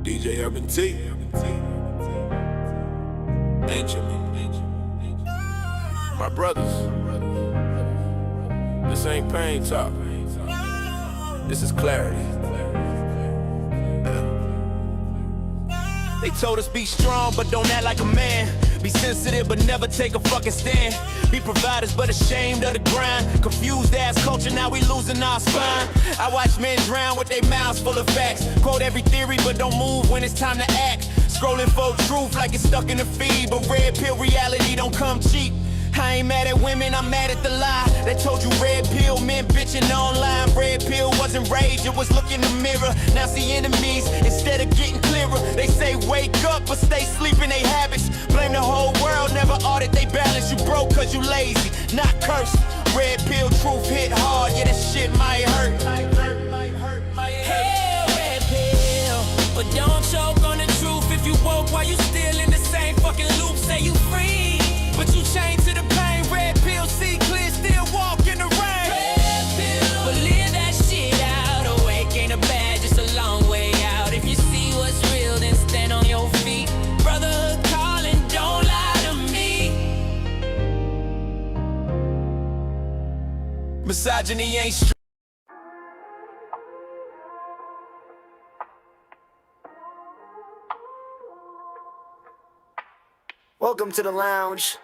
DJ Urban T. Benjamin. My brothers. This ain't pain talk. This is clarity. They told us be strong, but don't act like a man. Be sensitive, but never take a fucking stand. Be providers, but ashamed of the grind. Confused ass culture, now we losing our spine. I watch men drown with their mouths full of facts. Quote every theory, but don't move when it's time to act. Scrolling for truth like it's stuck in the feed, but red pill reality don't come cheap. I ain't mad at women, I'm mad at the lie. They told you red pill meant bitching online. Red pill wasn't rage, it was look in the mirror. Now see enemies instead of getting clearer. They say wake up, but stay sleeping they habits. Blame the whole world, never audit they balance. You broke cause you lazy, not cursed. Red pill truth hit hard, yeah this shit might hurt. Hell, red pill, but don't choke on the truth. If you woke while you still in the same fucking loop, say you free, but you chained to the pain. Red pill, see clear, still walk in the rain. Red pill, but live that shit out. Awake ain't a bad, just a long way out. If you see what's real, then stand on your feet. Brotherhood calling, don't lie to me. Misogyny ain't straight. Welcome to the lounge,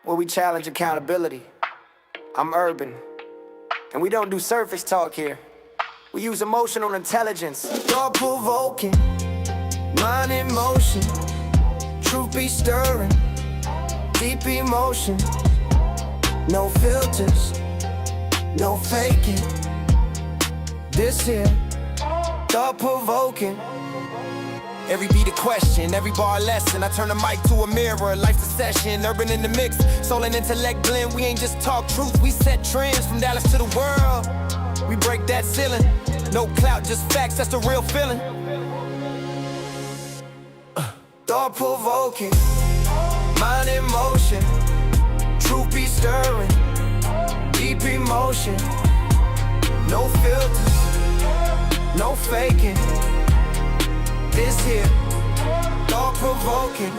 where we challenge accountability. I'm Urban, and we don't do surface talk here. We use emotional intelligence. Thought-provoking, mind in motion, truth be stirring, deep emotion. No filters, no faking. This here, thought-provoking. Every beat a question, every bar a lesson. I turn the mic to a mirror, life's a session. Urban in the mix, soul and intellect blend. We ain't just talk truth, we set trends from Dallas to the world. We break that ceiling, no clout, just facts, that's the real feeling. Thought-provoking, mind in motion, truth be stirring, deep emotion. No filters, no faking. This here, thought-provoking.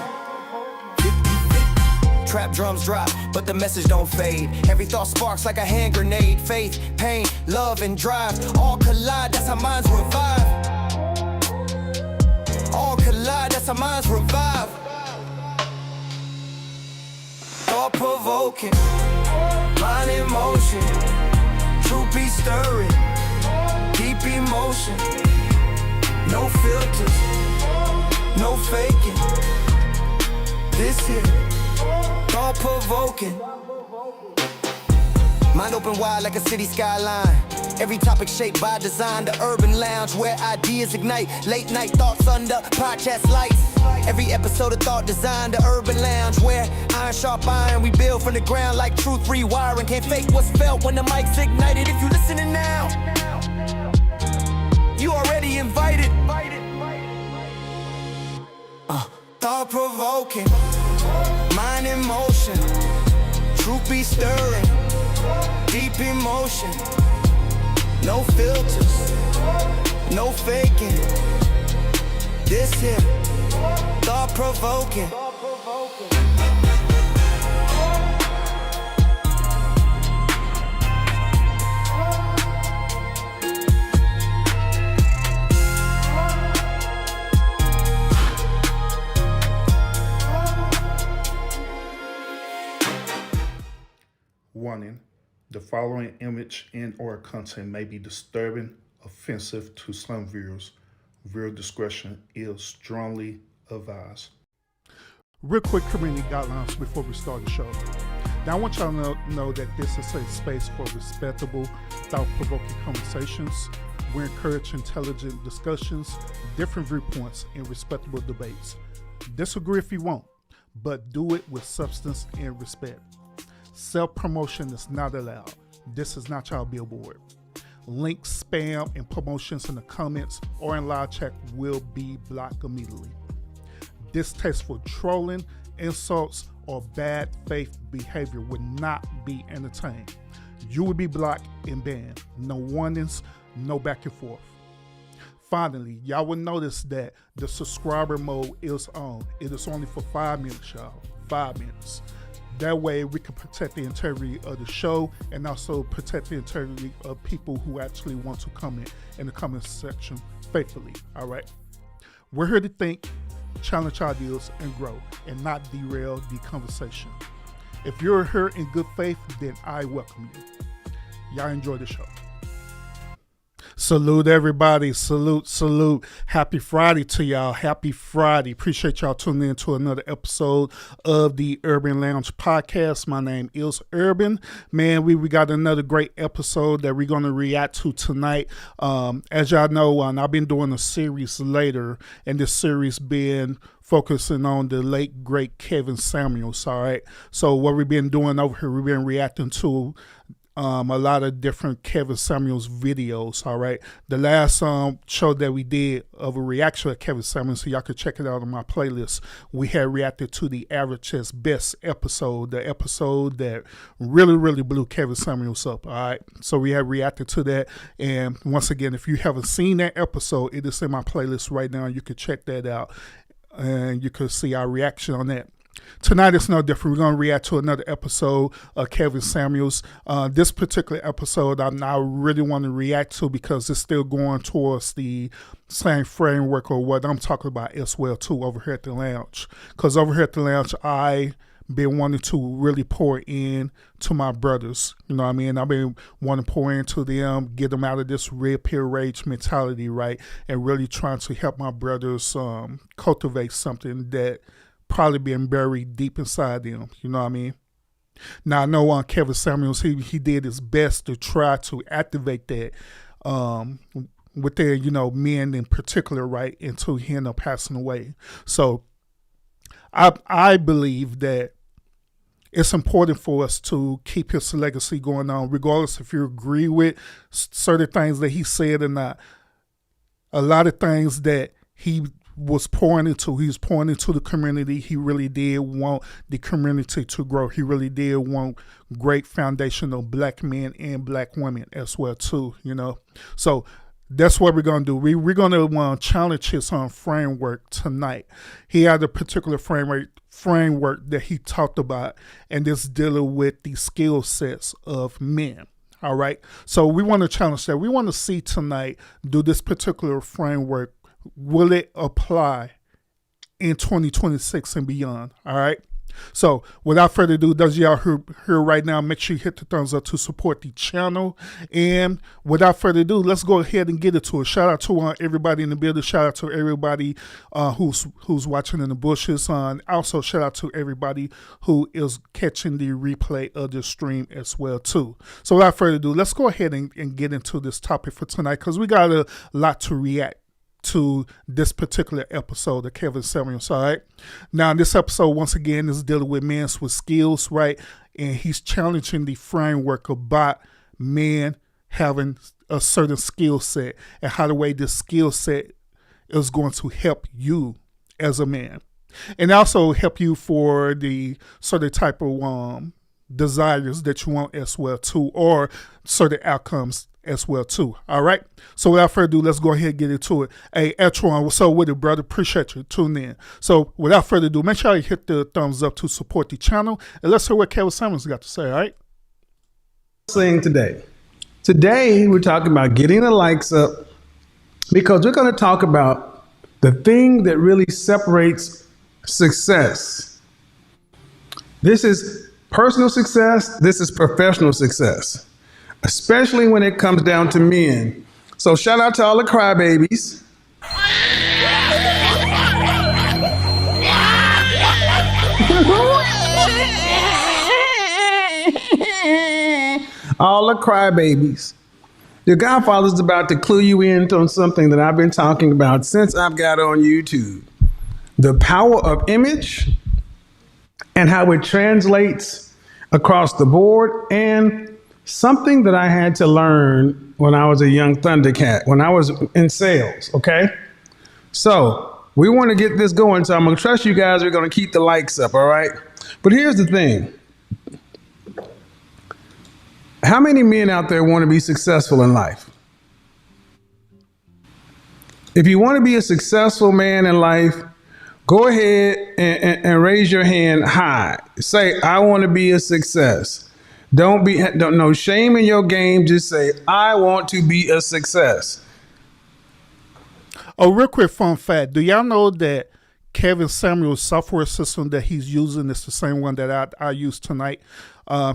Trap drums drop, but the message don't fade. Every thought sparks like a hand grenade. Faith, pain, love, and drive all collide, that's how minds revive. All collide, that's how minds revive. Thought-provoking, mind in motion, truth be stirring, deep emotion. No filters, no faking. This here, thought-provoking. Mind open wide like a city skyline. Every topic shaped by design. The urban lounge where ideas ignite. Late night thoughts under podcast lights. Every episode of thought design. The urban lounge where iron sharp iron. We build from the ground like truth rewiring. Can't fake what's felt when the mic's ignited. If you listening now, you already invited. Thought-provoking, mind in motion, truth be stirring, deep emotion. No filters, no faking. This here, thought-provoking. Warning, the following image and/or content may be disturbing, offensive to some viewers. Viewer discretion is strongly advised. Real quick community guidelines before we start the show. Now I want y'all to know that this is a space for respectable, thought-provoking conversations. We encourage intelligent discussions, different viewpoints, and respectable debates. Disagree if you want, but do it with substance and respect. Self-promotion is not allowed. This is not your billboard. Links, spam, and promotions in the comments or in live chat will be blocked immediately. Distasteful trolling, insults, or bad faith behavior will not be entertained. You will be blocked and banned. No warnings, no back and forth. Finally, y'all will notice that the subscriber mode is on. It is only for 5 minutes, y'all. 5 minutes. That way we can protect the integrity of the show and also protect the integrity of people who actually want to comment in the comment section faithfully. All right. We're here to think, challenge ideas, and grow, and not derail the conversation. If you're here in good faith, then I welcome you. Y'all enjoy the show. Salute everybody. Salute. Happy Friday to y'all. Happy Friday. Appreciate y'all tuning in to another episode of the Urban Lounge podcast. My name is Urban. Man, we got another great episode that we're going to react to tonight. As y'all know, I've been doing a series later, and this series been focusing on the late, great Kevin Samuels, all right? So what we've been doing over here, we've been reacting to a lot of different Kevin Samuels videos, all right? The last show that we did of a reaction of Kevin Samuels, so y'all can check it out on my playlist, we had reacted to the Average as Best episode, the episode that really blew Kevin Samuels up, all right? So we had reacted to that, and once again, if you haven't seen that episode, it is in my playlist right now. You can check that out, and you can see our reaction on that. Tonight it's no different. We're going to react to another episode of Kevin Samuels. This particular episode I really want to react to because it's still going towards the same framework or what I'm talking about as well too over here at the lounge. Because over here at the lounge, I been wanting to really pour in to my brothers. You know what I mean? I've been wanting to pour into them, get them out of this red pill rage mentality, right? And really trying to help my brothers cultivate something that probably been buried deep inside them. You know what I mean? Now I know Kevin Samuels, he did his best to try to activate that with their, men in particular, right, until he ended up passing away. So I believe that it's important for us to keep his legacy going on, regardless if you agree with certain things that he said or not. A lot of things that he was pouring into the community. He really did want the community to grow. He really did want great foundational black men and black women as well too, So that's what we're going to do. We're going to challenge his framework tonight. He had a particular framework that he talked about, and it's dealing with the skill sets of men. All right. So we want to challenge that. We want to see tonight, do this particular framework, will it apply in 2026 and beyond? All right. So without further ado, those of y'all who here right now, make sure you hit the thumbs up to support the channel. And without further ado, let's go ahead and get into it. Shout out to everybody in the building. Shout out to everybody who's watching in the bushes. Also shout out to everybody who is catching the replay of the stream as well too. So without further ado, let's go ahead and get into this topic for tonight, because we got a lot to react to this particular episode of Kevin Samuels, all right? Now, this episode, once again, is dealing with men with skills, right? And he's challenging the framework about men having a certain skill set and how the way this skill set is going to help you as a man. And also help you for the certain type of desires that you want as well too, or certain outcomes as well too. All right. So without further ado, let's go ahead and get into it. Hey, Etron, what's up with it, brother? Appreciate you tuning in. So without further ado, make sure you hit the thumbs up to support the channel, and let's hear what Kevin Samuels got to say. All right. Saying today we're talking about getting the likes up, because we're going to talk about the thing that really separates success. This is personal success. This is professional success, especially when it comes down to men. So shout out to all the crybabies. All the crybabies. The Godfather's about to clue you in on something that I've been talking about since I've got on YouTube. The power of image and how it translates across the board, and something that I had to learn when I was a young Thundercat, when I was in sales, okay? So we want to get this going, so I'm going to trust you guys. We're going to keep the likes up, all right? But here's the thing. How many men out there want to be successful in life? If you want to be a successful man in life, go ahead and raise your hand high. Say, I want to be a success. Don't no shame in your game. Just say, I want to be a success. Oh, real quick fun fact. Do y'all know that Kevin Samuel's software system that he's using is the same one that I used tonight?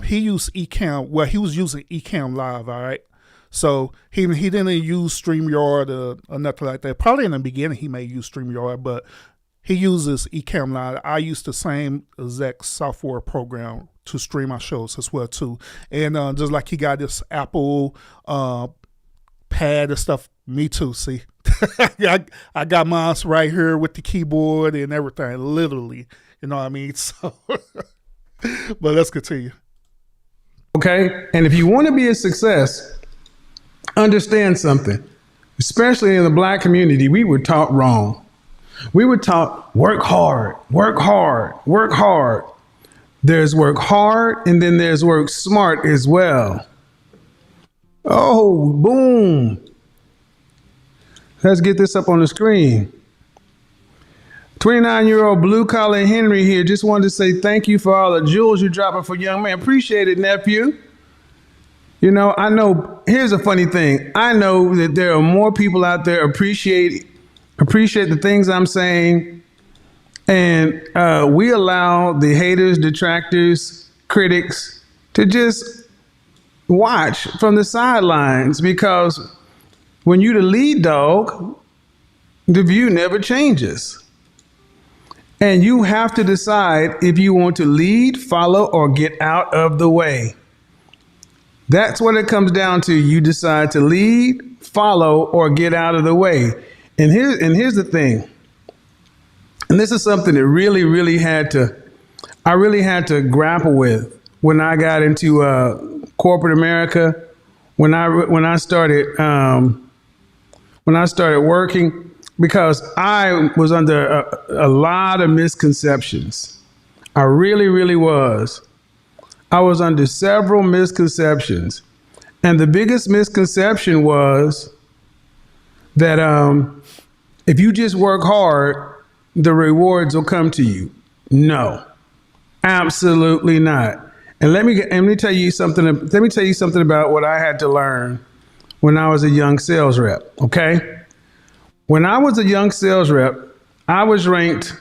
He used Ecamm. Well, he was using Ecamm Live, all right? So he didn't use StreamYard or nothing like that. Probably in the beginning he may use StreamYard, but he uses Ecamm Live. I use the same exact software program to stream my shows as well too. And just like he got this Apple pad and stuff, me too, see. I got mine right here with the keyboard and everything, literally. You know what I mean? So, but let's continue. Okay? And if you want to be a success, understand something. Especially in the black community, we were taught wrong. We were taught work hard, work hard, work hard. There's work hard and then there's work smart as well. Oh, boom. Let's get this up on the screen. 29-year-old blue collar Henry here. Just wanted to say thank you for all the jewels you're dropping for young man. Appreciate it, nephew. You know, I know, here's a funny thing. I know that there are more people out there appreciate the things I'm saying. And we allow the haters, detractors, critics to just watch from the sidelines, because when you're the lead dog, the view never changes. And you have to decide if you want to lead, follow, or get out of the way. That's what it comes down to. You decide to lead, follow, or get out of the way. And here's the thing. And this is something that I really had to grapple with when I got into corporate America, when I started working, because I was under a lot of misconceptions. I really, really was. I was under several misconceptions. And the biggest misconception was that if you just work hard, the rewards will come to you. No, absolutely not. And let me tell you something. Let me tell you something about what I had to learn when I was a young sales rep. Okay, when I was a young sales rep, I was ranked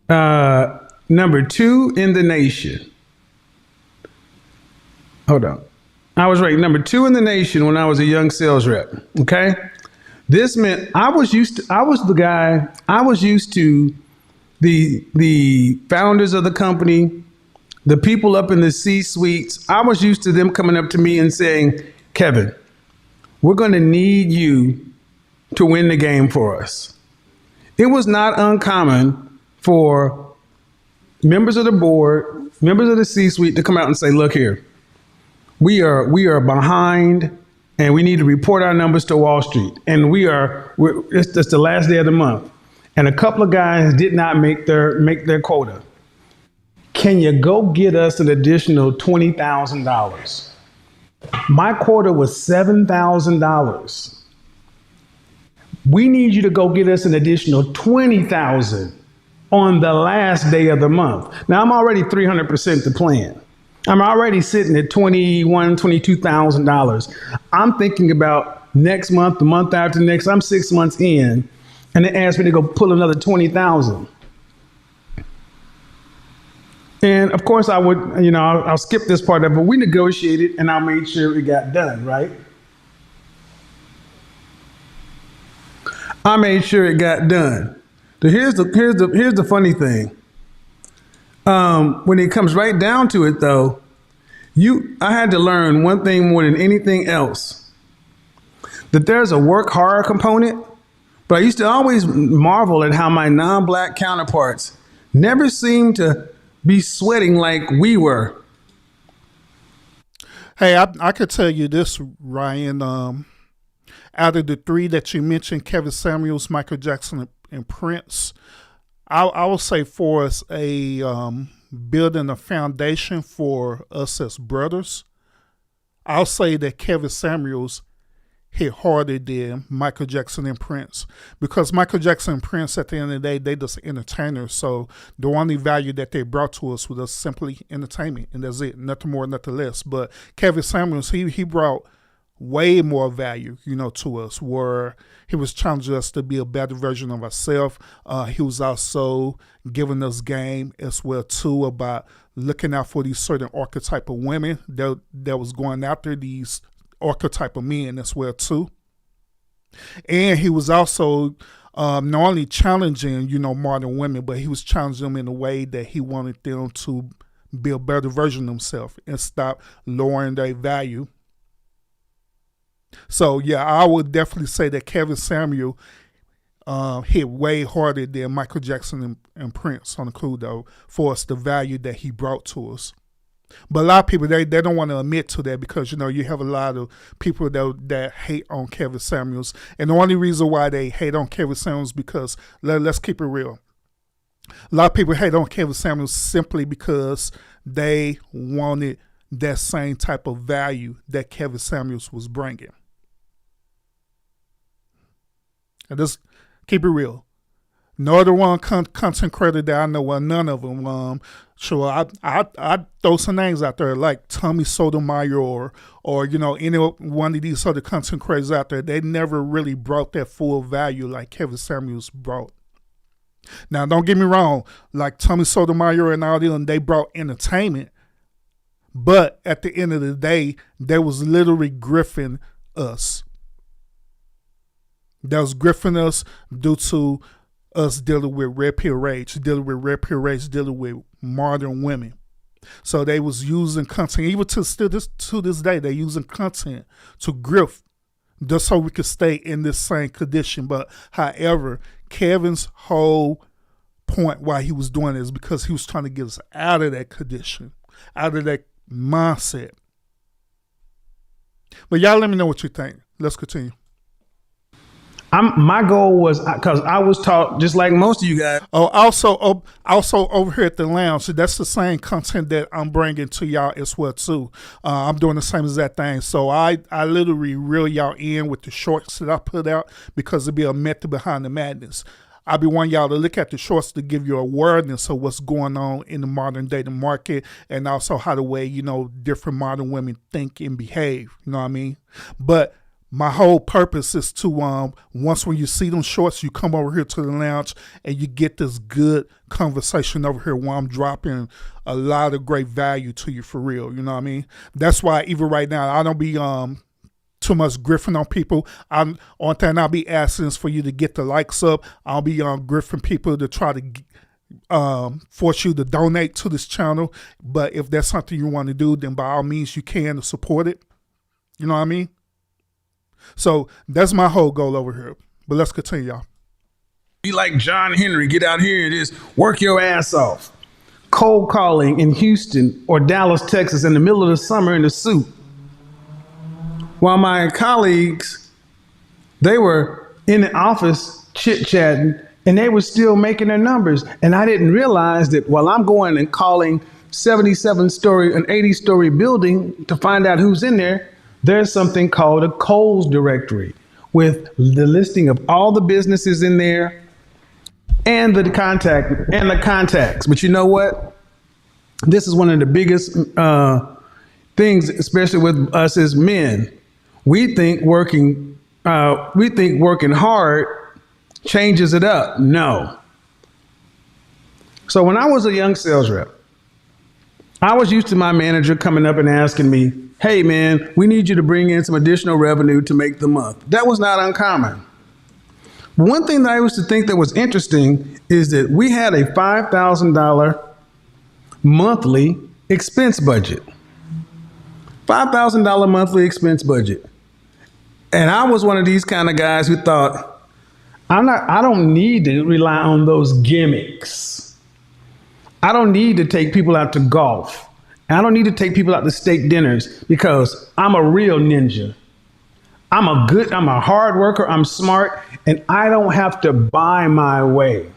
number 2 in the nation. Hold on. I was ranked number 2 in the nation when I was a young sales rep. Okay. This meant I was used to the founders of the company, the people up in the C-suites. I was used to them coming up to me and saying, Kevin, we're going to need you to win the game for us. It was not uncommon for members of the board, members of the C-suite to come out and say, look here, we are behind and we need to report our numbers to Wall Street. And it's the last day of the month. And a couple of guys did not make their quota. Can you go get us an additional $20,000? My quota was $7,000. We need you to go get us an additional $20,000 on the last day of the month. Now I'm already 300% the plan. I'm already sitting at $21,000, $22,000. I'm thinking about next month, the month after next. I'm 6 months in, and they asked me to go pull another $20,000. And of course, I would, I'll skip this part of it, but we negotiated, and I made sure it got done, right? I made sure it got done. So here's the funny thing. When it comes right down to it, though, I had to learn one thing more than anything else, that there's a work hard component. But I used to always marvel at how my non-black counterparts never seemed to be sweating like we were. Hey, I could tell you this, Ryan. Out of the 3 that you mentioned, Kevin Samuels, Michael Jackson, and Prince, I will say for us building a foundation for us as brothers, I'll say that Kevin Samuels, hit harder than Michael Jackson and Prince, because Michael Jackson and Prince, at the end of the day, they just entertainers. So the only value that they brought to us was just simply entertainment, and that's it, nothing more, nothing less. But Kevin Samuels, he brought way more value, to us, where he was challenging us to be a better version of ourselves. He was also giving us game as well too, about looking out for these certain archetype of women that was going after these archetype of men as well too. And he was also not only challenging, modern women, but he was challenging them in a way that he wanted them to be a better version of themselves and stop lowering their value. So yeah, I would definitely say that Kevin Samuel hit way harder than Michael Jackson and Prince on the Cluedo for us, the value that he brought to us. But a lot of people, they don't want to admit to that, because, you have a lot of people that hate on Kevin Samuels. And the only reason why they hate on Kevin Samuels, because let's keep it real. A lot of people hate on Kevin Samuels simply because they wanted that same type of value that Kevin Samuels was bringing. And just keep it real. No other one content creator that I know, well, none of them. Sure, I throw some names out there like Tommy Sotomayor or any one of these other content creators out there. They never really brought that full value like Kevin Samuels brought. Now, don't get me wrong, like Tommy Sotomayor and all them, they brought entertainment, but at the end of the day, they was literally griffing us. That was griffing us due to us dealing with red pill rage, dealing with modern women. So they was using content, even to this day, they're using content to grift just so we could stay in this same condition. But however, Kevin's whole point why he was doing it is because he was trying to get us out of that condition, out of that mindset. But y'all let me know what you think. Let's continue. My goal was, because I was taught, just like most of you guys. Oh, also over here at the lounge, so that's the same content that I'm bringing to y'all as well too. I'm doing the same exact thing. So I literally reel y'all in with the shorts that I put out, because it'll be a method behind the madness. I be wanting y'all to look at the shorts to give you awareness of what's going on in the modern dating market, and also how the way, different modern women think and behave. You know what I mean? But my whole purpose is to, once when you see them shorts, you come over here to the lounge and you get this good conversation over here where I'm dropping a lot of great value to you for real. You know what I mean? That's why even right now, I don't be too much griffing on people. On time, I'll be asking is for you to get the likes up. I'll be griffing people to try to force you to donate to this channel. But if that's something you want to do, then by all means you can to support it. You know what I mean? So that's my whole goal over here. But let's continue, y'all. Be like John Henry, get out here and just work your ass off. Cold calling in Houston or Dallas, Texas in the middle of the summer in the suit. While my colleagues, they were in the office chit-chatting and they were still making their numbers. And I didn't realize that while I'm going and calling 77-story, an 80-story building to find out who's in there, there's something called a Kohl's directory with the listing of all the businesses in there and the contacts. But you know what? This is one of the biggest things, especially with us as men. We think working hard changes it up. No. So when I was a young sales rep, I was used to my manager coming up and asking me, hey man, we need you to bring in some additional revenue to make the month. That was not uncommon. But one thing that I used to think that was interesting is that we had a $5,000 monthly expense budget. $5,000 monthly expense budget. And I was one of these kind of guys who thought, I don't need to rely on those gimmicks. I don't need to take people out to golf. I don't need to take people out to steak dinners because I'm a real ninja. I'm a hard worker, I'm smart, and I don't have to buy my way.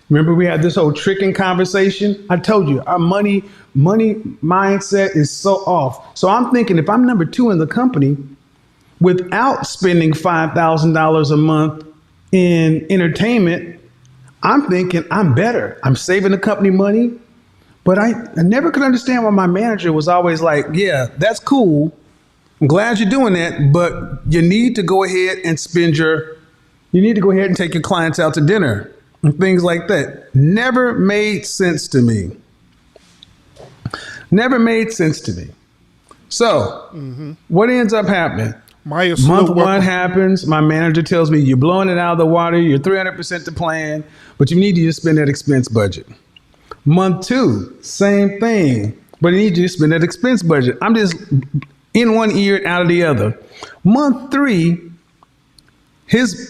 Remember we had this whole tricking conversation? I told you our money mindset is so off. So I'm thinking if I'm number 2 in the company, without spending $5,000 a month in entertainment, I'm thinking I'm better. I'm saving the company money. But I never could understand why my manager was always like, yeah, that's cool. I'm glad you're doing that, but you need to go ahead and you need to go ahead and take your clients out to dinner and things like that. Never made sense to me. Never made sense to me. So what ends up happening? Month one happens. My manager tells me you're blowing it out of the water. You're 300% to plan, but you need to just spend that expense budget. Month two, same thing, but you need to just spend that expense budget. I'm just in one ear and out of the other. Month three,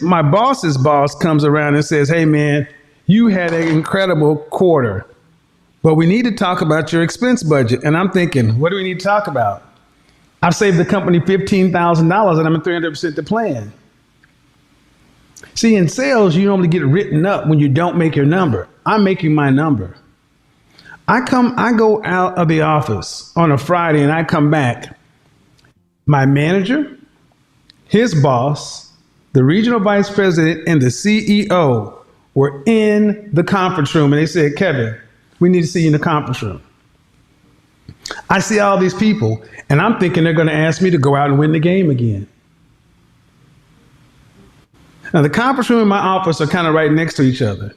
my boss's boss comes around and says, hey man, you had an incredible quarter, but we need to talk about your expense budget. And I'm thinking, what do we need to talk about? I've saved the company $15,000 and I'm at 300% to plan. See, in sales, you normally get written up when you don't make your number. I'm making my number. I go out of the office on a Friday and I come back. My manager, his boss, the regional vice president, and the CEO were in the conference room and they said, Kevin, we need to see you in the conference room. I see all these people and I'm thinking they're going to ask me to go out and win the game again. Now, the conference room and my office are kind of right next to each other.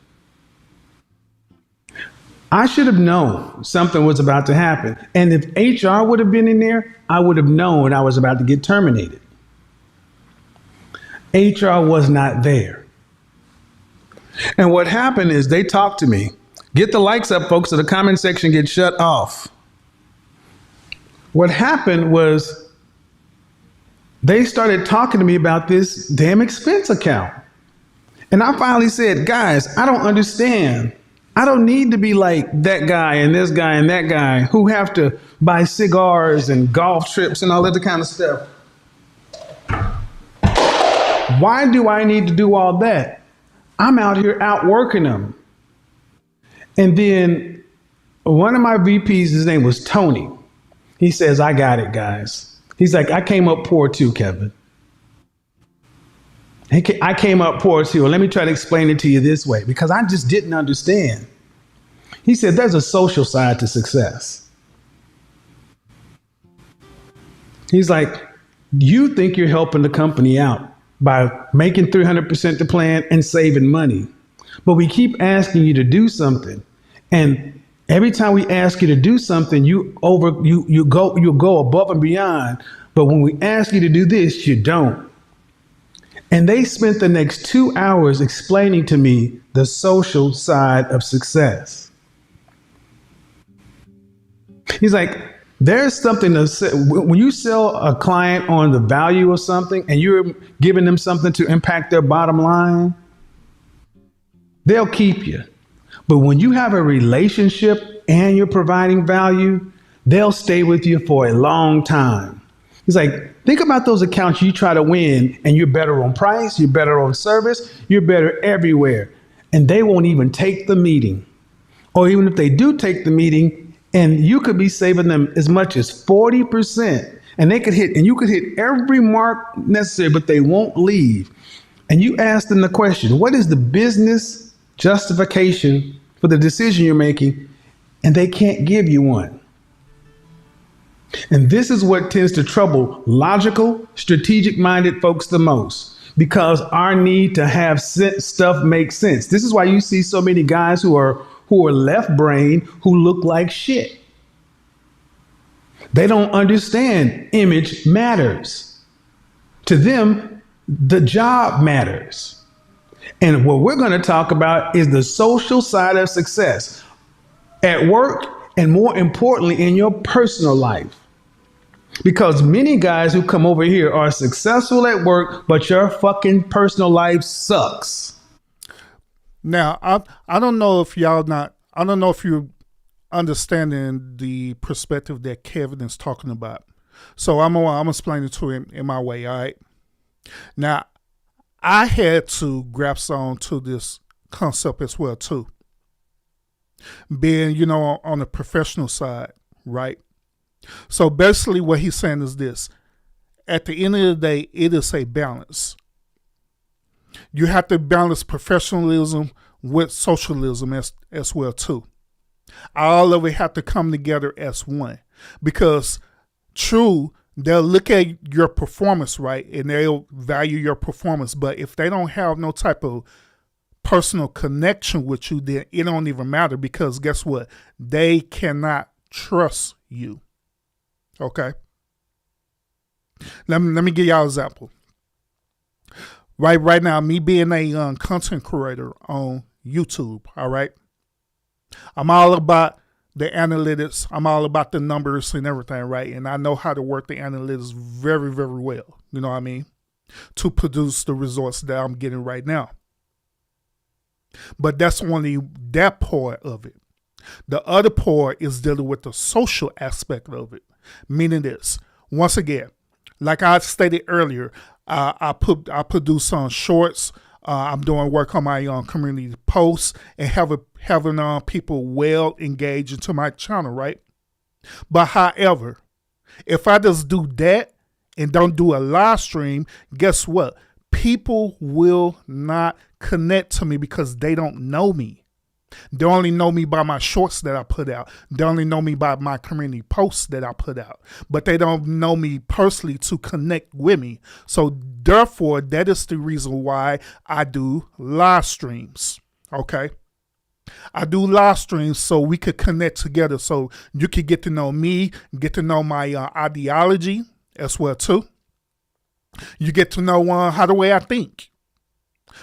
I should have known something was about to happen. And if HR would have been in there, I would have known I was about to get terminated. HR was not there. And what happened is they talked to me. Get the likes up, folks, so the comment section gets shut off. What happened was they started talking to me about this damn expense account. And I finally said, guys, I don't understand. I don't need to be like that guy and this guy and that guy who have to buy cigars and golf trips and all that kind of stuff. Why do I need to do all that? I'm out here outworking them. And then one of my VPs, his name was Tony. He says, I got it, guys. He's like, I came up poor too, Kevin. I came up poor too. And let me try to explain it to you this way, because I just didn't understand. He said, there's a social side to success. He's like, you think you're helping the company out by making 300% the plan and saving money. But we keep asking you to do something. And every time we ask you to do something, you go above and beyond. But when we ask you to do this, you don't. And they spent the next 2 hours explaining to me the social side of success. He's like, there's something to say. When you sell a client on the value of something and you're giving them something to impact their bottom line, they'll keep you. But when you have a relationship and you're providing value, they'll stay with you for a long time. He's like, think about those accounts you try to win and you're better on price, you're better on service, you're better everywhere. And they won't even take the meeting. Or even if they do take the meeting, and you could be saving them as much as 40%, and you could hit every mark necessary, but they won't leave. And you ask them the question, what is the business justification for the decision you're making? And they can't give you one. And this is what tends to trouble logical, strategic-minded folks the most, because our need to have stuff make sense. This is why you see so many guys who are left brain who look like shit. They don't understand image matters. To them, the job matters. And what we're going to talk about is the social side of success at work and, more importantly, in your personal life. Because many guys who come over here are successful at work, but your fucking personal life sucks. Now, I don't know if I don't know if you're understanding the perspective that Kevin is talking about. So I'm gonna explain it to him in my way, all right? Now, I had to grasp on to this concept as well, too. Being, on the professional side, right? So basically what he's saying is this. at the end of the day, it is a balance. You have to balance professionalism with socialism as well too. All of it have to come together as one, because true, they'll look at your performance, right, and they'll value your performance. But if they don't have no type of personal connection with you, then it don't even matter, because guess what? They cannot trust you. Okay? Let me give y'all an example. Right now, me being a content creator on YouTube, all right? I'm all about the analytics. I'm all about the numbers and everything, right? And I know how to work the analytics very, very well, you know what I mean, to produce the results that I'm getting right now. But that's only that part of it. The other part is dealing with the social aspect of it, meaning this. Once again, like I stated earlier, I produce some shorts. I'm doing work on my community posts and having people well engaged into my channel, right? But however, if I just do that and don't do a live stream, guess what? People will not connect to me because they don't know me. They only know me by my shorts that I put out. They only know me by my community posts that I put out. But they don't know me personally to connect with me. So therefore, that is the reason why I do live streams. Okay? I do live streams so we could connect together, so you could get to know me, get to know my ideology as well too. You get to know how the way I think,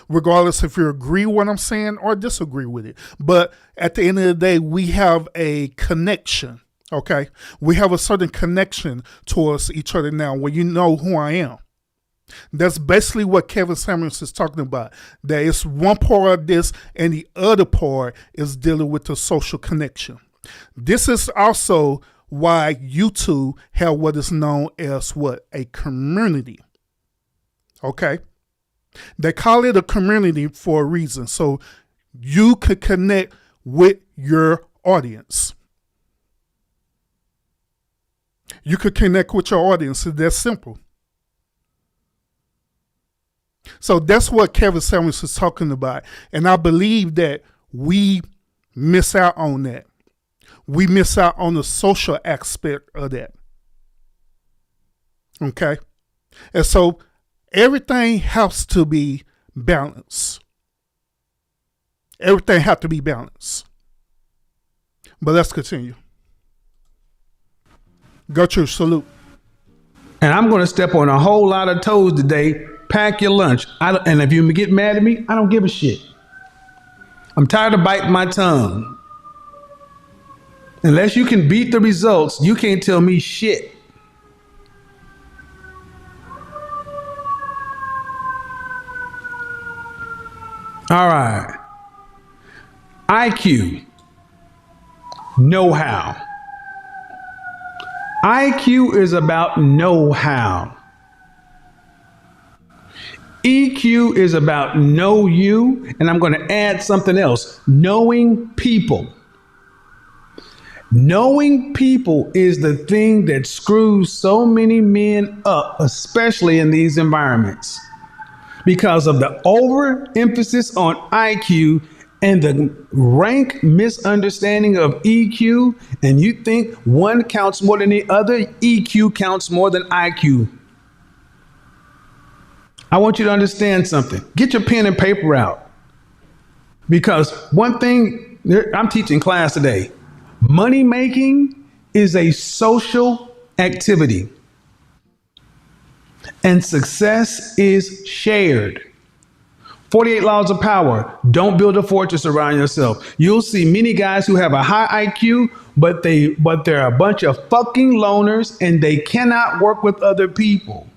regardless if you agree with what I'm saying or disagree with it. But at the end of the day, we have a connection, okay? We have a certain connection towards each other now where you know who I am. That's basically what Kevin Samuels is talking about. There is one part of this and the other part is dealing with the social connection. This is also why YouTube have what is known as what? A community, okay? They call it a community for a reason, so you could connect with your audience. You could connect with your audience. It's that simple. So that's what Kevin Samuels is talking about, and I believe that we miss out on that. We miss out on the social aspect of that. Okay? And so everything has to be balanced. Everything has to be balanced. But let's continue. Gertrude, salute. And I'm going to step on a whole lot of toes today. Pack your lunch. And if you get mad at me, I don't give a shit. I'm tired of biting my tongue. Unless you can beat the results, you can't tell me shit. All right. IQ. Know-how. IQ is about know-how. EQ is about know you, and I'm going to add something else. Knowing people. Knowing people is the thing that screws so many men up, especially in these environments, because of the overemphasis on IQ and the rank misunderstanding of EQ. And you think one counts more than the other, EQ counts more than IQ. I want you to understand something. Get your pen and paper out. Because one thing, I'm teaching class today. Money making is a social activity. And success is shared. 48 laws of power. Don't build a fortress around yourself. You'll see many guys who have a high IQ, but they're a bunch of fucking loners and they cannot work with other people.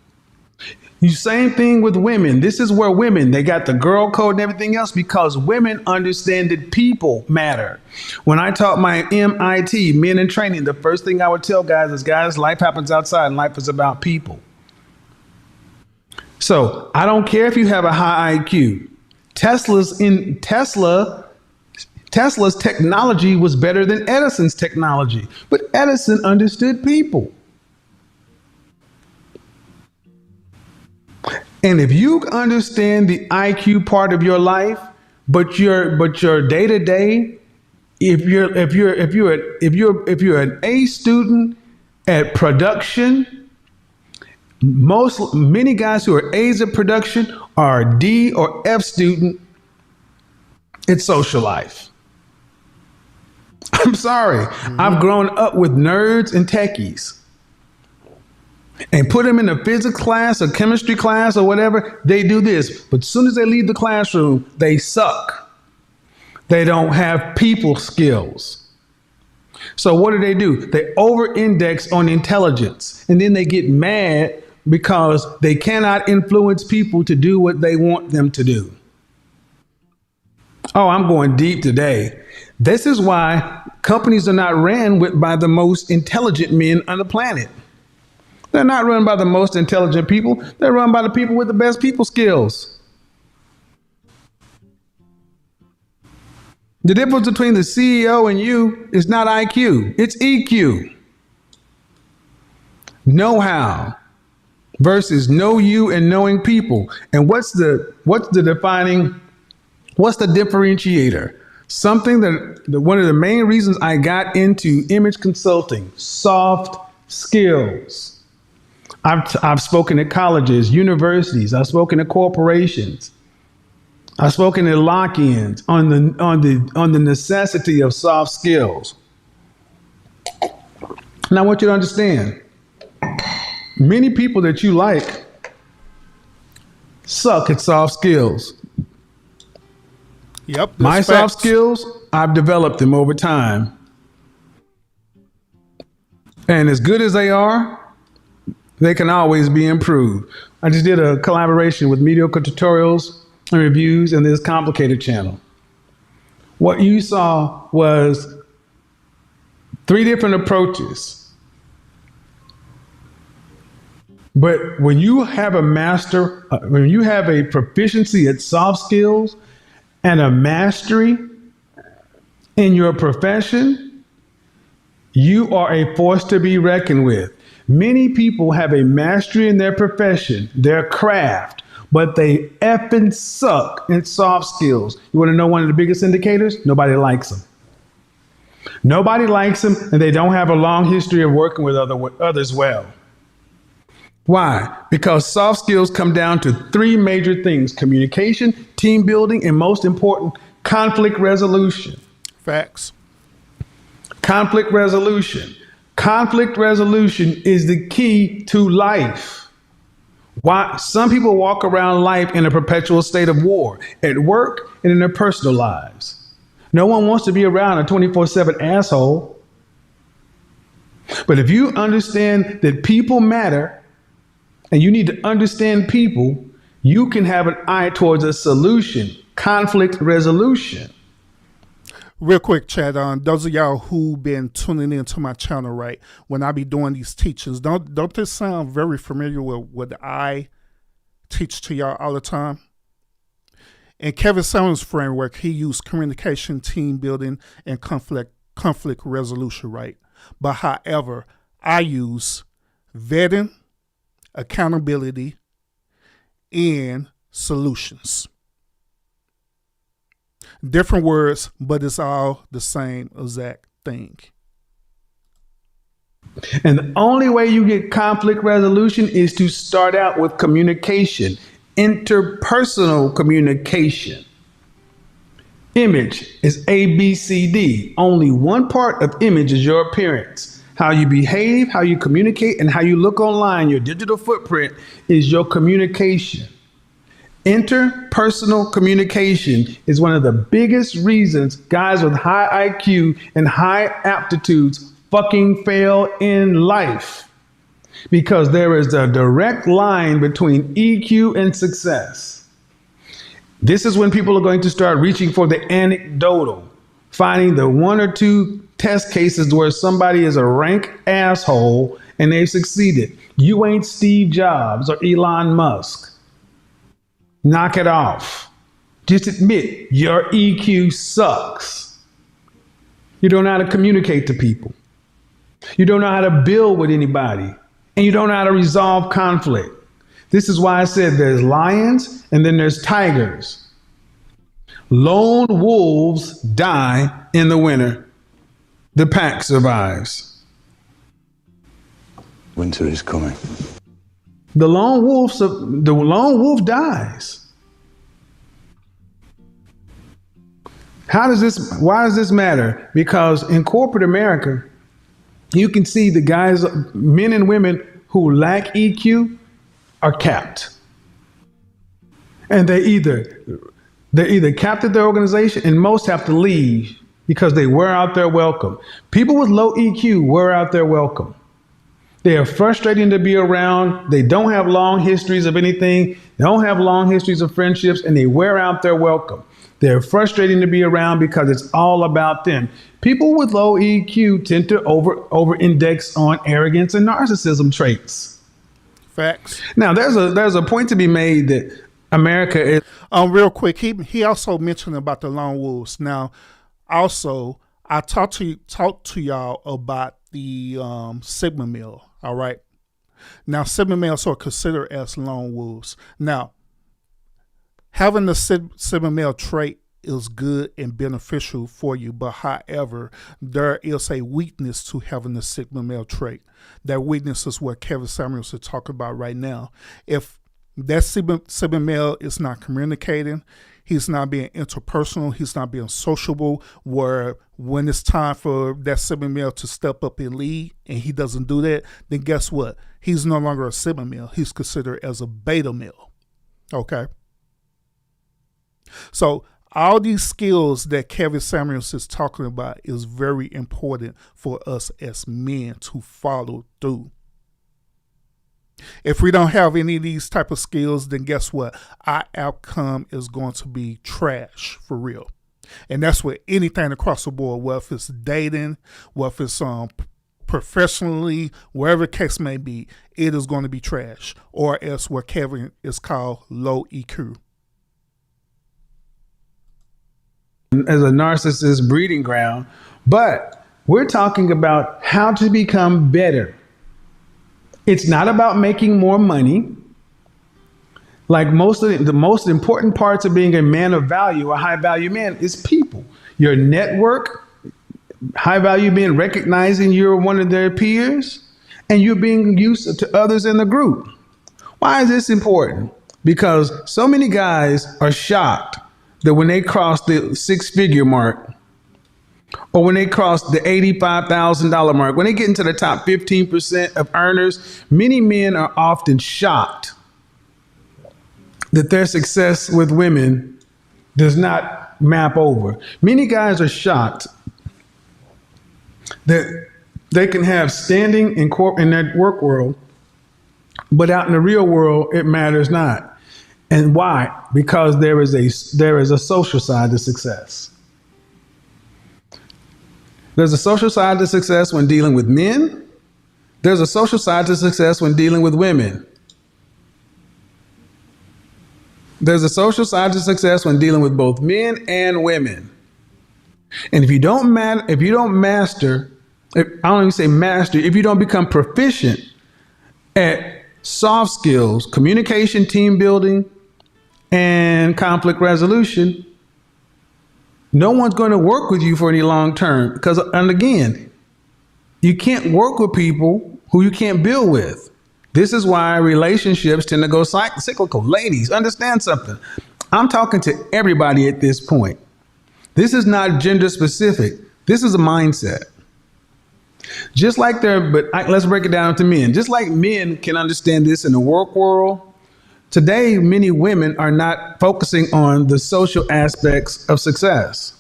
Same thing with women. This is where women, they got the girl code and everything else because women understand that people matter. When I taught my MIT, men in training, the first thing I would tell guys is, guys, life happens outside and life is about people. So I don't care if you have a high IQ. Tesla's technology was better than Edison's technology, but Edison understood people. And if you understand the IQ part of your life, but your day to day, if you're an A student at production, many guys who are A's at production are a D or F student at social life. I'm sorry. I've grown up with nerds and techies. And put them in a physics class or chemistry class or whatever, they do this. But as soon as they leave the classroom, they suck. They don't have people skills. So what do? They over-index on intelligence. And then they get mad because they cannot influence people to do what they want them to do. Oh, I'm going deep today. This is why companies are not ran by the most intelligent men on the planet. They're not run by the most intelligent people. They're run by the people with the best people skills. The difference between the CEO and you is not IQ, it's EQ. Know-how versus know you and knowing people. And what's the differentiator? Something that one of the main reasons I got into image consulting, soft skills. I've spoken at colleges, universities. I've spoken at corporations. I've spoken at lock-ins on the necessity of soft skills. Now, I want you to understand, many people that you like suck at soft skills. Yep. My soft skills, I've developed them over time. And as good as they are, they can always be improved. I just did a collaboration with Mediocre Tutorials and Reviews and this Complicated channel. What you saw was 3 different approaches. But when you have when you have a proficiency at soft skills and a mastery in your profession, you are a force to be reckoned with. Many people have a mastery in their profession, their craft, but they effing suck in soft skills. You want to know one of the biggest indicators? Nobody likes them. Nobody likes them, and they don't have a long history of working with others well. Why? Because soft skills come down to 3 major things: communication, team building, and most important, conflict resolution. Facts. Conflict resolution. Conflict resolution is the key to life. Why? Some people walk around life in a perpetual state of war, at work and in their personal lives. No one wants to be around a 24/7 asshole. But if you understand that people matter and you need to understand people, you can have an eye towards a solution, conflict resolution. Real quick, Chad, those of y'all who been tuning into my channel, right, when I be doing these teachings, don't this sound very familiar with what I teach to y'all all the time? In Kevin Samuels' framework, he used communication, team building, and conflict resolution, right? But however, I use vetting, accountability, and solutions. Different words, but it's all the same exact thing. And the only way you get conflict resolution is to start out with communication, interpersonal communication. Image is A, B, C, D. Only one part of image is your appearance. How you behave, how you communicate, and how you look online, your digital footprint is your communication. Interpersonal communication is one of the biggest reasons guys with high IQ and high aptitudes fucking fail in life. Because there is a direct line between EQ and success. This is when people are going to start reaching for the anecdotal, finding the 1 or 2 test cases where somebody is a rank asshole and they've succeeded. You ain't Steve Jobs or Elon Musk. Knock it off. Just admit your EQ sucks. You don't know how to communicate to people. You don't know how to build with anybody. And you don't know how to resolve conflict. This is why I said there's lions and then there's tigers. Lone wolves die in the winter. The pack survives. Winter is coming. The lone wolf dies. Why does this matter? Because in corporate America, you can see the guys, men and women who lack EQ are capped. And they're either capped at their organization, and most have to leave because they wear out their welcome. People with low EQ wear out their welcome. They are frustrating to be around. They don't have long histories of anything. They don't have long histories of friendships, and they wear out their welcome. They're frustrating to be around because it's all about them. People with low EQ tend to over-index on arrogance and narcissism traits. Facts. Now, there's a point to be made that America is... Real quick, he also mentioned about the lone wolves. Now, also, I talked to y'all about the Sigma male, all right? Now, Sigma males are considered as lone wolves. Now, having the Sigma male trait is good and beneficial for you, but however, there is a weakness to having the Sigma male trait. That weakness is what Kevin Samuels is talking about right now. If that Sigma male is not communicating, he's not being interpersonal, he's not being sociable, where when it's time for that Sigma male to step up and lead and he doesn't do that, then guess what? He's no longer a Sigma male. He's considered as a beta male. Okay? So all these skills that Kevin Samuels is talking about is very important for us as men to follow through. If we don't have any of these type of skills, then guess what? Our outcome is going to be trash for real. And that's with anything across the board, whether it's dating, whether it's professionally, wherever the case may be, it is going to be trash, or as what Kevin is called low EQ. As a narcissist breeding ground, but we're talking about how to become better. It's not about making more money. Like the most important parts of being a man of value, a high value man, is people. Your network, high value men recognizing you're one of their peers, and you're being used to others in the group. Why is this important? Because so many guys are shocked that when they cross the six-figure mark, or when they cross the $85,000 mark, when they get into the top 15% of earners, many men are often shocked that their success with women does not map over. Many guys are shocked that they can have standing in their work world, but out in the real world, it matters not. And why? Because there is a social side to success. There's a social side to success when dealing with men. There's a social side to success when dealing with women. There's a social side to success when dealing with both men and women. And if you don't master, if you don't become proficient at soft skills, communication, team building, and conflict resolution, no one's going to work with you for any long term. Because, and again, you can't work with people who you can't build with. This is why relationships tend to go cyclical. Ladies, understand something. I'm talking to everybody at this point. This is not gender specific. This is a mindset. Just like let's break it down to men. Just like men can understand this in the work world, today many women are not focusing on the social aspects of success.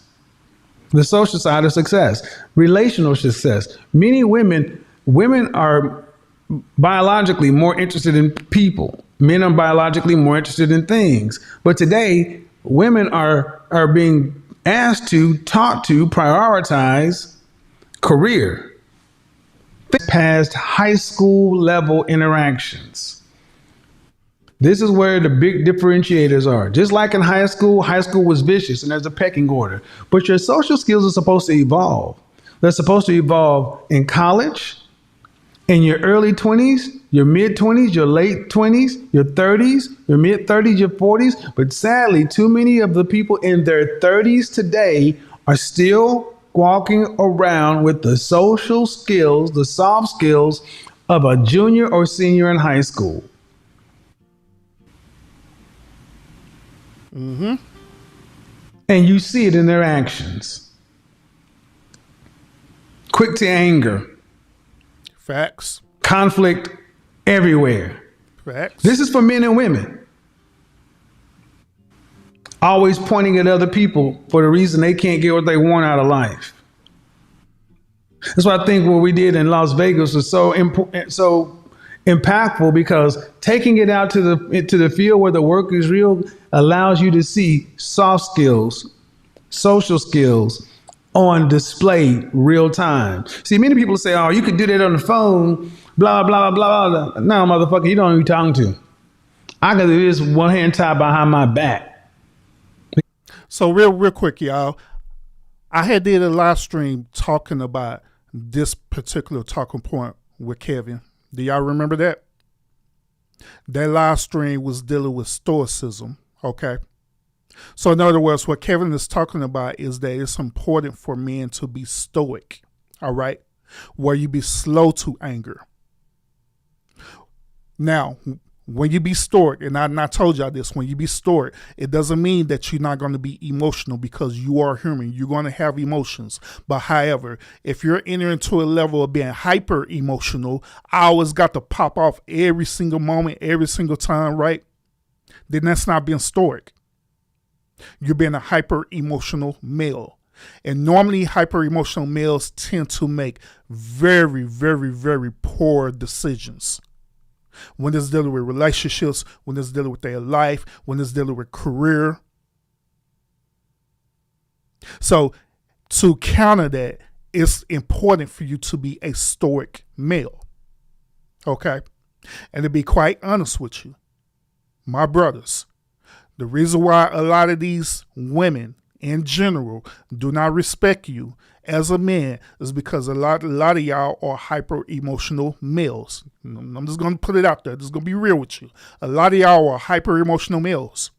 The social side of success, relational success. Many women are biologically more interested in people. Men are biologically more interested in things. But today, women are being asked to, taught to prioritize career past high school level interactions. This is where the big differentiators are. Just like in high school was vicious and there's a pecking order. But your social skills are supposed to evolve. They're supposed to evolve in college, in your early 20s, your mid-20s, your late 20s, your 30s, your mid-30s, your 40s. But sadly, too many of the people in their 30s today are still walking around with the social skills, the soft skills of a junior or senior in high school. And you see it in their actions. Quick to anger. Facts. Conflict everywhere. Facts. This is for men and women. Always pointing at other people for the reason they can't get what they want out of life. That's why I think what we did in Las Vegas was so impactful, because taking it out to the field where the work is real allows you to see soft skills, social skills on display real time. See, many people say, "Oh, you could do that on the phone, blah, blah, blah, blah." No, motherfucker, you don't know who you're talking to. I can do this one hand tied behind my back. So real quick, y'all. I had did a live stream talking about this particular talking point with Kevin. Do y'all remember that? That live stream was dealing with stoicism, okay? So in other words, what Kevin is talking about is that it's important for men to be stoic, all right? Where you be slow to anger. Now, when you be stoic, and I told y'all this, when you be stoic, it doesn't mean that you're not going to be emotional, because you are human. You're going to have emotions. But however, if you're entering to a level of being hyper emotional, I always got to pop off every single moment, every single time, right? Then that's not being stoic. You're being a hyper emotional male. And normally hyper emotional males tend to make very, very, very poor decisions. When it's dealing with relationships, when it's dealing with their life, when it's dealing with career. So to counter that, it's important for you to be a stoic male. Okay? And to be quite honest with you, my brothers, the reason why a lot of these women in general do not respect you as a man is because a lot of y'all are hyper emotional males. I'm just going to put it out there. Just going to be real with you. A lot of y'all are hyper emotional males.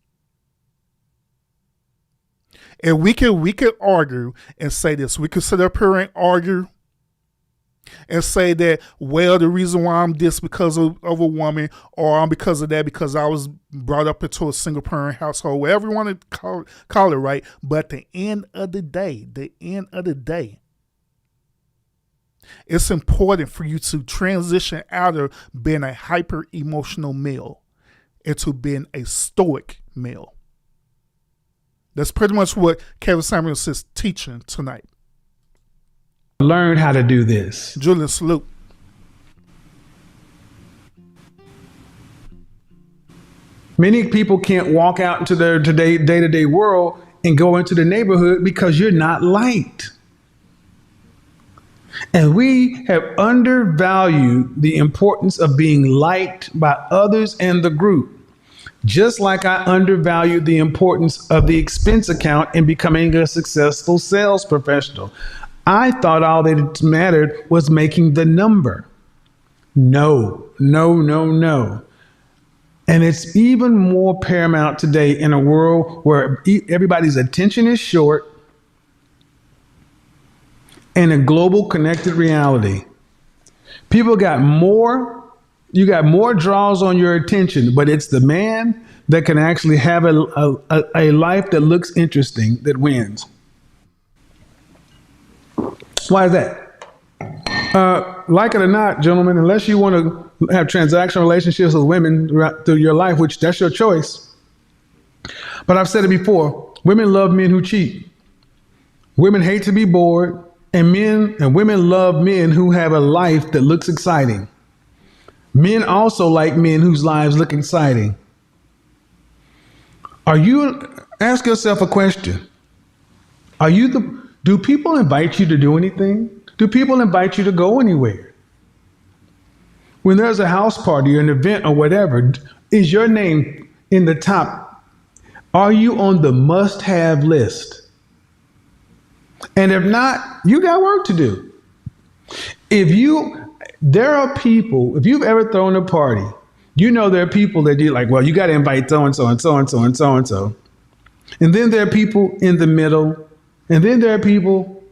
And we could argue and say this. We could sit up here and argue and say that, well, the reason why I'm this because of a woman, or I'm because of that because I was brought up into a single parent household, whatever you want to call it, right? But at the end of the day, it's important for you to transition out of being a hyper emotional male into being a stoic male. That's pretty much what Kevin Samuels is teaching tonight. Learn how to do this. Julian, salute. Many people can't walk out into their day-to-day world and go into the neighborhood because you're not liked. And we have undervalued the importance of being liked by others and the group. Just like I undervalued the importance of the expense account in becoming a successful sales professional. I thought all that mattered was making the number. No. And it's even more paramount today in a world where everybody's attention is short and a global connected reality. You got more draws on your attention, but it's the man that can actually have a life that looks interesting that wins. Why is that? Like it or not, gentlemen, unless you want to have transactional relationships with women through your life, which that's your choice. But I've said it before, women love men who cheat. Women hate to be bored, and women love men who have a life that looks exciting. Men also like men whose lives look exciting. Ask yourself a question. Do people invite you to do anything? Do people invite you to go anywhere? When there's a house party or an event or whatever, is your name in the top? Are you on the must-have list? And if not, you got work to do. If you there are people, if you've ever thrown a party, you know there are people that do like, well, you got to invite so-and-so and so-and-so and so-and-so. And then there are people in the middle. And then there are people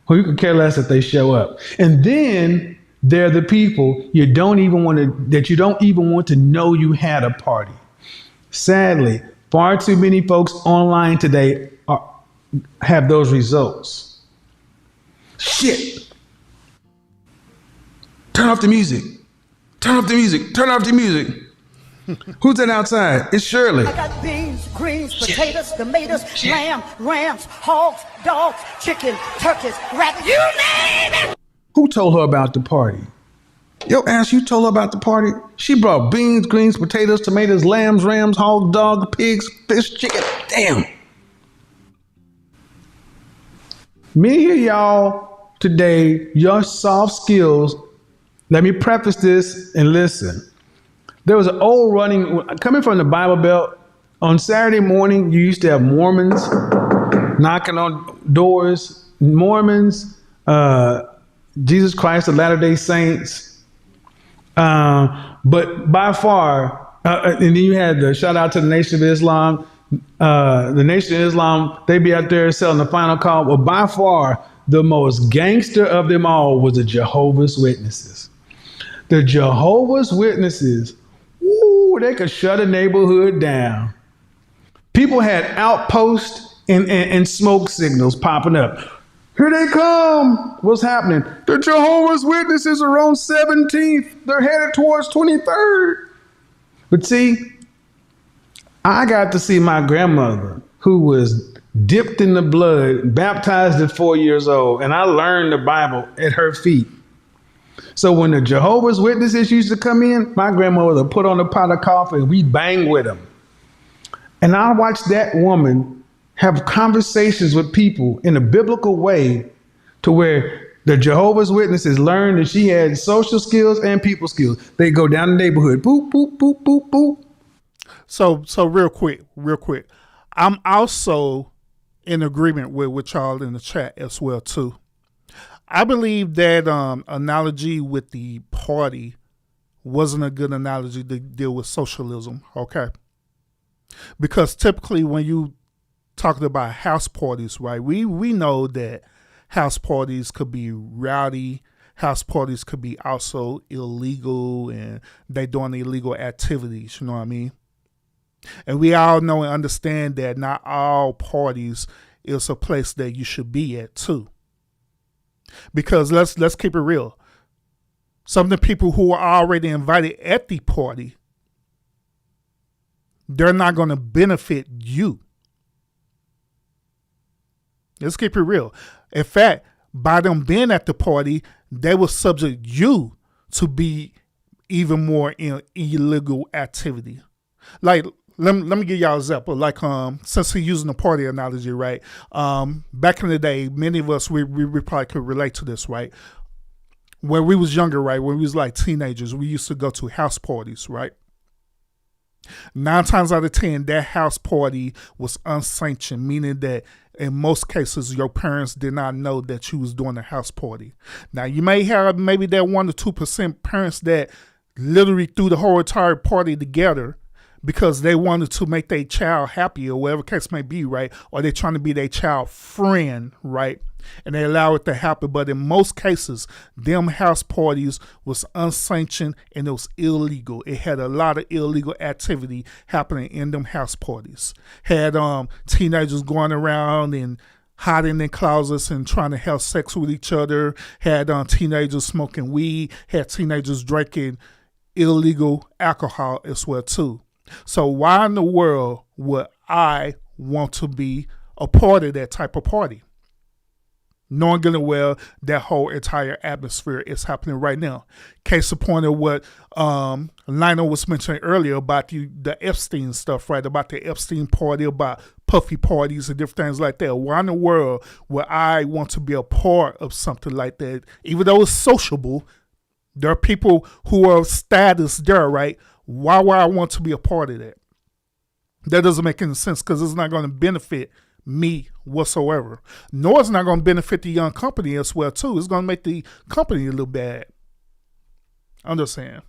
who you could care less if they show up. And then there are the people you don't even want to know you had a party. Sadly, far too many folks online today have those results. Shit. Turn off the music. Turn off the music. Turn off the music. Who's that outside? It's Shirley. I got beans, greens, potatoes, tomatoes, lamb, rams, hogs, dogs, chicken, turkeys, rabbits, you name it! Who told her about the party? Yo, ass, you told her about the party? She brought beans, greens, potatoes, tomatoes, lambs, rams, hogs, dogs, pigs, fish, chicken. Damn. Me here, y'all, today, your soft skills. Let me preface this and listen. There was an old running, coming from the Bible Belt, on Saturday morning, you used to have Mormons knocking on doors, Mormons, Jesus Christ of Latter-day Saints. But by far, and then you had the shout out to the Nation of Islam. The Nation of Islam, they be out there selling the final call. Well, by far, the most gangster of them all was the Jehovah's Witnesses. The Jehovah's Witnesses, ooh, they could shut a neighborhood down. People had outposts and smoke signals popping up. Here they come. What's happening? The Jehovah's Witnesses are on 17th. They're headed towards 23rd. But see, I got to see my grandmother, who was dipped in the blood, baptized at 4 years old, and I learned the Bible at her feet. So when the Jehovah's Witnesses used to come in, my grandmother would put on a pot of coffee and we'd bang with them. And I watched that woman have conversations with people in a biblical way to where the Jehovah's Witnesses learned that she had social skills and people skills. They go down the neighborhood, boop, boop, boop, boop, boop. So real quick. I'm also in agreement with y'all in the chat as well too. I believe that analogy with the party wasn't a good analogy to deal with socialism, okay? Because typically when you talking about house parties, right, we know that house parties could be rowdy, house parties could be also illegal, and they doing illegal activities, you know what I mean? And we all know and understand that not all parties is a place that you should be at too. Because let's keep it real. Some of the people who are already invited at the party, they're not going to benefit you. Let's keep it real. In fact, by them being at the party, they will subject you to be even more in illegal activity. Like, let me give y'all an example. Like, since we're using the party analogy, right? Back in the day, many of us, we probably could relate to this, right? When we was younger, right? When we was like teenagers, we used to go to house parties, right? 9 times out of 10, that house party was unsanctioned, meaning that in most cases, your parents did not know that you was doing a house party. Now, you may have maybe that 1 to 2% parents that literally threw the whole entire party together because they wanted to make their child happy or whatever case may be, right? Or they're trying to be their child friend, right? And they allow it to happen. But in most cases, them house parties was unsanctioned and it was illegal. It had a lot of illegal activity happening in them house parties. Had teenagers going around and hiding in closets and trying to have sex with each other. Had teenagers smoking weed. Had teenagers drinking illegal alcohol as well too. So why in the world would I want to be a part of that type of party? Knowing good and well that whole entire atmosphere is happening right now. Case in point of what Lionel was mentioning earlier about the Epstein stuff, right? About the Epstein party, about puffy parties and different things like that. Why in the world would I want to be a part of something like that? Even though it's sociable, there are people who are status there, right? Why would I want to be a part of that? That doesn't make any sense because it's not going to benefit me whatsoever. Nor it's not going to benefit the young company as well too. It's going to make the company a little bad. I'm just saying.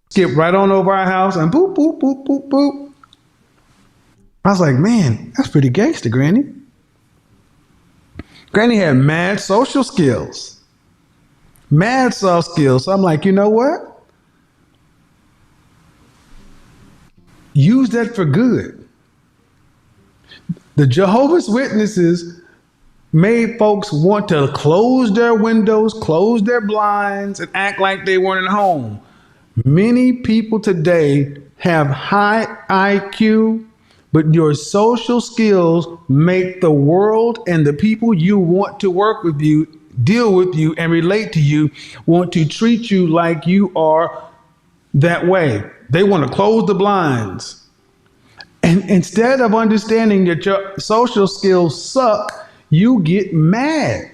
Skip right on over our house and boop, boop, boop, boop, boop. I was like, man, that's pretty gangster, Granny. Granny had mad social skills. Mad soft skills. So I'm like, you know what? Use that for good. The Jehovah's Witnesses made folks want to close their windows, close their blinds, and act like they weren't at home. Many people today have high IQ, but your social skills make the world and the people you want to work with you, deal with you, and relate to you want to treat you like you are that way. They want to close the blinds. And instead of understanding that your social skills suck, you get mad.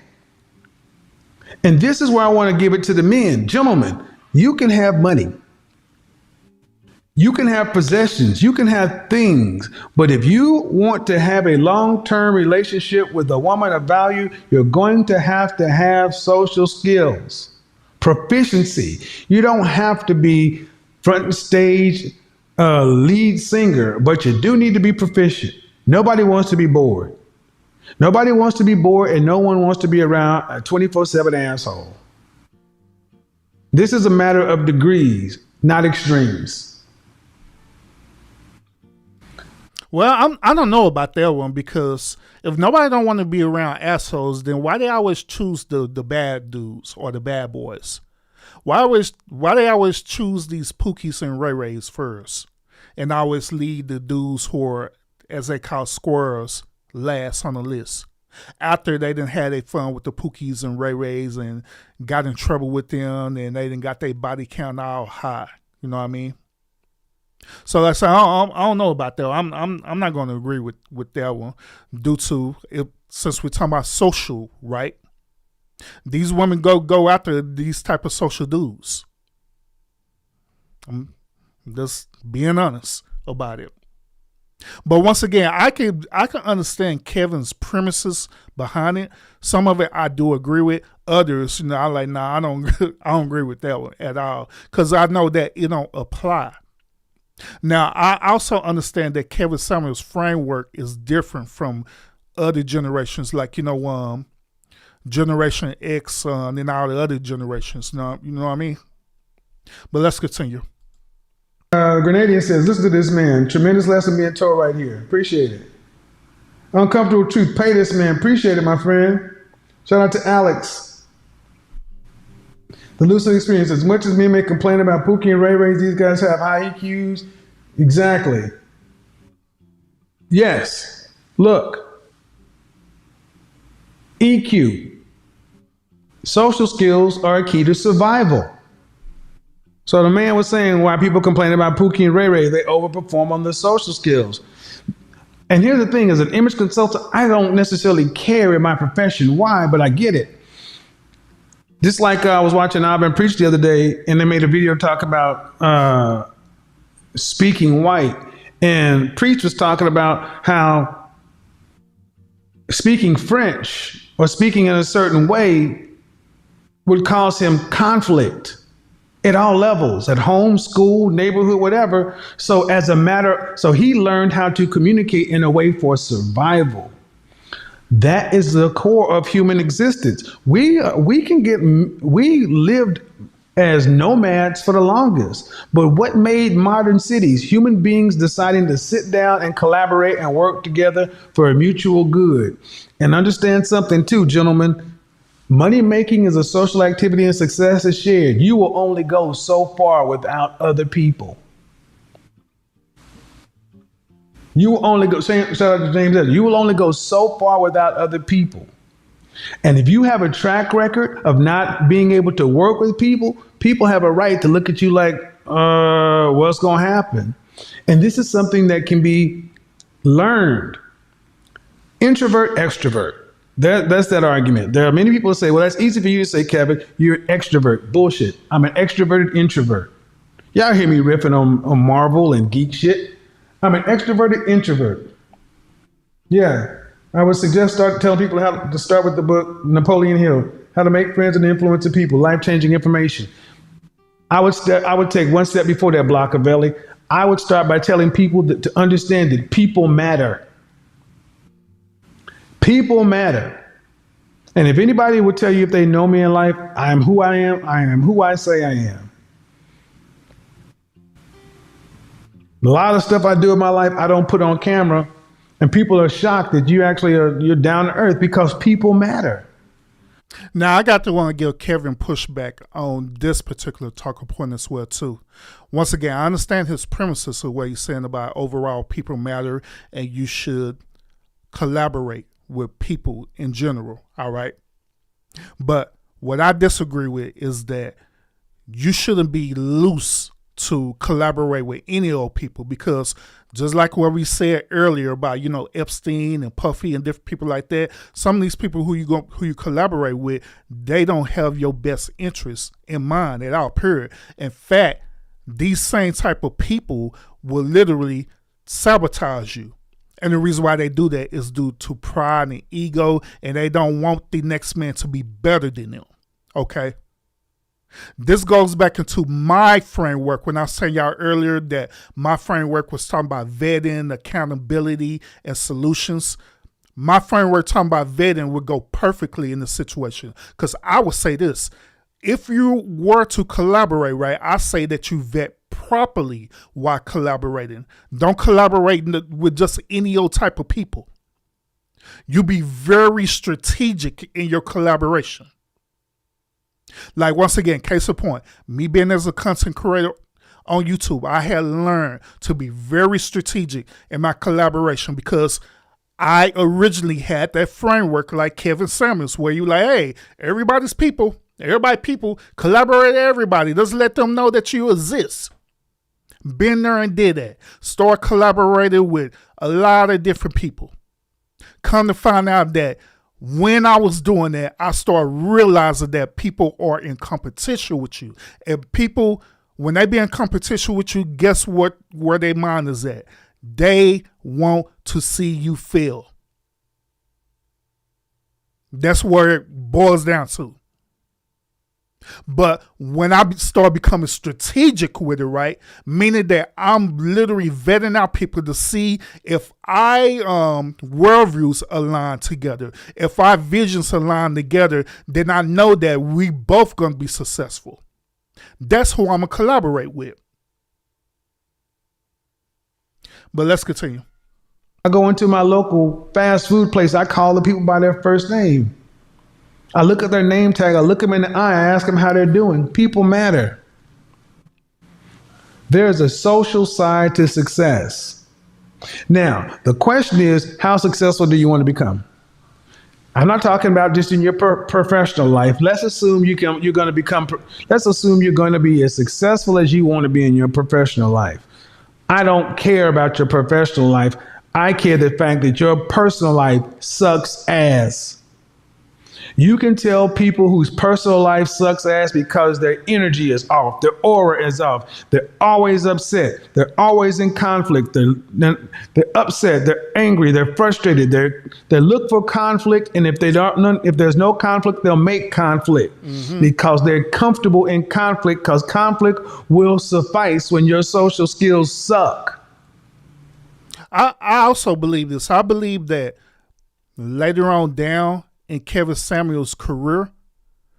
And this is where I want to give it to the men. Gentlemen, you can have money. You can have possessions. You can have things. But if you want to have a long-term relationship with a woman of value, you're going to have social skills, proficiency. You don't have to be front stage lead singer, but you do need to be proficient. Nobody wants to be bored. Nobody wants to be bored, and no one wants to be around a 24/7 asshole. This is a matter of degrees, not extremes. Well, I don't know about that one, because if nobody don't want to be around assholes, then why they always choose the bad dudes or the bad boys? Why they always choose these Pookies and Ray Rays first, and always lead the dudes who are, as they call squirrels, last on the list? After they done had their fun with the Pookies and Ray Rays and got in trouble with them, and they done got their body count all high. You know what I mean? So that's I don't know about that. I'm not going to agree with that one, due to since we're talking about social, right? These women go after these type of social dudes. I'm just being honest about it. But once again, I can understand Kevin's premises behind it. Some of it I do agree with. Others, I like, nah, I don't agree with that one at all, because I know that it don't apply. Now, I also understand that Kevin Samuels' framework is different from other generations, like Generation X and all the other generations. You know what I mean? But let's continue. Grenadian says, listen to this man. Tremendous lesson being taught right here. Appreciate it. Uncomfortable truth. Pay this man. Appreciate it, my friend. Shout out to Alex. The lucid experience. As much as men may complain about Pookie and Ray Rays, these guys have high EQs. Exactly. Yes. Look. EQ. Social skills are a key to survival. So the man was saying why people complain about Pookie and Ray Ray, they overperform on their social skills. And here's the thing, as an image consultant, I don't necessarily care in my profession. Why? But I get it. Just like I was watching Auburn preach the other day, and they made a video talk about speaking white. And Preach was talking about how speaking French or speaking in a certain way would cause him conflict at all levels, at home, school, neighborhood, whatever. So he learned how to communicate in a way for survival. That is the core of human existence. We lived as nomads for the longest. But what made modern cities? Human beings deciding to sit down and collaborate and work together for a mutual good. And understand something too, gentlemen. Money making is a social activity and success is shared. You will only go so far without other people. You will only go, shout out to James, you will only go so far without other people. And if you have a track record of not being able to work with people, people have a right to look at you like, what's going to happen? And this is something that can be learned. Introvert, extrovert. That's that argument. There are many people who say, well, that's easy for you to say, Kevin, you're an extrovert. Bullshit. I'm an extroverted introvert. Y'all hear me riffing on Marvel and geek shit. I'm an extroverted introvert. Yeah. I would suggest telling people how to start with the book, Napoleon Hill, How to Make Friends and Influence People, Life-Changing Information. I would take one step before that, Blockavelli. I would start by telling people to understand that people matter. People matter. And if anybody would tell you if they know me in life, I am who I am. I am who I say I am. A lot of stuff I do in my life, I don't put on camera. And people are shocked that you're down to earth because people matter. Now, I got to want to give Kevin pushback on this particular talking point as well, too. Once again, I understand his premises of what he's saying about overall people matter and you should collaborate with people in general, all right? But what I disagree with is that you shouldn't be loose to collaborate with any old people, because just like what we said earlier about, Epstein and Puffy and different people like that, some of these people who you collaborate with, they don't have your best interests in mind at all, period. In fact, these same type of people will literally sabotage you. And the reason why they do that is due to pride and ego, and they don't want the next man to be better than them, okay? This goes back into my framework when I was saying y'all earlier that my framework was talking about vetting, accountability, and solutions. My framework talking about vetting would go perfectly in the situation, because I would say this. If you were to collaborate, right, I say that you vet properly while collaborating. Don't collaborate with just any old type of people. You be very strategic in your collaboration. Like, once again, case in point, me being as a content creator on YouTube, I had learned to be very strategic in my collaboration, because I originally had that framework like Kevin Samuels, where you like, hey, everybody's people. Everybody people, collaborate with everybody. Just let them know that you exist. Been there and did that. Start collaborating with a lot of different people. Come to find out that when I was doing that, I started realizing that people are in competition with you. And people, when they be in competition with you, guess what? Where their mind is at? They want to see you fail. That's where it boils down to. But when I start becoming strategic with it, right, meaning that I'm literally vetting out people to see if our worldviews align together, if our visions align together, then I know that we both going to be successful. That's who I'm going to collaborate with. But let's continue. I go into my local fast food place. I call the people by their first name. I look at their name tag. I look them in the eye. I ask them how they're doing. People matter. There's a social side to success. Now, the question is, how successful do you want to become? I'm not talking about just in your professional life. Let's assume you're going to be as successful as you want to be in your professional life. I don't care about your professional life. I care the fact that your personal life sucks ass. You can tell people whose personal life sucks ass because their energy is off, their aura is off. They're always upset. They're always in conflict. They're upset. They're angry. They're frustrated. They look for conflict, and if there's no conflict, they'll make conflict because they're comfortable in conflict. Because conflict will suffice when your social skills suck. I also believe this. I believe that later on down in Kevin Samuels' career,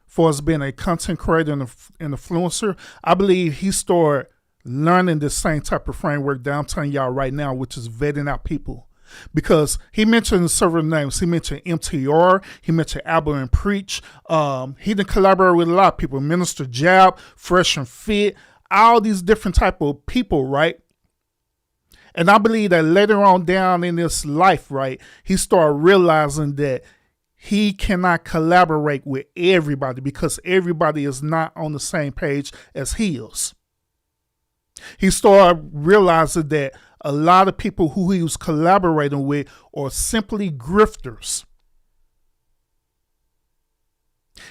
for us being a content creator and an influencer, I believe he started learning the same type of framework that I'm telling y'all right now, which is vetting out people. Because he mentioned several names. He mentioned MTR. He mentioned Albert and Preach. He didn't collaborate with a lot of people. Minister Jab, Fresh and Fit, all these different type of people, right? And I believe that later on down in his life, right, he started realizing that he cannot collaborate with everybody because everybody is not on the same page as he is. He started realizing that a lot of people who he was collaborating with are simply grifters.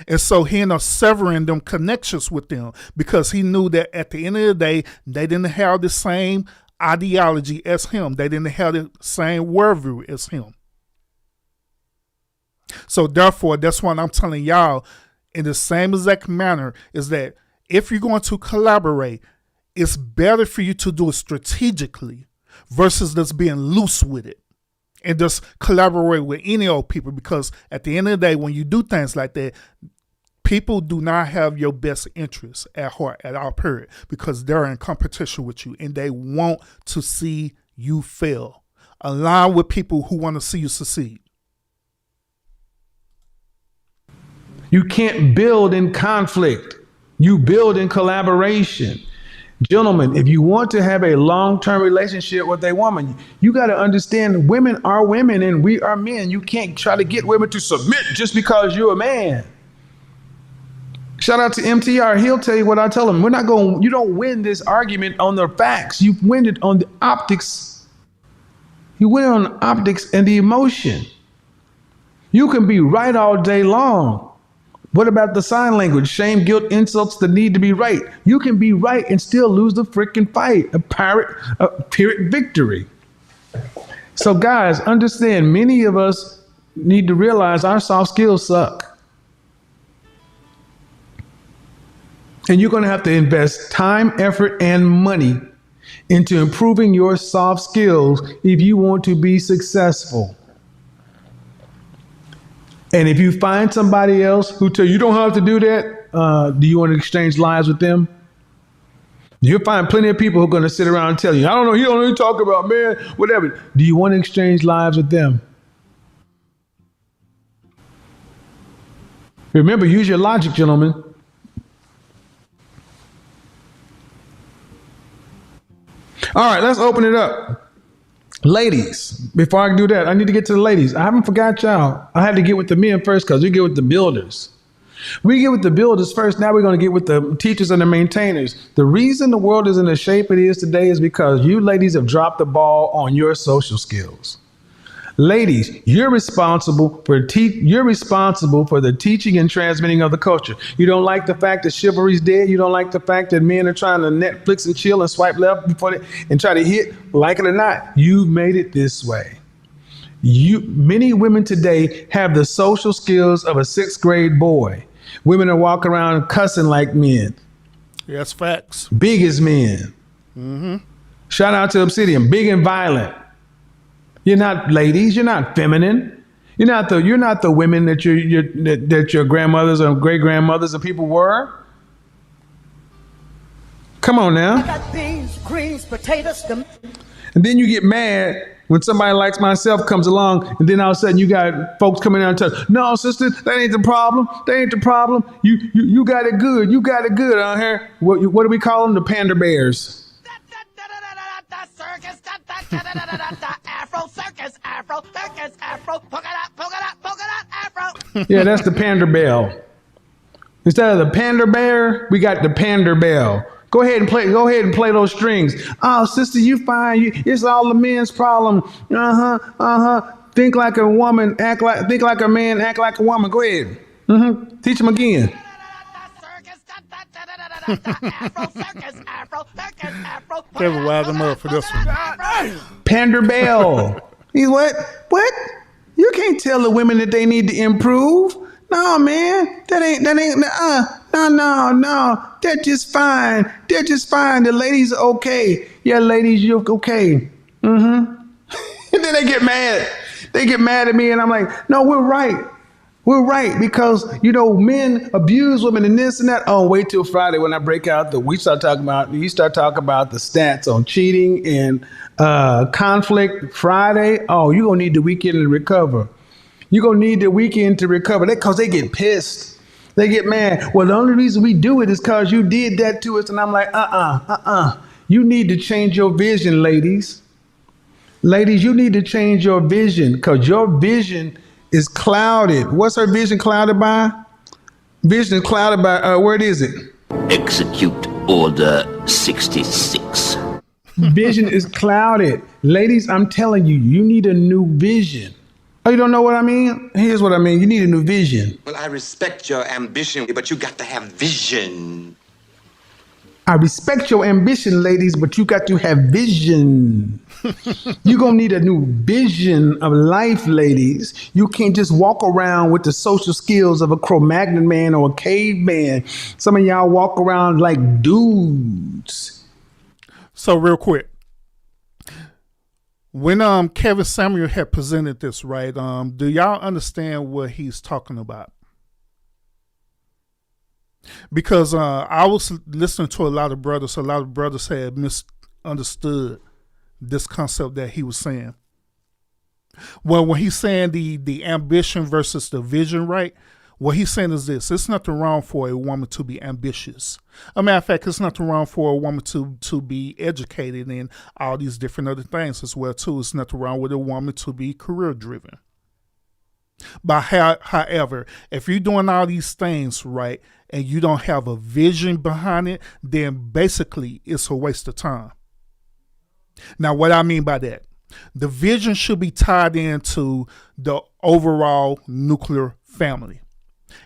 And so he ended up severing them connections with them because he knew that at the end of the day, they didn't have the same ideology as him. They didn't have the same worldview as him. So therefore, that's what I'm telling y'all in the same exact manner is that if you're going to collaborate, it's better for you to do it strategically versus just being loose with it and just collaborate with any old people. Because at the end of the day, when you do things like that, people do not have your best interests at heart at all, period, because they're in competition with you and they want to see you fail. Align with people who want to see you succeed. You can't build in conflict. You build in collaboration. Gentlemen, if you want to have a long-term relationship with a woman, you got to understand women are women and we are men. You can't try to get women to submit just because you're a man. Shout out to MTR. He'll tell you what I tell him. You don't win this argument on the facts. You win it on the optics. You win it on the optics and the emotion. You can be right all day long. What about the sign language? Shame, guilt, insults, the need to be right. You can be right and still lose the freaking fight. A Pyrrhic victory. So guys, understand, many of us need to realize our soft skills suck. And you're going to have to invest time, effort, and money into improving your soft skills if you want to be successful. And if you find somebody else who tell you don't have to do that, do you want to exchange lives with them? You'll find plenty of people who are going to sit around and tell you, I don't know, he don't really talk about, man, whatever. Do you want to exchange lives with them? Remember, use your logic, gentlemen. All right, let's open it up. Ladies, before I do that, I need to get to the ladies. I haven't forgot y'all. I had to get with the men first because we get with the builders. We get with the builders first. Now we're going to get with the teachers and the maintainers. The reason the world is in the shape it is today is because you ladies have dropped the ball on your social skills. Ladies, you're responsible for the teaching and transmitting of the culture. You don't like the fact that chivalry's dead. You don't like the fact that men are trying to Netflix and chill and swipe left and try to hit. Like it or not, you've made it this way. Many women today have the social skills of a 6th grade boy. Women are walking around cussing like men. Yes, facts. Big as men. Mm-hmm. Shout out to Obsidian. Big and violent. You're not ladies. You're not feminine. You're not the women that your grandmothers or great grandmothers or people were. Come on now. I got beans, greens, potatoes. And then you get mad when somebody like myself comes along, and then all of a sudden you got folks coming out and telling, no, sister, that ain't the problem. That ain't the problem. You got it good. You got it good on here. What do we call them? The panda bears. Afro circus, Afro circus, Afro polka dot, Afro. Yeah, that's the panda bear. Instead of the panda bear, we got the panda bell. Go ahead and play those strings. Oh, sister, you fine. It's all the men's problem. Think like a woman, think like a man, act like a woman. Go ahead. Teach them again. Kevin wild them up for this one. Pander Bell. He's what? What? You can't tell the women that they need to improve. No, man. That ain't, no. They're just fine. They're just fine. The ladies are okay. Yeah, ladies, you're okay. And then they get mad. They get mad at me and I'm like, no, we're right. We're right because, men abuse women and this and that. Oh, wait till Friday when I break out you start talking about the stats on cheating and conflict Friday. Oh, you're going to need the weekend to recover. You're going to need the weekend to recover because they get pissed. They get mad. Well, the only reason we do it is because you did that to us. And I'm like, You need to change your vision, ladies. Ladies, you need to change your vision because your vision is clouded. What's her vision clouded by? Vision is clouded by, where is it? Execute Order 66. Vision is clouded. Ladies, I'm telling you, you need a new vision. Oh, you don't know what I mean? Here's what I mean. You need a new vision. Well, I respect your ambition, but you got to have vision. I respect your ambition, ladies, but you got to have vision. You're going to need a new vision of life, ladies. You can't just walk around with the social skills of a Cro-Magnon man or a caveman. Some of y'all walk around like dudes. So real quick, when Kevin Samuel had presented this, right, do y'all understand what he's talking about? Because I was listening to a lot of brothers had misunderstood this concept that he was saying. Well, when he's saying the ambition versus the vision, right? What he's saying is this: it's nothing wrong for a woman to be ambitious. A matter of fact, it's nothing wrong for a woman to be educated and all these different other things as well too. It's nothing wrong with a woman to be career driven. But however, if you're doing all these things right and you don't have a vision behind it, then basically it's a waste of time. Now, what I mean by that, the vision should be tied into the overall nuclear family.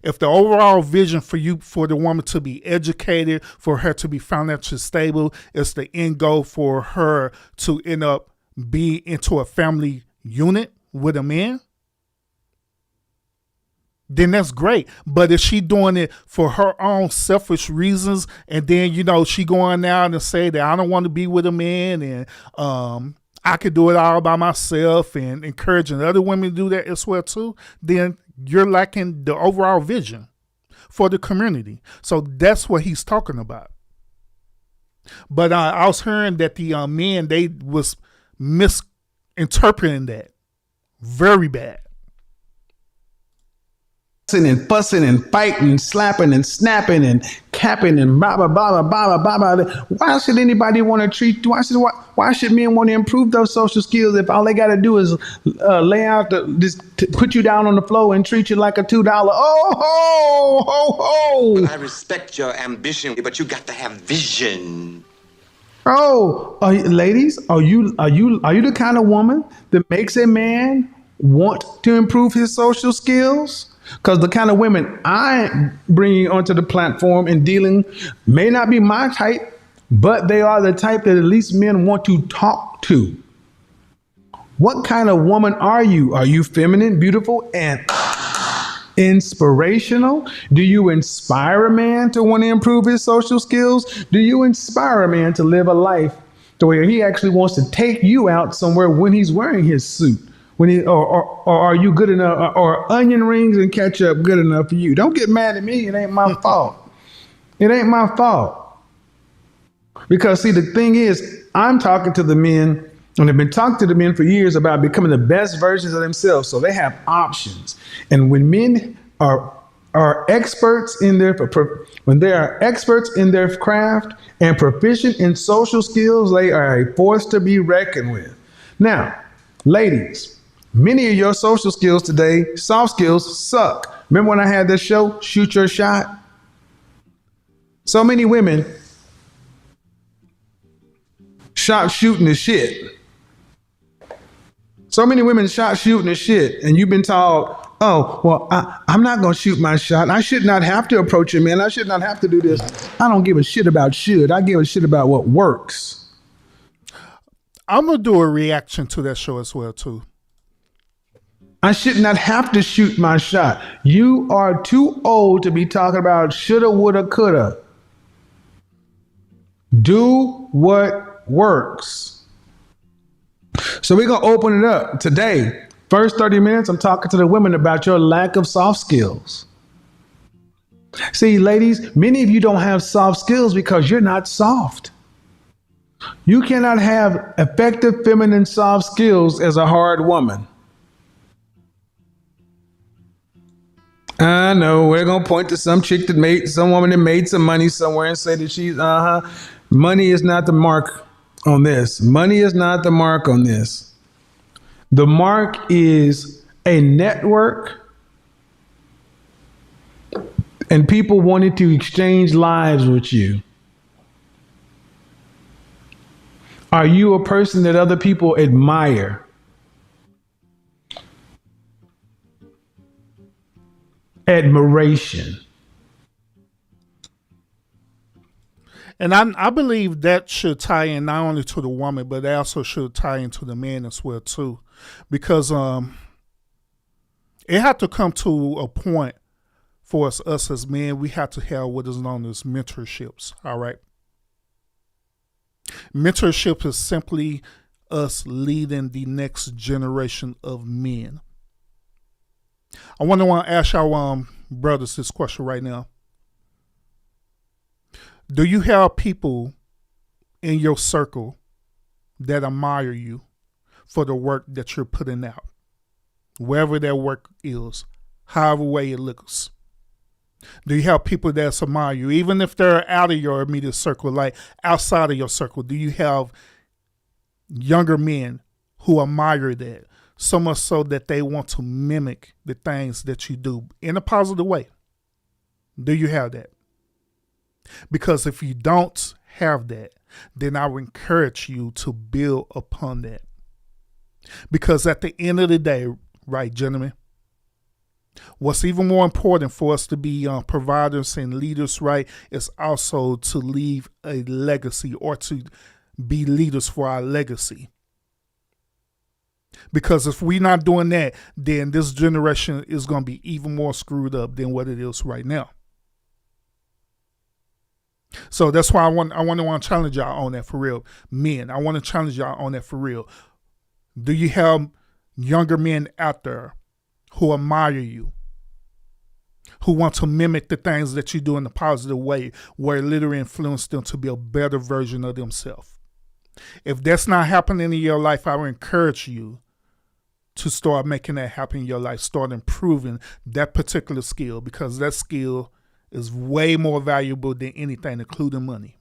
If the overall vision for the woman to be educated, for her to be financially stable, is the end goal for her to end up be into a family unit with a man, then that's great. But if she doing it for her own selfish reasons, and then, she going out and say that I don't want to be with a man and I could do it all by myself, and encouraging other women to do that as well too, then you're lacking the overall vision for the community. So that's what he's talking about. But I was hearing that the men, they was misinterpreting that very bad. And fussing and fighting and slapping and snapping and capping and blah blah blah blah blah blah blah. Why should anybody want to treat? Why should men want to improve those social skills if all they got to do is lay out put you down on the floor and treat you like a $2? Oh ho ho ho! Well, I respect your ambition, but you got to have vision. Oh, ladies, are you the kind of woman that makes a man want to improve his social skills? Because the kind of women I'm bringing onto the platform and dealing may not be my type, but they are the type that at least men want to talk to. What kind of woman are you? Are you feminine, beautiful, and inspirational? Do you inspire a man to want to improve his social skills? Do you inspire a man to live a life to where he actually wants to take you out somewhere when he's wearing his suit? Or are you good enough, or onion rings and ketchup good enough for you? Don't get mad at me. It ain't my fault. It ain't my fault. Because see, the thing is, I'm talking to the men, and I've been talking to the men for years about becoming the best versions of themselves. So they have options. And when men are experts in when they are experts in their craft and proficient in social skills, they are a force to be reckoned with. Now, ladies, many of your social skills today, soft skills, suck. Remember when I had this show, Shoot Your Shot? So many women shooting the shit. So many women shooting the shit, and you've been told, oh, well, I'm not going to shoot my shot. I should not have to approach a man. I should not have to do this. I don't give a shit about should. I give a shit about what works. I'm going to do a reaction to that show as well, too. I should not have to shoot my shot. You are too old to be talking about shoulda, woulda, coulda. Do what works. So we're going to open it up today. First 30 minutes, I'm talking to the women about your lack of soft skills. See, ladies, many of you don't have soft skills because you're not soft. You cannot have effective feminine soft skills as a hard woman. I know we're going to point to some chick some woman that made some money somewhere and say that she's, money is not the mark on this. Money is not the mark on this. The mark is a network and people wanting to exchange lives with you. Are you a person that other people admire? Admiration. And I believe that should tie in not only to the woman, but it also should tie into the man as well too, because it had to come to a point for us as men. We have to have what is known as mentorships. All right, mentorship is simply us leading the next generation of men. I want to ask y'all brothers this question right now. Do you have people in your circle that admire you for the work that you're putting out? Wherever that work is, however way it looks. Do you have people that admire you, even if they're out of your immediate circle, like outside of your circle? Do you have younger men who admire that, so much so that they want to mimic the things that you do in a positive way? Do you have that? Because if you don't have that, then I would encourage you to build upon that. Because at the end of the day, right, gentlemen, what's even more important for us to be providers and leaders, right, is also to leave a legacy, or to be leaders for our legacy. Because if we're not doing that, then this generation is going to be even more screwed up than what it is right now. So that's why I want to challenge y'all on that for real. Men, I want to challenge y'all on that for real. Do you have younger men out there who admire you, who want to mimic the things that you do in a positive way, where it literally influence them to be a better version of themselves? If that's not happening in your life, I would encourage you to start making that happen in your life. Start improving that particular skill, because that skill is way more valuable than anything, including money,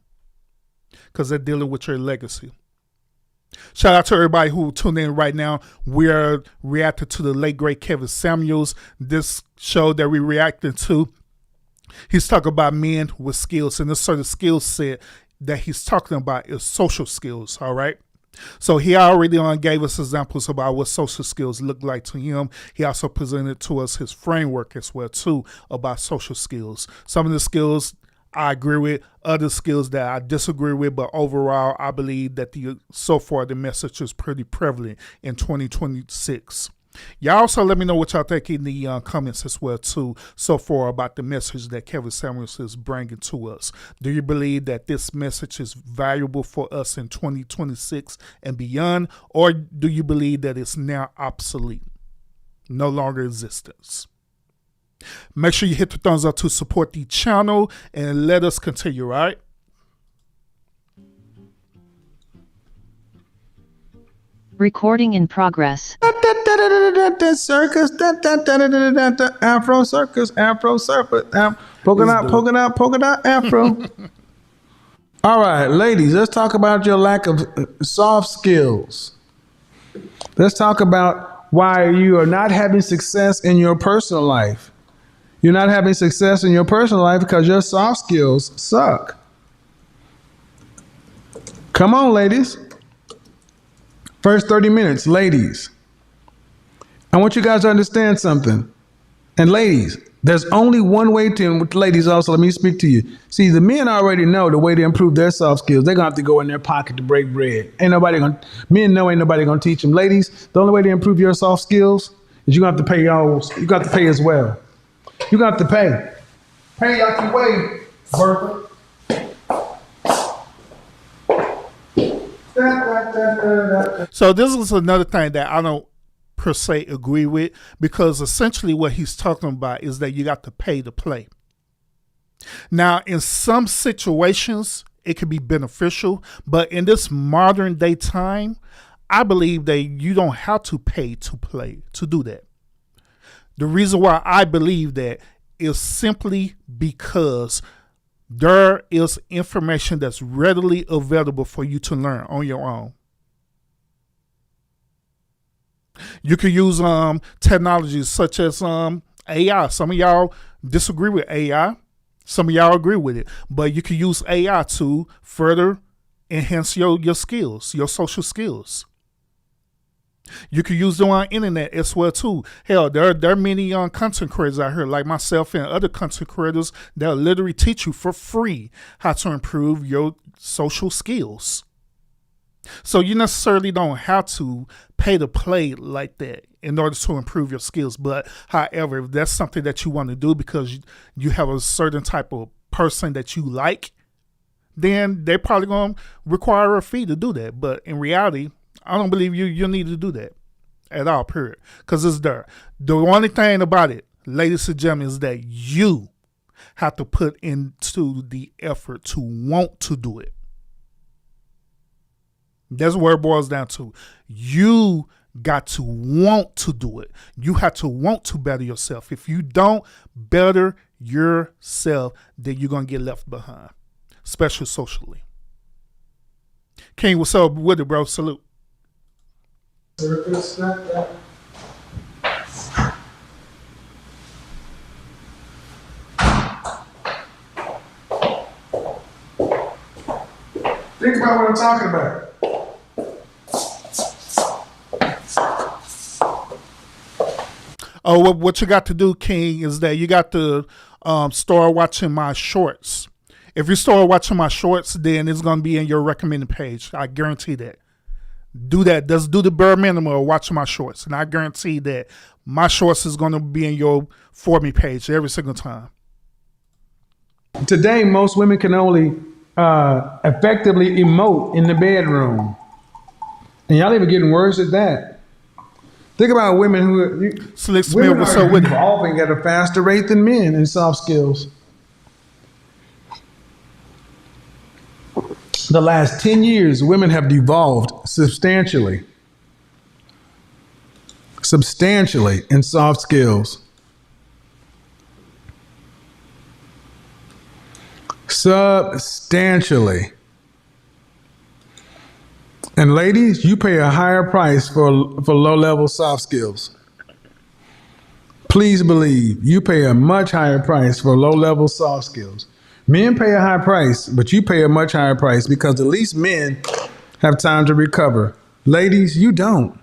because they're dealing with your legacy. Shout out to everybody who tuned in right now. We are reacting to the late, great Kevin Samuels. This show that we reacted to, he's talking about men with skills, and this sort of skill set that he's talking about is social skills, all right? So he already gave us examples about what social skills look like to him. He also presented to us his framework as well too about social skills. Some of the skills I agree with, other skills that I disagree with, but overall I believe that so far the message is pretty prevalent in 2026. Y'all also let me know what y'all think in the comments as well too so far about the message that Kevin Samuels is bringing to us. Do you believe that this message is valuable for us in 2026 and beyond, or do you believe that it's now obsolete, no longer existence? Make sure you hit the thumbs up to support the channel and let us continue, all right? Recording in progress. Circus, Afro circus, Afro serpent, polka dot, Afro. All right, ladies, let's talk about your lack of soft skills. Let's talk about why you are not having success in your personal life. You're not having success in your personal life because your soft skills suck. Come on, ladies. First 30 minutes, ladies. I want you guys to understand something. And ladies, there's only one way to, with ladies also, let me speak to you. See, the men already know the way to improve their soft skills. They're going to have to go in their pocket to break bread. Men know ain't nobody going to teach them. Ladies, the only way to improve your soft skills is you're going to have to pay you got to pay as well. You got to pay. Pay out your way, Bertha. So this is another thing that I don't per se agree with, because essentially what he's talking about is that you got to pay to play. Now, in some situations, it can be beneficial, but in this modern day time, I believe that you don't have to pay to play to do that. The reason why I believe that is simply because there is information that's readily available for you to learn on your own. You can use technologies such as AI. Some of y'all disagree with AI. Some of y'all agree with it. But you can use AI to further enhance your skills, your social skills. You can use them on internet as well too. Hell, there are many young content creators out here like myself and other content creators that'll literally teach you for free how to improve your social skills. So you necessarily don't have to pay to play like that in order to improve your skills. But however, if that's something that you want to do because you have a certain type of person that you like, then they're probably going to require a fee to do that. But in reality, I don't believe you need to do that at all, period. Because it's there. The only thing about it, ladies and gentlemen, is that you have to put into the effort to want to do it. That's where it boils down to. You got to want to do it. You have to want to better yourself. If you don't better yourself, then you're going to get left behind, especially socially. King, what's up with it, bro? Salute. Think about what I'm talking about. Oh, what you got to do, King, is that you got to start watching my shorts. If you start watching my shorts, then it's going to be in your recommended page. I guarantee that. Do that. Just do the bare minimum of watching my shorts. And I guarantee that my shorts is going to be in your For Me page every single time. Today, most women can only effectively emote in the bedroom. And y'all even getting worse at that. Think about women who Slick Smith, what's up with it? Evolving at a faster rate than men in soft skills. The last 10 years, women have evolved substantially in soft skills. Substantially. And ladies, you pay a higher price for low-level soft skills. Please believe you pay a much higher price for low-level soft skills. Men pay a high price, but you pay a much higher price because at least men have time to recover. Ladies, you don't.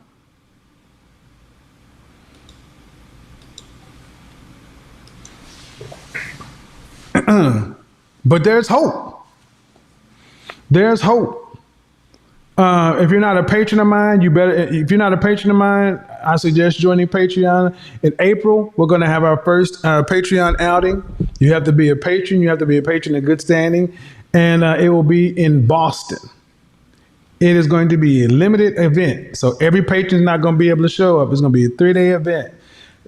But there's hope. There's hope. If you're not a patron of mine, if you're not a patron of mine, I suggest joining Patreon. In April, we're going to have our first Patreon outing. You have to be a patron. You have to be a patron in good standing. And it will be in Boston. It is going to be a limited event. So every patron is not going to be able to show up. It's going to be a 3-day event.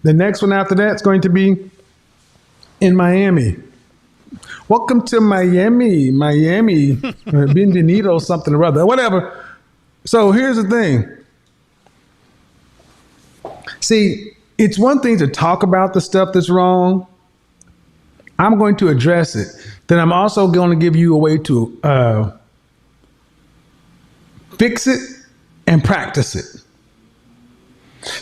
The next one after that is going to be in Miami. Welcome to Miami, Bienvenido, something or other, whatever. So here's the thing. See, it's one thing to talk about the stuff that's wrong. I'm going to address it. Then I'm also going to give you a way to fix it and practice it.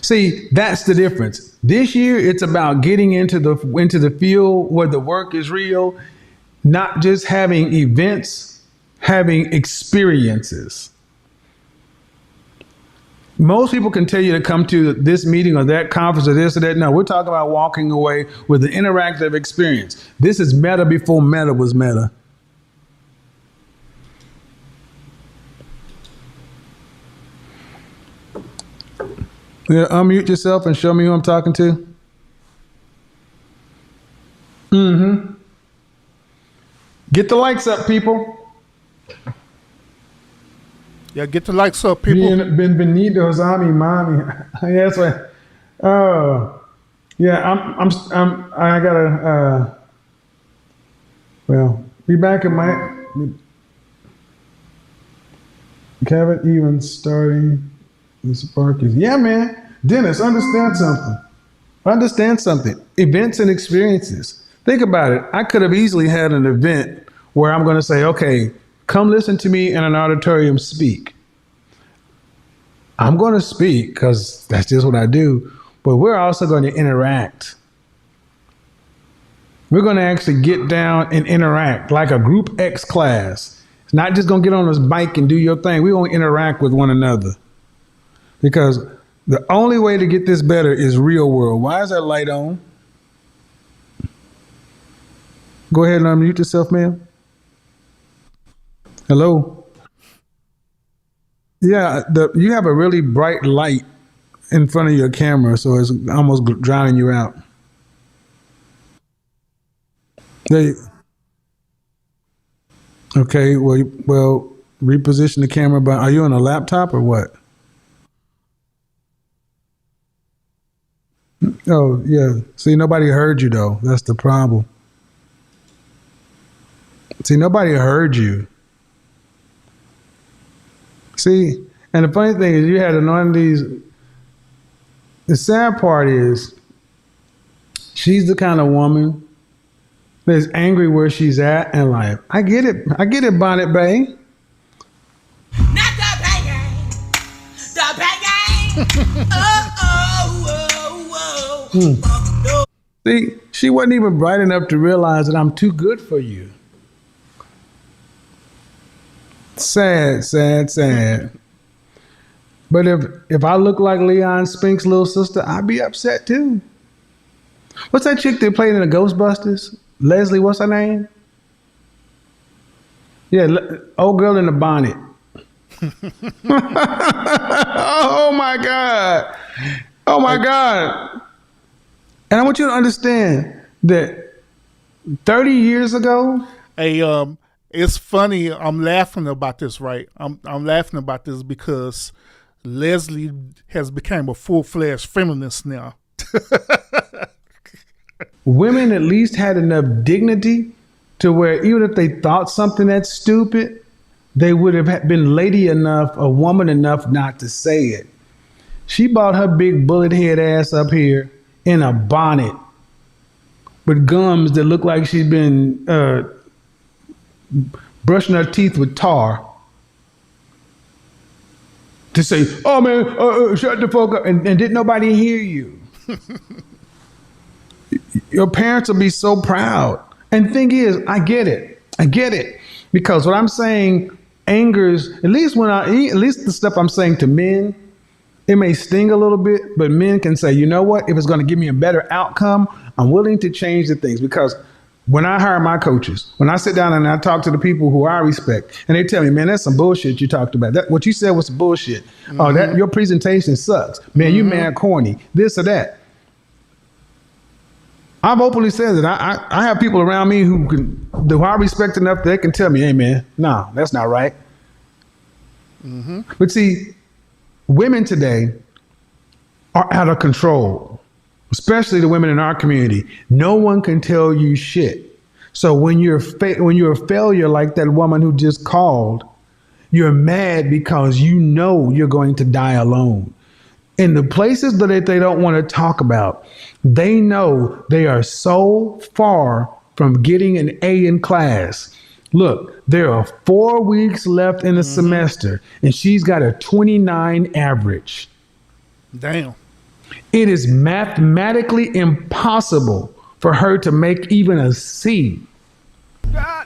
See, that's the difference. This year, it's about getting into the field where the work is real, not just having events, having experiences. Most people can tell you to come to this meeting or that conference or this or that. No, we're talking about walking away with an interactive experience. This is meta before meta was meta. You unmute yourself and show me who I'm talking to. Mm-hmm. Get the likes up, people. Yeah, get the likes up, people. Benvenido, Zami, mommy. Yeah, that's right. Oh, yeah. I gotta. Well, be back at my. Kevin Evans starting. The spark is, yeah, man. Dennis, understand something. Events and experiences. Think about it. I could have easily had an event where I'm going to say, okay, come listen to me in an auditorium speak. I'm going to speak because that's just what I do. But we're also going to interact. We're going to actually get down and interact like a Group X class. It's not just going to get on this bike and do your thing. We're going to interact with one another. Because The only way to get this better is real world. Why is that light on? Go ahead and unmute yourself, ma'am. Hello? Yeah, you have a really bright light in front of your camera, so it's almost drowning you out. Okay, well, reposition the camera. But are you on a laptop or what? Oh, yeah. See, nobody heard you, though. That's the problem. See, nobody heard you. See, and the funny thing is you had one of these. The sad part is she's the kind of woman that's angry where she's at in life. I get it, Bonnet Bay. Not the bang, the bang. Oh. See, she wasn't even bright enough to realize that I'm too good for you. Sad, sad, sad. But if I look like Leon Spink's little sister, I'd be upset too. What's that chick that played in the Ghostbusters? Leslie, what's her name? Yeah, old girl in the bonnet. Oh my God. Oh my God. And I want you to understand that 30 years ago. It's funny. I'm laughing about this, right? I'm laughing about this because Leslie has become a full-fledged feminist now. Women at least had enough dignity to where even if they thought something that's stupid, they would have been lady enough, a woman enough not to say it. She bought her big bullet head ass up here in a bonnet with gums that look like she'd been brushing her teeth with tar to say, oh man, shut the fuck up. And didn't nobody hear you. Your parents will be so proud. And the thing is, I get it. Because what I'm saying angers, at least the stuff I'm saying to men, it may sting a little bit, but men can say, you know what? If it's going to give me a better outcome, I'm willing to change the things. Because when I hire my coaches, when I sit down and I talk to the people who I respect, and they tell me, man, that's some bullshit you talked about. What you said was some bullshit. Mm-hmm. Oh, your presentation sucks. Man, you mad corny, this or that. I've openly said that I have people around me who I respect enough that they can tell me, hey man, no, that's not right. Mm-hmm. But see, women today are out of control, especially the women in our community. No one can tell you shit. So when you're a failure like that woman who just called, you're mad because you know you're going to die alone. In the places that they don't want to talk about, they know they are so far from getting an A in class. Look, there are 4 weeks left in the semester, and she's got a 29 average. Damn. It is mathematically impossible for her to make even a C.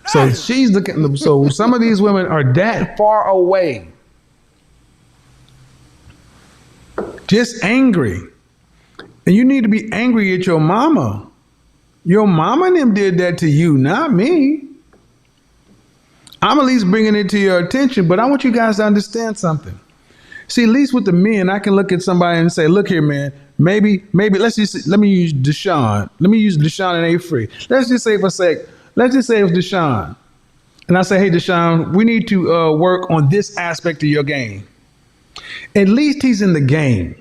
So so some of these women are that far away. Just angry. And you need to be angry at your mama. Your mama and them did that to you, not me. I'm at least bringing it to your attention, but I want you guys to understand something. See, at least with the men, I can look at somebody and say, look here, man, maybe let me use Deshaun. Let me use Deshaun and A-Free. Let's just say it was Deshaun. And I say, hey, Deshaun, we need to work on this aspect of your game. At least he's in the game.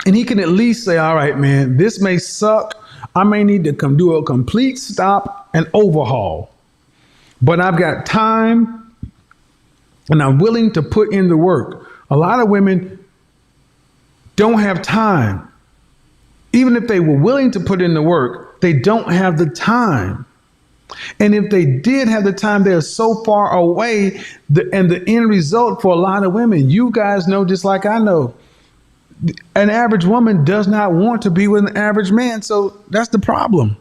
And he can at least say, all right, man, this may suck. I may need to come do a complete stop and overhaul. But I've got time and I'm willing to put in the work. A lot of women don't have time. Even if they were willing to put in the work, they don't have the time. And if they did have the time, they're so far away. And the end result for a lot of women, you guys know just like I know, an average woman does not want to be with an average man. So that's the problem.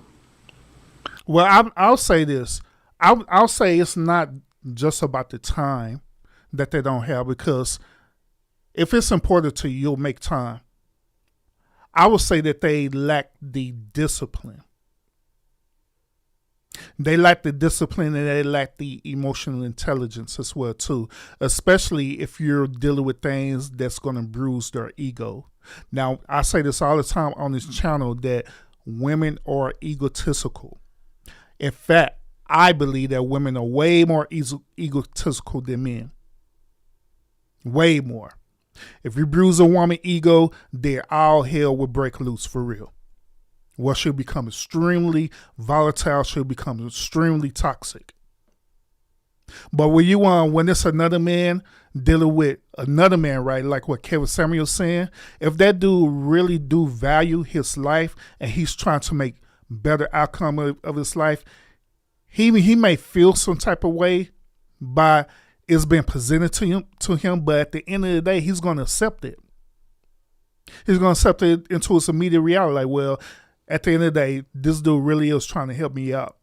Well, I'll say this. I'll say it's not just about the time that they don't have, because if it's important to you, you'll make time. I would say that they lack the discipline. They lack the discipline and they lack the emotional intelligence as well too, especially if you're dealing with things that's going to bruise their ego. Now, I say this all the time on this channel that women are egotistical. In fact, I believe that women are way more egotistical than men. Way more. If you bruise a woman's ego, then all hell will break loose for real. Well, she'll become extremely volatile. She'll become extremely toxic. But when it's another man dealing with another man, right? Like what Kevin Samuel's saying, if that dude really do value his life and he's trying to make better outcome of his life, he may feel some type of way by it's been presented to him, but at the end of the day, he's going to accept it. He's going to accept it into its immediate reality. Like, well, at the end of the day, this dude really is trying to help me out.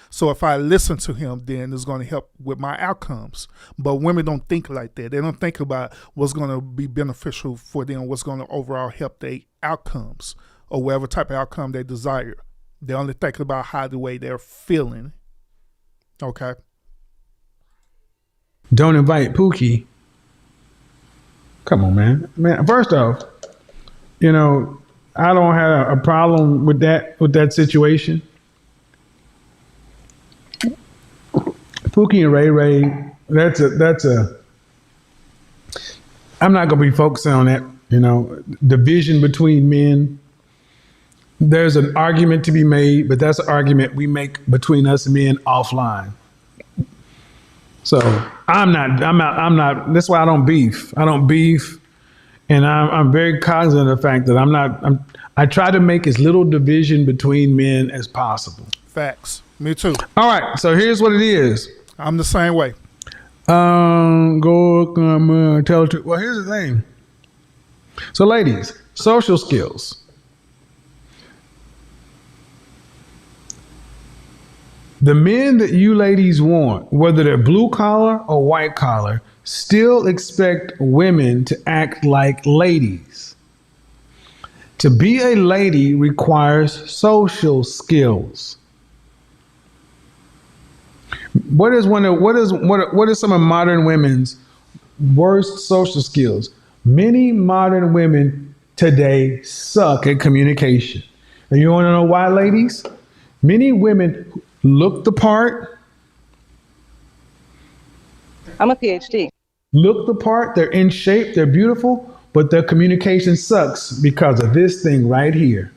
So if I listen to him, then it's going to help with my outcomes. But women don't think like that. They don't think about what's going to be beneficial for them, what's going to overall help their outcomes or whatever type of outcome they desire. They only think about how the way they're feeling. Okay. Don't invite Pookie. Come on, man. Man, first off, I don't have a problem with that situation. Pookie and Ray, I'm not gonna be focusing on that, division between men. There's an argument to be made, but that's an argument we make between us men offline. So I'm not, that's why I don't beef. And I'm very cognizant of the fact that I try to make as little division between men as possible. Facts. Me too. All right. So here's what it is. I'm the same way. Tell the truth. Well, here's the thing. So ladies, social skills. The men that you ladies want, whether they're blue collar or white collar, still expect women to act like ladies. To be a lady requires social skills. What is some of modern women's worst social skills? Many modern women today suck at communication. And you want to know why, ladies? Many women look the part. I'm a PhD. Look the part, they're in shape, they're beautiful, but their communication sucks because of this thing right here.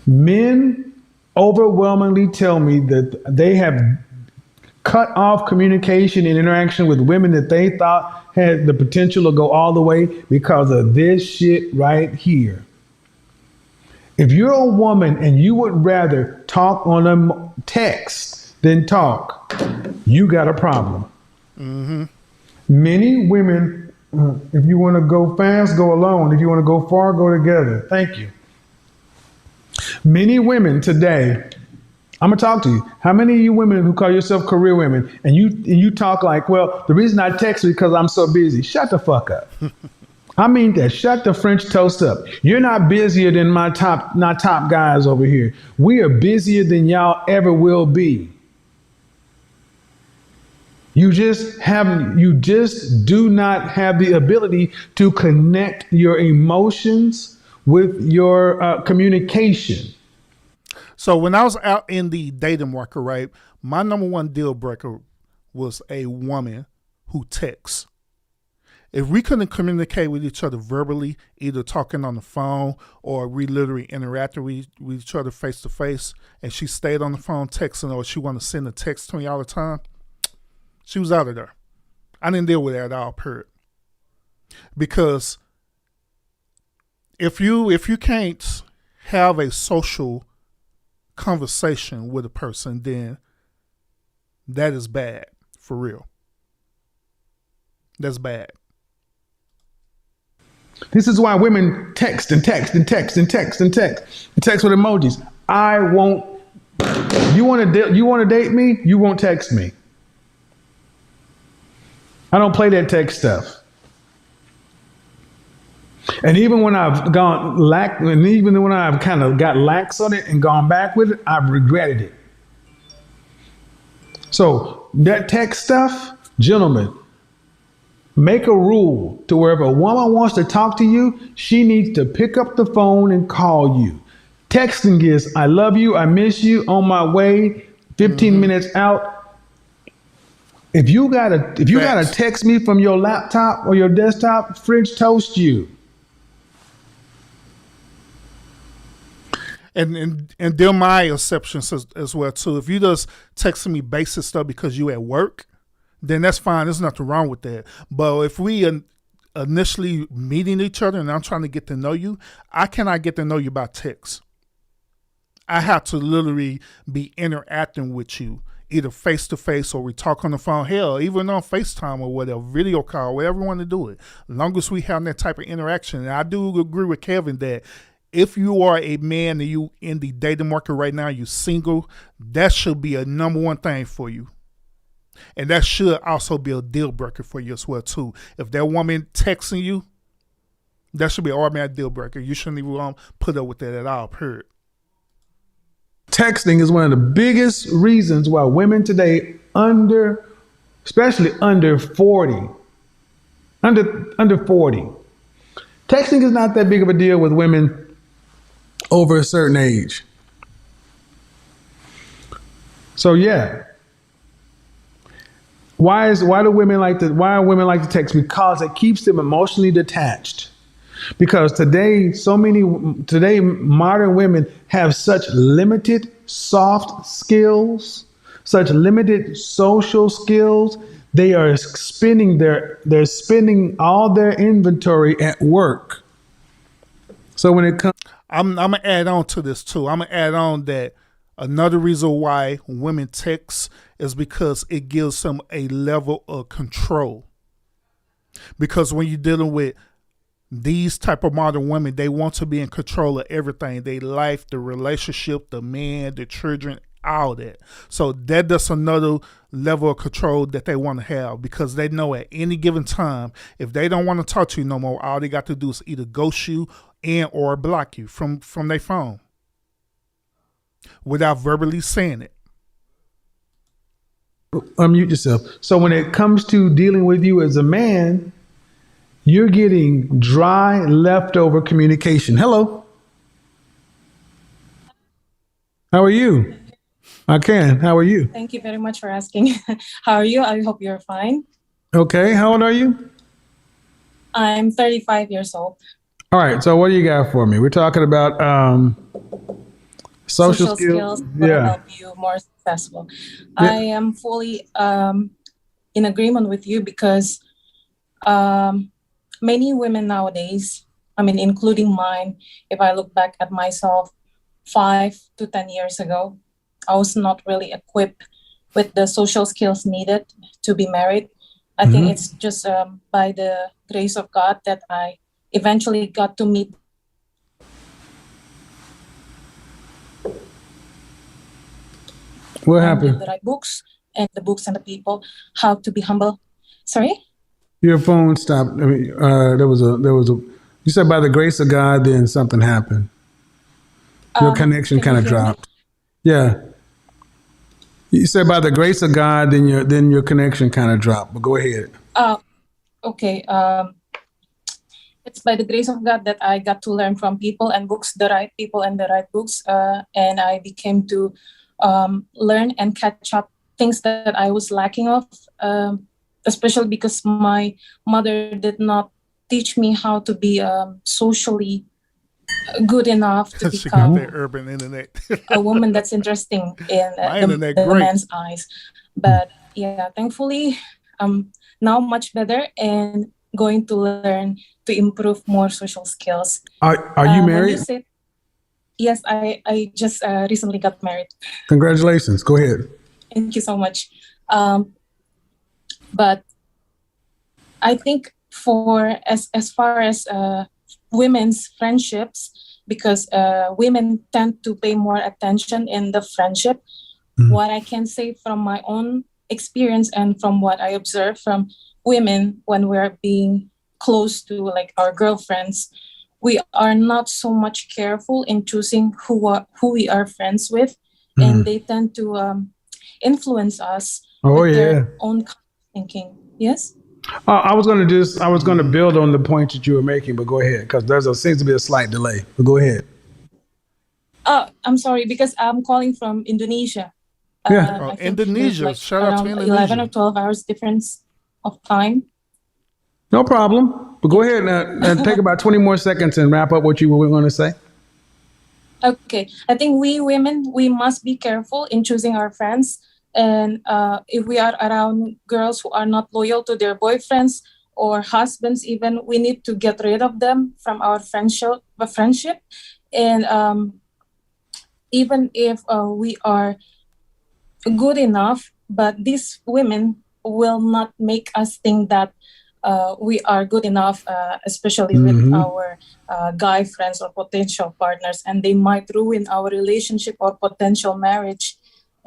Men overwhelmingly tell me that they have cut off communication and interaction with women that they thought had the potential to go all the way because of this shit right here. If you're a woman and you would rather talk on a text than talk, you got a problem. Mm-hmm. Many women, if you want to go fast, go alone. If you want to go far, go together. Thank you. Many women today, I'm gonna talk to you. How many of you women who call yourself career women and you talk like, well, the reason I text is because I'm so busy. Shut the fuck up. I mean that. Shut the French toast up. You're not busier than my top guys over here. We are busier than y'all ever will be. You just do not have the ability to connect your emotions with your communication. So when I was out in the dating market, right, my number one deal breaker was a woman who texts. If we couldn't communicate with each other verbally, either talking on the phone or we literally interacted with each other face to face, and she stayed on the phone texting or she wanted to send a text to me all the time, she was out of there. I didn't deal with that at all, period. Because if you can't have a social conversation with a person, then that is bad, for real. That's bad. This is why women text and text and text and text and text and text with emojis. You want to date me? You won't text me. I don't play that tech stuff. And even when I've gone lax, and even when I've kind of got lax on it and gone back with it, I've regretted it. So that tech stuff, gentlemen, make a rule to where if a woman wants to talk to you, she needs to pick up the phone and call you. Texting is, I love you, I miss you, on my way, 15 minutes out. If you gotta text me from your laptop or your desktop, French toast you. And they're my exceptions as well too. If you just texting me basic stuff because you at work, then that's fine. There's nothing wrong with that. But if we initially meeting each other and I'm trying to get to know you, I cannot get to know you by text. I have to literally be interacting with you, either face to face or we talk on the phone. Hell, even on FaceTime or whatever, video call, whatever you want to do it. As long as we have that type of interaction. And I do agree with Kevin that if you are a man and you in the dating market right now, you single, that should be a number one thing for you. And that should also be a deal breaker for you as well too. If that woman texting you, that should be an automatic deal breaker. You shouldn't even put up with that at all, period. Texting is one of the biggest reasons why women today especially under 40, under 40. Texting is not that big of a deal with women over a certain age. So yeah. Why are women like to text? Because it keeps them emotionally detached. Because today modern women have such limited soft skills, such limited social skills. They are spending all their inventory at work. So when it comes, I'm gonna add on to this too. I'm gonna add on that another reason why women text is because it gives them a level of control. Because when you're dealing with these type of modern women, they want to be in control of everything. Their life, the relationship, the man, the children, all that. So that's another level of control that they want to have, because they know at any given time, if they don't want to talk to you no more, all they got to do is either ghost you and or block you from their phone without verbally saying it. Unmute yourself. So when it comes to dealing with you as a man, you're getting dry, leftover communication. Hello. How are you? I can. How are you? Thank you very much for asking. How are you? I hope you're fine. Okay. How old are you? I'm 35 years old. All right. So what do you got for me? We're talking about social skills. Will help you more successful. Yeah. I am fully in agreement with you, because many women nowadays, including mine, if I look back at myself 5 to 10 years ago, I was not really equipped with the social skills needed to be married. I think it's just by the grace of God that I eventually got to meet. What happened? The right books and the people, how to be humble. Sorry? Your phone stopped. There was a. You said by the grace of God, then something happened. Your connection kind of dropped. Yeah. You said by the grace of God, then your connection kind of dropped. But go ahead. Okay. It's by the grace of God that I got to learn from people and books, the right people and the right books, and I became to learn and catch up things that I was lacking of. Especially because my mother did not teach me how to be socially good enough to become the urban internet. a woman that's interesting in the man's eyes. But yeah, thankfully, I'm now much better and going to learn to improve more social skills. Are you married? Yes, I just recently got married. Congratulations. Go ahead. Thank you so much. But I think for as far as women's friendships, because women tend to pay more attention in the friendship. What I can say from my own experience and from what I observe from women, when we're being close to like our girlfriends, we are not so much careful in choosing who we are friends with, and they tend to influence us with their own thinking. Yes. I was going to build on the point that you were making, but go ahead, because seems to be a slight delay. But go ahead. I'm sorry, because I'm calling from Indonesia. Yeah. Indonesia. Like Shout out to Indonesia. 11 or 12 hours difference of time. No problem. But go ahead and take about 20 more seconds and wrap up what you were going to say. Okay. I think we women, we must be careful in choosing our friends. And if we are around girls who are not loyal to their boyfriends or husbands, even, we need to get rid of them from our friendship. And even if we are good enough, but these women will not make us think that we are good enough, especially with our guy friends or potential partners, and they might ruin our relationship or potential marriage.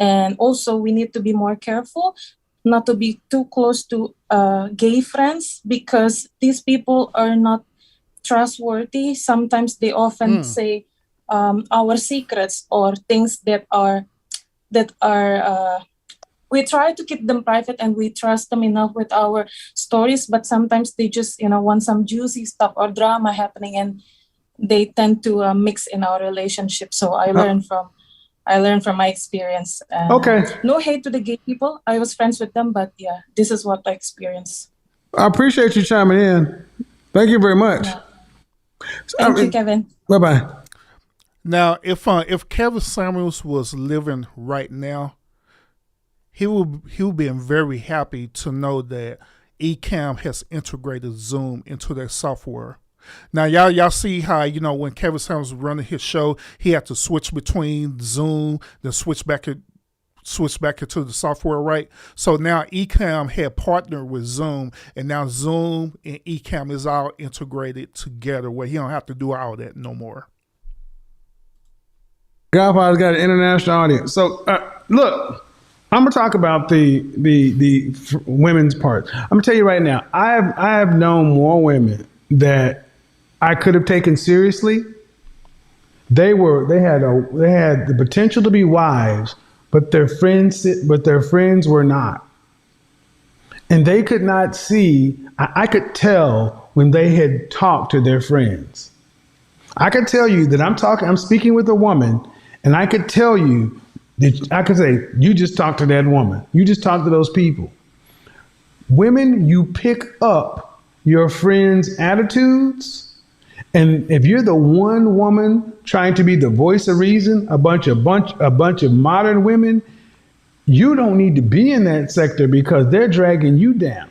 And also, we need to be more careful not to be too close to gay friends, because these people are not trustworthy. Sometimes they often say our secrets or things that are we try to keep them private and we trust them enough with our stories, but sometimes they just want some juicy stuff or drama happening, and they tend to mix in our relationship. So I learned from my experience. Okay. No hate to the gay people. I was friends with them, but yeah, this is what I experienced. I appreciate you chiming in. Thank you very much. Yeah. Thank you, Kevin. Bye-bye. Now, if Kevin Samuels was living right now, he would be very happy to know that Ecamm has integrated Zoom into their software. Now, y'all see how, when Kevin Samuels was running his show, he had to switch between Zoom, then switch back into the software, right? So now Ecamm had partnered with Zoom, and now Zoom and Ecamm is all integrated together, where he don't have to do all that no more. Godfather's got an international audience. So look, I'm gonna talk about the women's part. I'm gonna tell you right now, I have known more women that I could have taken seriously. They had the potential to be wives, but their friends were not, and they could not see. I could tell when they had talked to their friends. I could tell you that I'm speaking with a woman, and I could tell you that I could say, you just talked to that woman. You just talked to those people. Women, you pick up your friends' attitudes. And if you're the one woman trying to be the voice of reason, a bunch of modern women, you don't need to be in that sector because they're dragging you down.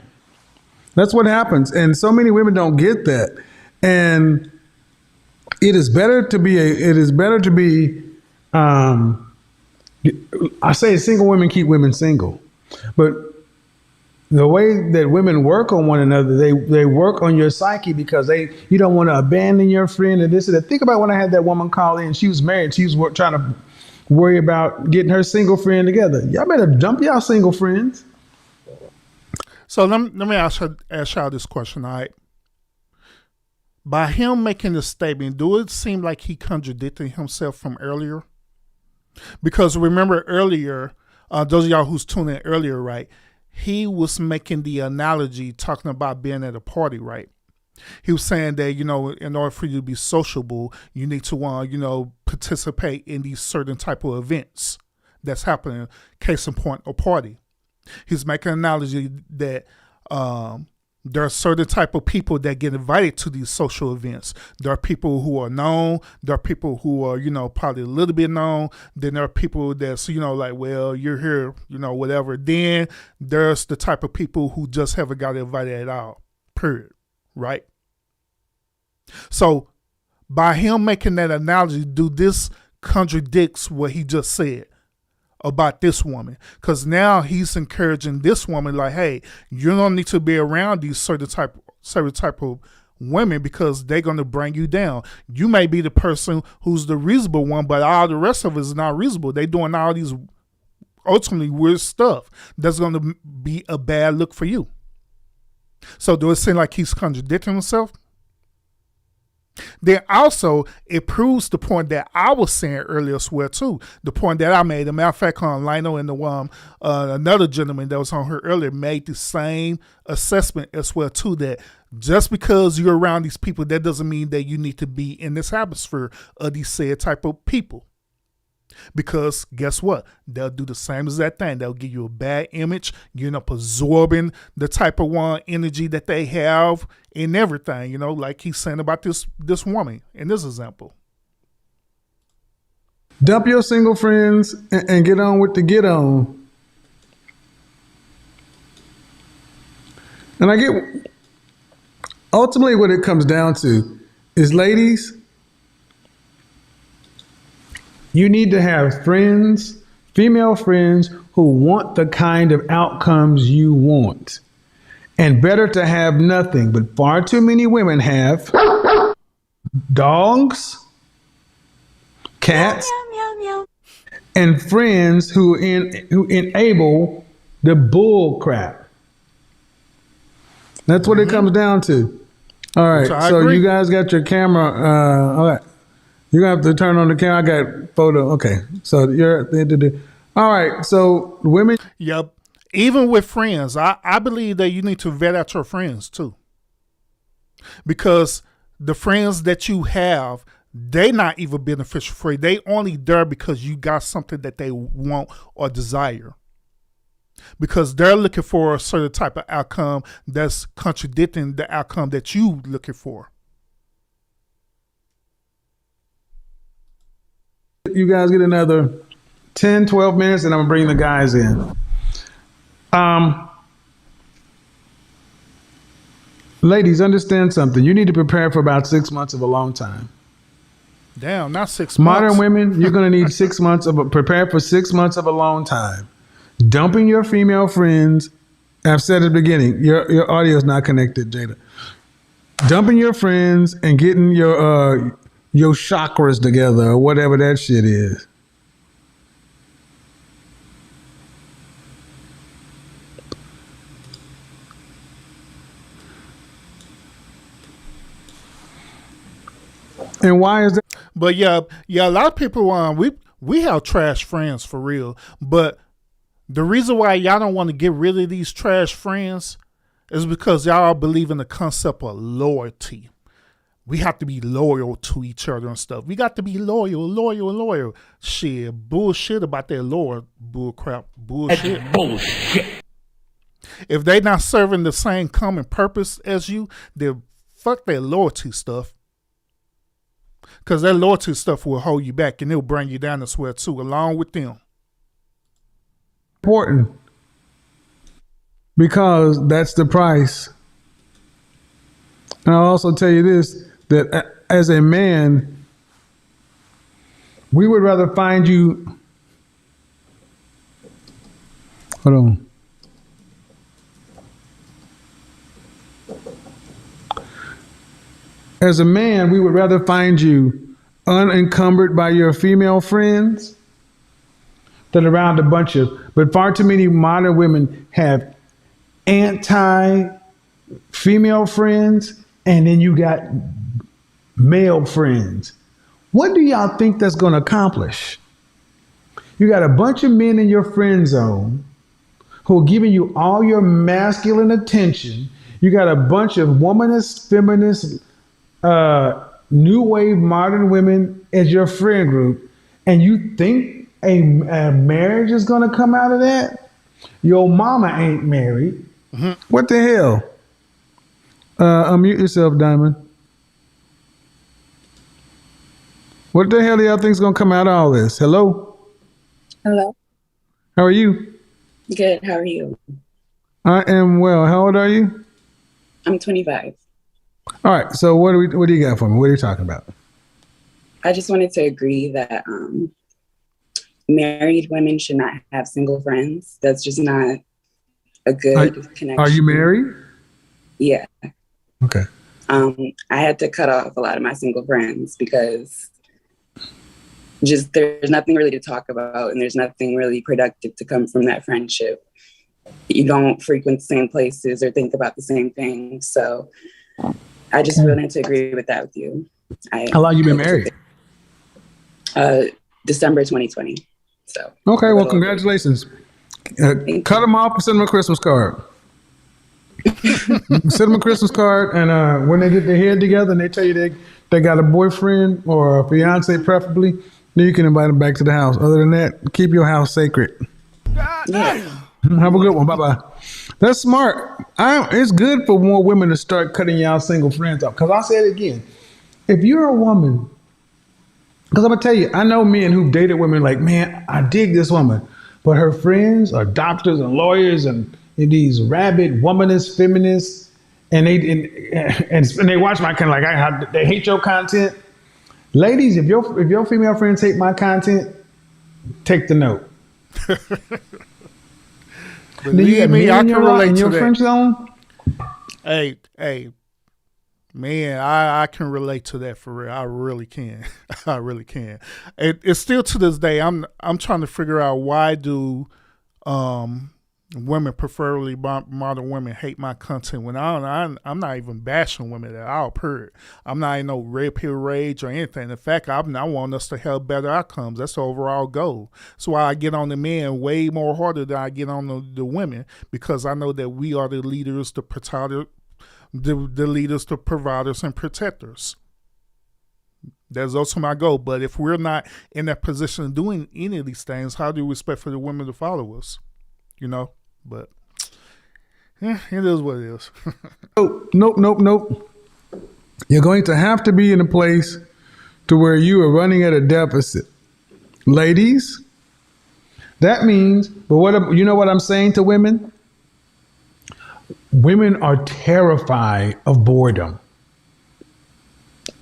That's what happens. And so many women don't get that. And it is better to be I say single women keep women single, but the way that women work on one another, they work on your psyche because you don't want to abandon your friend and this and that. Think about when I had that woman call in. She was married. She was trying to worry about getting her single friend together. Y'all better dump y'all single friends. So let me ask y'all this question, all right? By him making this statement, do it seem like he contradicted himself from earlier? Because remember earlier, those of y'all who's tuning in earlier, right? He was making the analogy talking about being at a party, right? He was saying that, in order for you to be sociable, you need to, participate in these certain type of events that's happening. Case in point, a party. He's making an analogy that there are certain type of people that get invited to these social events. There are people who are known. There are people who are, probably a little bit known. Then there are people that's, like, well, you're here, whatever. Then there's the type of people who just haven't got invited at all, period, right? So by him making that analogy, do this contradicts what he just said about this woman? Because now he's encouraging this woman, like, hey, you don't need to be around these certain type of women because they're going to bring you down. You may be the person who's the reasonable one, but all the rest of us is not reasonable. They doing all these ultimately weird stuff that's going to be a bad look for you. So do it seem like he's contradicting himself? Then also, it proves the point that I was saying earlier as well, too. The point that I made. As a matter of fact, Lionel and another gentleman that was on here earlier made the same assessment as well, too, that just because you're around these people, that doesn't mean that you need to be in this atmosphere of these said type of people. Because guess what? They'll do the same as that thing. They'll give you a bad image. You end up absorbing the type of one energy that they have in everything, like he's saying about this woman in this example. Dump your single friends and get on with the get on. And I get, ultimately what it comes down to is, ladies, you need to have friends, female friends, who want the kind of outcomes you want. And better to have nothing, but far too many women have dogs, cats, and friends who enable the bull crap. That's what it comes down to. All right, so you guys got your camera. All right. You're going to have to turn on the camera. I got photo. Okay. So you're, all right. So women. Yep. Even with friends, I believe that you need to vet out your friends too. Because the friends that you have, they not even beneficial for you. They only there because you got something that they want or desire. Because they're looking for a certain type of outcome that's contradicting the outcome that you looking for. You guys get another 10, 12 minutes and I'm gonna bring the guys in. Ladies, understand something. You need to prepare for about 6 months of a long time. Damn, not 6 months. Modern women, you're gonna need 6 months prepare for 6 months of a long time. Dumping your female friends. I've said at the beginning, your audio is not connected, Jada. Dumping your friends and getting your chakras together or whatever that shit is. And why is that? But yeah, a lot of people we have trash friends for real. But the reason why y'all don't want to get rid of these trash friends is because y'all believe in the concept of loyalty. We have to be loyal to each other and stuff. We got to be loyal. Shit, bullshit about that bullcrap. Bullshit. That's bullshit. If they not serving the same common purpose as you, then fuck that loyalty stuff. Because that loyalty stuff will hold you back and it'll bring you down as well too, along with them. Important. Because that's the price. And I'll also tell you this, that as a man, we would rather find you. Hold on. As a man, we would rather find you unencumbered by your female friends than around a bunch of, but far too many modern women have anti-female friends, and then you got male friends. What do y'all think that's going to accomplish? You got a bunch of men in your friend zone who are giving you all your masculine attention. You got a bunch of womanist, feminist, new wave modern women as your friend group, and you think a marriage is going to come out of that? Your mama ain't married. Mm-hmm. What the hell? Unmute yourself, Diamond. What the hell do y'all think is going to come out of all this? Hello? Hello. How are you? Good. How are you? I am well. How old are you? I'm 25. All right. So what do you got for me? What are you talking about? I just wanted to agree that married women should not have single friends. That's just not a good connection. Are you married? Yeah. Okay. I had to cut off a lot of my single friends because just there's nothing really to talk about and there's nothing really productive to come from that friendship. you don't frequent the same places or think about the same things. So I just really need to agree with that with you. How long you been married? December 2020. So okay, well, congratulations. Cut them off and send them a Christmas card. Send them a Christmas card, and when they get their head together and they tell you they got a boyfriend or a fiance, preferably, then you can invite them back to the house. Other than that, keep your house sacred. Yeah. Have a good one. Bye-bye. That's smart. It's good for more women to start cutting y'all single friends off. Because I'll say it again. If you're a woman, because I'm going to tell you, I know men who've dated women like, man, I dig this woman. But her friends are doctors and lawyers and these rabid womanist feminists. And they watch my content like they hate your content. Ladies, if your female friends hate my content, take the note. Believe me, I can relate to that. Friend zone? Hey, man, I can relate to that for real. I really can. I really can. It's still to this day. I'm trying to figure out why do women, preferably modern women, hate my content when I'm not even bashing women at all. Period. I'm not in no red pill rage or anything. In fact, I want us to have better outcomes. That's the overall goal. That's why I get on the men way more harder than I get on the women, because I know that we are the leaders, the leaders, the providers, and protectors. That's also my goal. But if we're not in that position of doing any of these things, how do we expect for the women to follow us? You know, but it is what it is. Nope. You're going to have to be in a place to where you are running at a deficit. Ladies, that means, but you know what I'm saying to women? Women are terrified of boredom.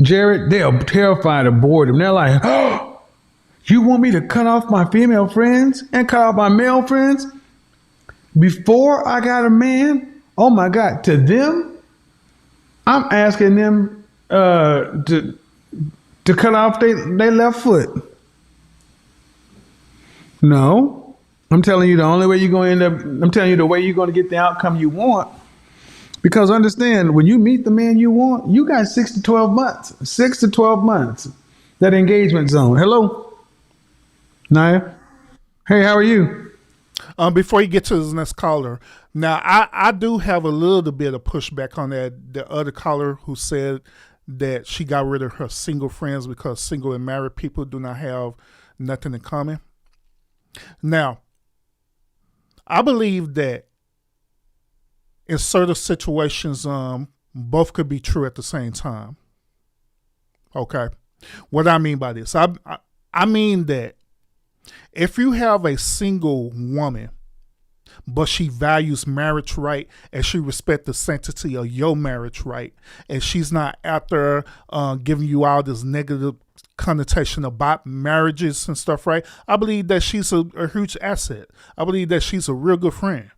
Jared, they are terrified of boredom. They're like, oh, you want me to cut off my female friends and cut off my male friends? Before I got a man, oh my God, to them, I'm asking them to cut off their left foot. No, I'm telling you the only way you're going to end up, I'm telling you the way you're going to get the outcome you want. Because understand, when you meet the man you want, you got 6 to 12 months. 6 to 12 months. That engagement zone. Hello? Naya? Hey, how are you? Before you get to this next caller, now I do have a little bit of pushback on that. The other caller who said that she got rid of her single friends because single and married people do not have nothing in common. Now, I believe that in certain situations, both could be true at the same time. Okay. What I mean by this, I mean that if you have a single woman, but she values marriage right and she respects the sanctity of your marriage right, and she's not out there giving you all this negative connotation about marriages and stuff, right? I believe that she's a huge asset. I believe that she's a real good friend.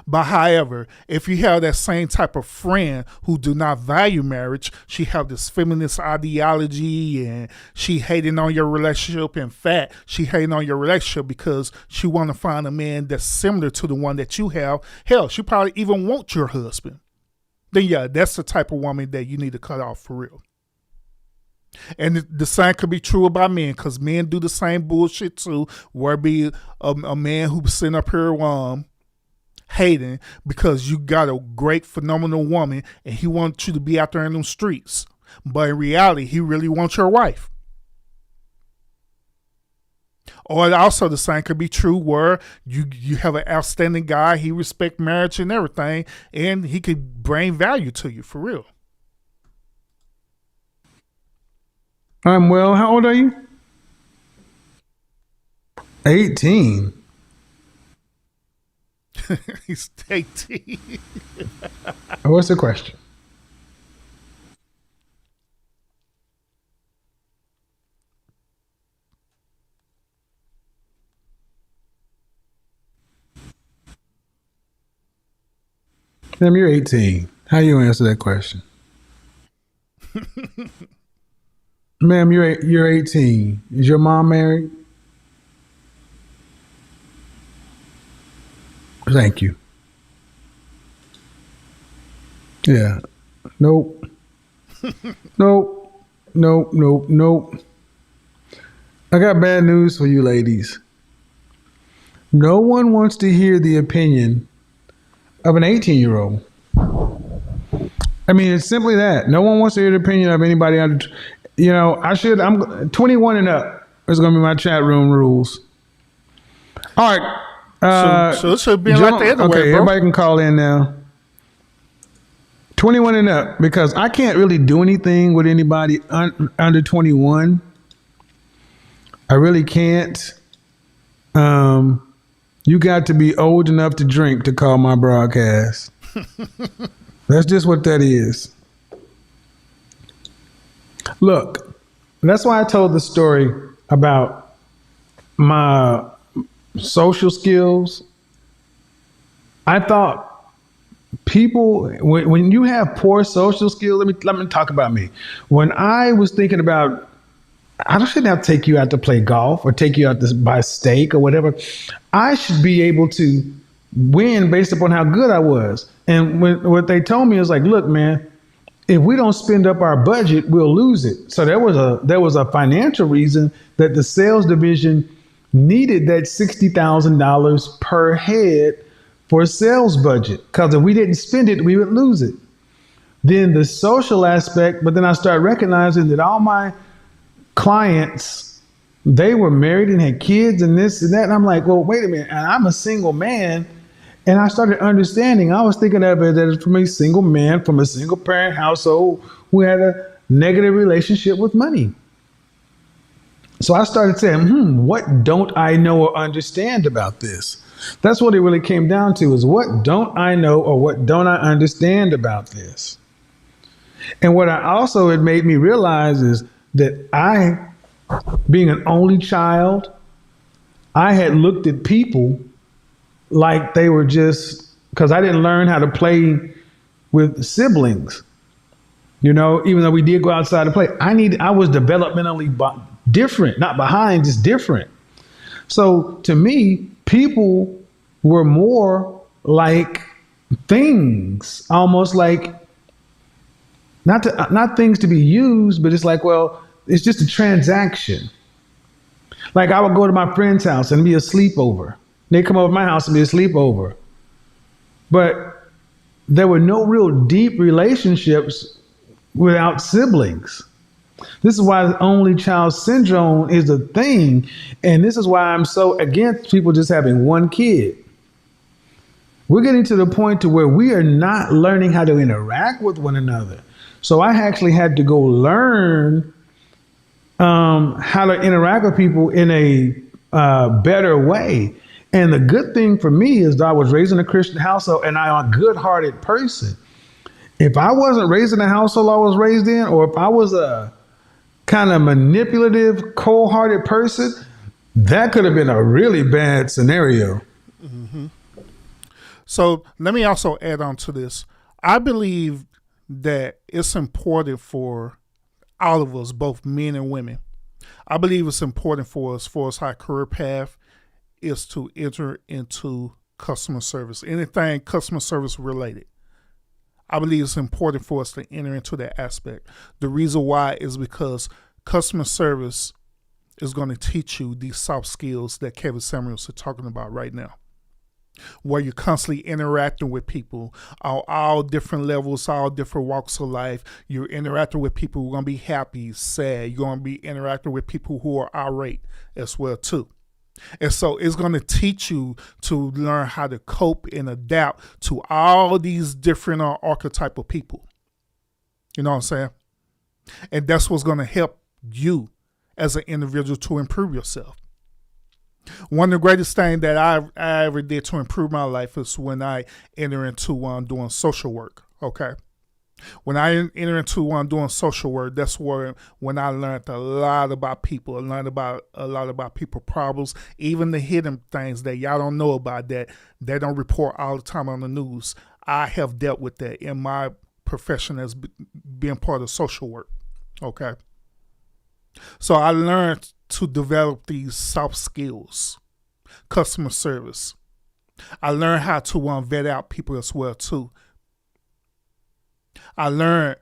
But however, if you have that same type of friend who do not value marriage, she have this feminist ideology and she hating on your relationship. In fact, she hating on your relationship because she want to find a man that's similar to the one that you have. Hell, she probably even wants your husband. Then yeah, that's the type of woman that you need to cut off for real. And the same could be true about men, because men do the same bullshit too, where it be a man who's sitting up here hating because you got a great, phenomenal woman and he wants you to be out there in them streets. But in reality, he really wants your wife. Or also the same could be true where you have an outstanding guy, he respects marriage and everything, and he could bring value to you for real. I'm well. How old are you? 18. He's 18. What's the question? Ma'am, you're 18. How do you answer that question? Ma'am, you're 18. Is your mom married? Thank you. Yeah. Nope. Nope. Nope. Nope. Nope. I got bad news for you ladies. No one wants to hear the opinion of an 18-year-old. I mean, it's simply that. No one wants to hear the opinion of anybody under, I'm 21 and up. It's going to be my chat room rules. All right. So it should be like the other way, bro. Everybody can call in now. 21 and up, because I can't really do anything with anybody under 21. I really can't. You got to be old enough to drink to call my broadcast. That's just what that is. Look, that's why I told the story about my social skills. I thought people, when you have poor social skills, let me talk about me. When I was thinking about, I shouldn't have to take you out to play golf or take you out to buy steak or whatever. I should be able to win based upon how good I was. And what they told me is like, look, man, if we don't spend up our budget, we'll lose it. So there was a financial reason that the sales division needed that $60,000 per head for a sales budget. Because if we didn't spend it, we would lose it. Then the social aspect, but then I started recognizing that all my clients, they were married and had kids and this and that. And I'm like, well, wait a minute. And I'm a single man. And I started understanding, I was thinking of it as from a single man, from a single parent household who had a negative relationship with money. So I started saying, what don't I know or understand about this? That's what it really came down to, is what don't I know or what don't I understand about this? And what it made me realize is that I, being an only child, I had looked at people like they were just, because I didn't learn how to play with siblings. Even though we did go outside to play, I was developmentally different, not behind, just different. So to me, people were more like things, almost like not things to be used, but it's like, well, it's just a transaction. Like I would go to my friend's house and be a sleepover. They come over to my house and be a sleepover. But there were no real deep relationships without siblings. This is why the only child syndrome is a thing. And this is why I'm so against people just having one kid. We're getting to the point to where we are not learning how to interact with one another. So I actually had to go learn how to interact with people in a better way. And the good thing for me is that I was raised in a Christian household and I'm a good-hearted person. If I wasn't raised in the household I was raised in, or if I was a kind of manipulative, cold-hearted person, that could have been a really bad scenario. Mm-hmm. So let me also add on to this. I believe that it's important for all of us, both men and women. I believe it's important for us our career path is to enter into customer service, anything customer service related. I believe it's important for us to enter into that aspect. The reason why is because customer service is going to teach you these soft skills that Kevin Samuels is talking about right now, where you're constantly interacting with people on all different levels, all different walks of life. You're interacting with people who are going to be happy, sad. You're going to be interacting with people who are irate as well too. And so it's going to teach you to learn how to cope and adapt to all these different archetypal people. You know what I'm saying? And that's what's going to help you as an individual to improve yourself. One of the greatest things that I ever did to improve my life is when I enter into doing social work. Okay. When I enter into doing social work, that's when I learned a lot about people. I learned about a lot about people problems, even the hidden things that y'all don't know about that they don't report all the time on the news. I have dealt with that in my profession as being part of social work. Okay. So I learned to develop these soft skills, customer service. I learned how to vet out people as well too. I learned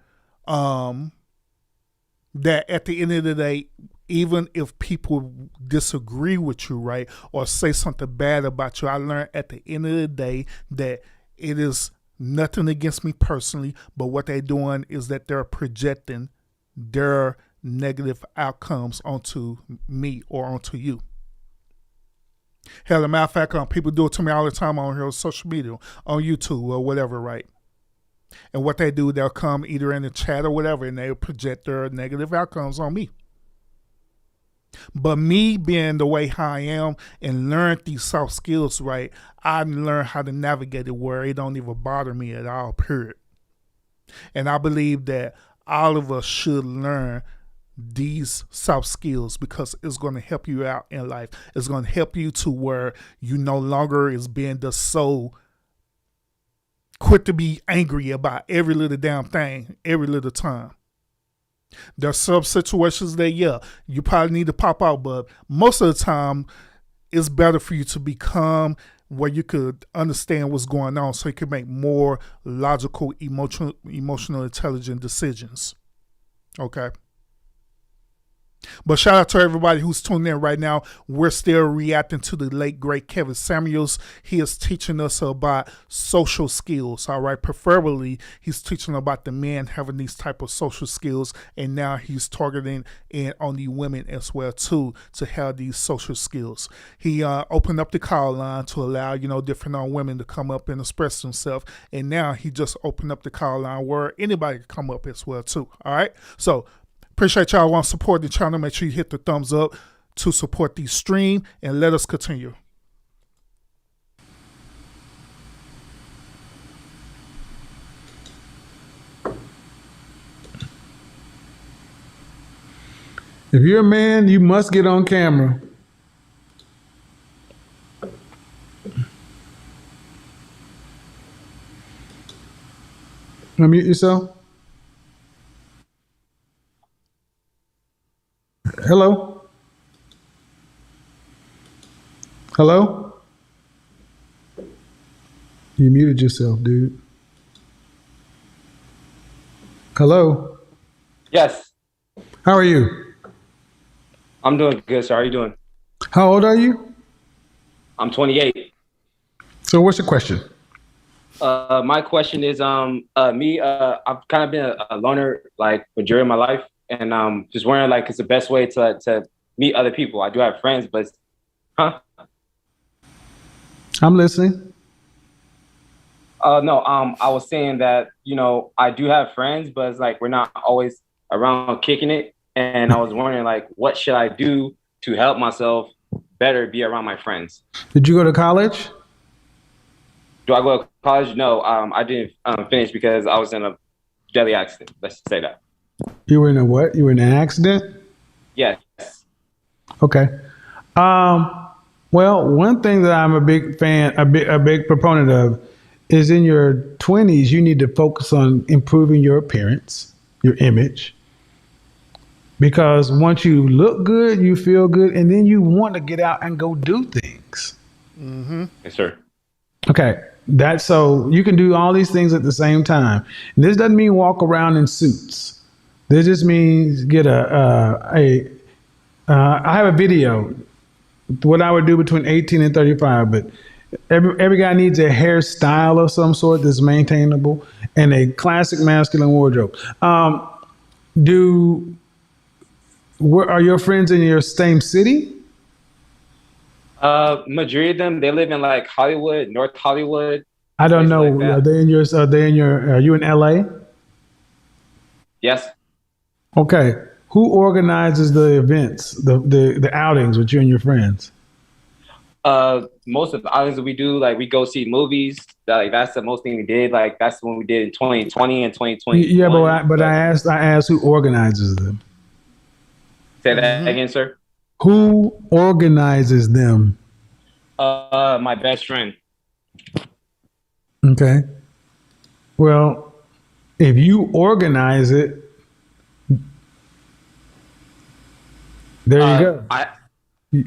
that at the end of the day, even if people disagree with you, right, or say something bad about you, I learned at the end of the day that it is nothing against me personally, but what they're doing is that they're projecting their negative outcomes onto me or onto you. Hell, as a matter of fact, people do it to me all the time on here on social media, on YouTube or whatever, right? And what they do, they'll come either in the chat or whatever, and they'll project their negative outcomes on me. But me being the way how I am and learned these soft skills, right, I learned how to navigate it where it don't even bother me at all, period. And I believe that all of us should learn these soft skills because it's going to help you out in life. It's going to help you to where you no longer is being just so quick to be angry about every little damn thing, every little time. There's some situations that, you probably need to pop out, but most of the time, it's better for you to be calm where you could understand what's going on so you can make more logical, emotional, intelligent decisions. Okay? But shout out to everybody who's tuning in right now. We're still reacting to the late, great Kevin Samuels. He is teaching us about social skills, all right? Preferably, he's teaching about the men having these type of social skills, and now he's targeting in on the women as well, too, to have these social skills. He opened up the call line to allow, different women to come up and express themselves, and now he just opened up the call line where anybody can come up as well, too, all right? So, appreciate y'all want to support the channel. Make sure you hit the thumbs up to support the stream and let us continue. If you're a man, you must get on camera. Unmute yourself. Hello? Hello? You muted yourself, dude. Hello? Yes. How are you? I'm doing good, sir. How are you doing? How old are you? I'm 28. So what's your question? My question is, I've kind of been a loner, like, majority of my life. And just wondering, like, it's the best way to meet other people. I do have friends, but I'm listening. No, I was saying that, I do have friends, but it's like we're not always around kicking it. And I was wondering, like, what should I do to help myself better be around my friends? Did you go to college? Do I go to college? No, I didn't finish because I was in a deadly accident. Let's say that. You were in a what? You were in an accident? Yes. Okay. Well, one thing that I'm a big fan, a big proponent of is in your 20s, you need to focus on improving your appearance, your image. Because once you look good, you feel good, and then you want to get out and go do things. Mm-hmm. Yes, sir. Okay. That's so you can do all these things at the same time. And this doesn't mean walk around in suits. This just means get I have a video, what I would do between 18 and 35, but every guy needs a hairstyle of some sort that's maintainable and a classic masculine wardrobe. Are your friends in your same city? Majority of them, they live in like Hollywood, North Hollywood. I don't know. Like are you in LA? Yes. Okay. Who organizes the events, the outings with you and your friends? Most of the outings that we do, like we go see movies. That's the most thing we did. Like that's when we did in 2020 and 2020. Yeah, but I asked who organizes them. Say that again, sir. Who organizes them? My best friend. Okay. Well, if you organize it, there you go.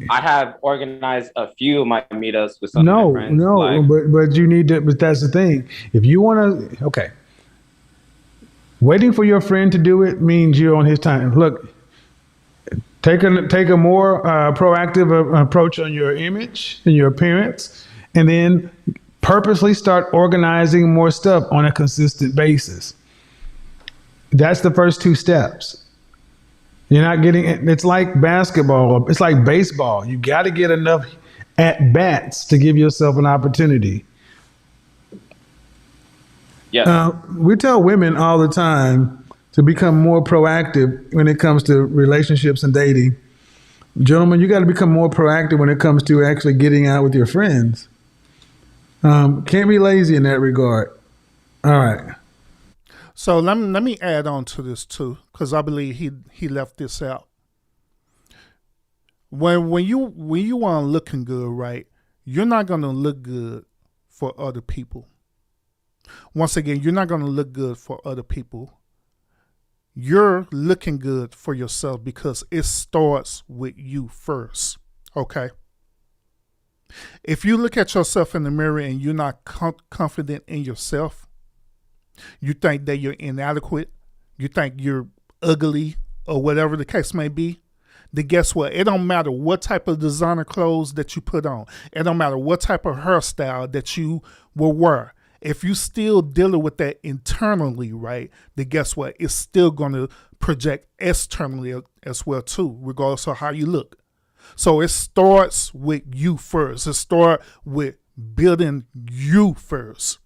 I have organized a few of my meetups with some of my friends. But you need to. But that's the thing. If you want to, okay, waiting for your friend to do it means you're on his time. Look, take a more proactive approach on your image and your appearance, and then purposely start organizing more stuff on a consistent basis. That's the first two steps. You're not getting it. It's like basketball. It's like baseball. You got to get enough at bats to give yourself an opportunity. Yeah. We tell women all the time to become more proactive when it comes to relationships and dating. Gentlemen, you got to become more proactive when it comes to actually getting out with your friends. Can't be lazy in that regard. All right. So let me add on to this too, because I believe he left this out. When you want looking good, right? You're not gonna look good for other people. Once again, you're not gonna look good for other people. You're looking good for yourself because it starts with you first. Okay. If you look at yourself in the mirror and you're not confident in yourself, you think that you're inadequate, you think you're ugly, or whatever the case may be, then guess what? It don't matter what type of designer clothes that you put on. It don't matter what type of hairstyle that you will wear. If you still dealing with that internally, right, then guess what? It's still going to project externally as well too, regardless of how you look. So it starts with you first. It starts with building you first.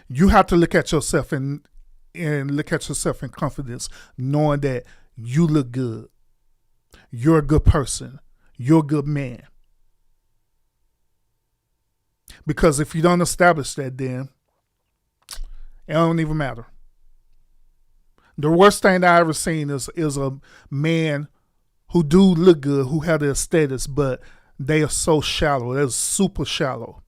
You have to look at yourself and look at yourself in confidence, knowing that you look good. You're a good person. You're a good man. Because if you don't establish that, then it don't even matter. The worst thing that I ever seen is a man who do look good, who have their status, but they are so shallow. They're super shallow.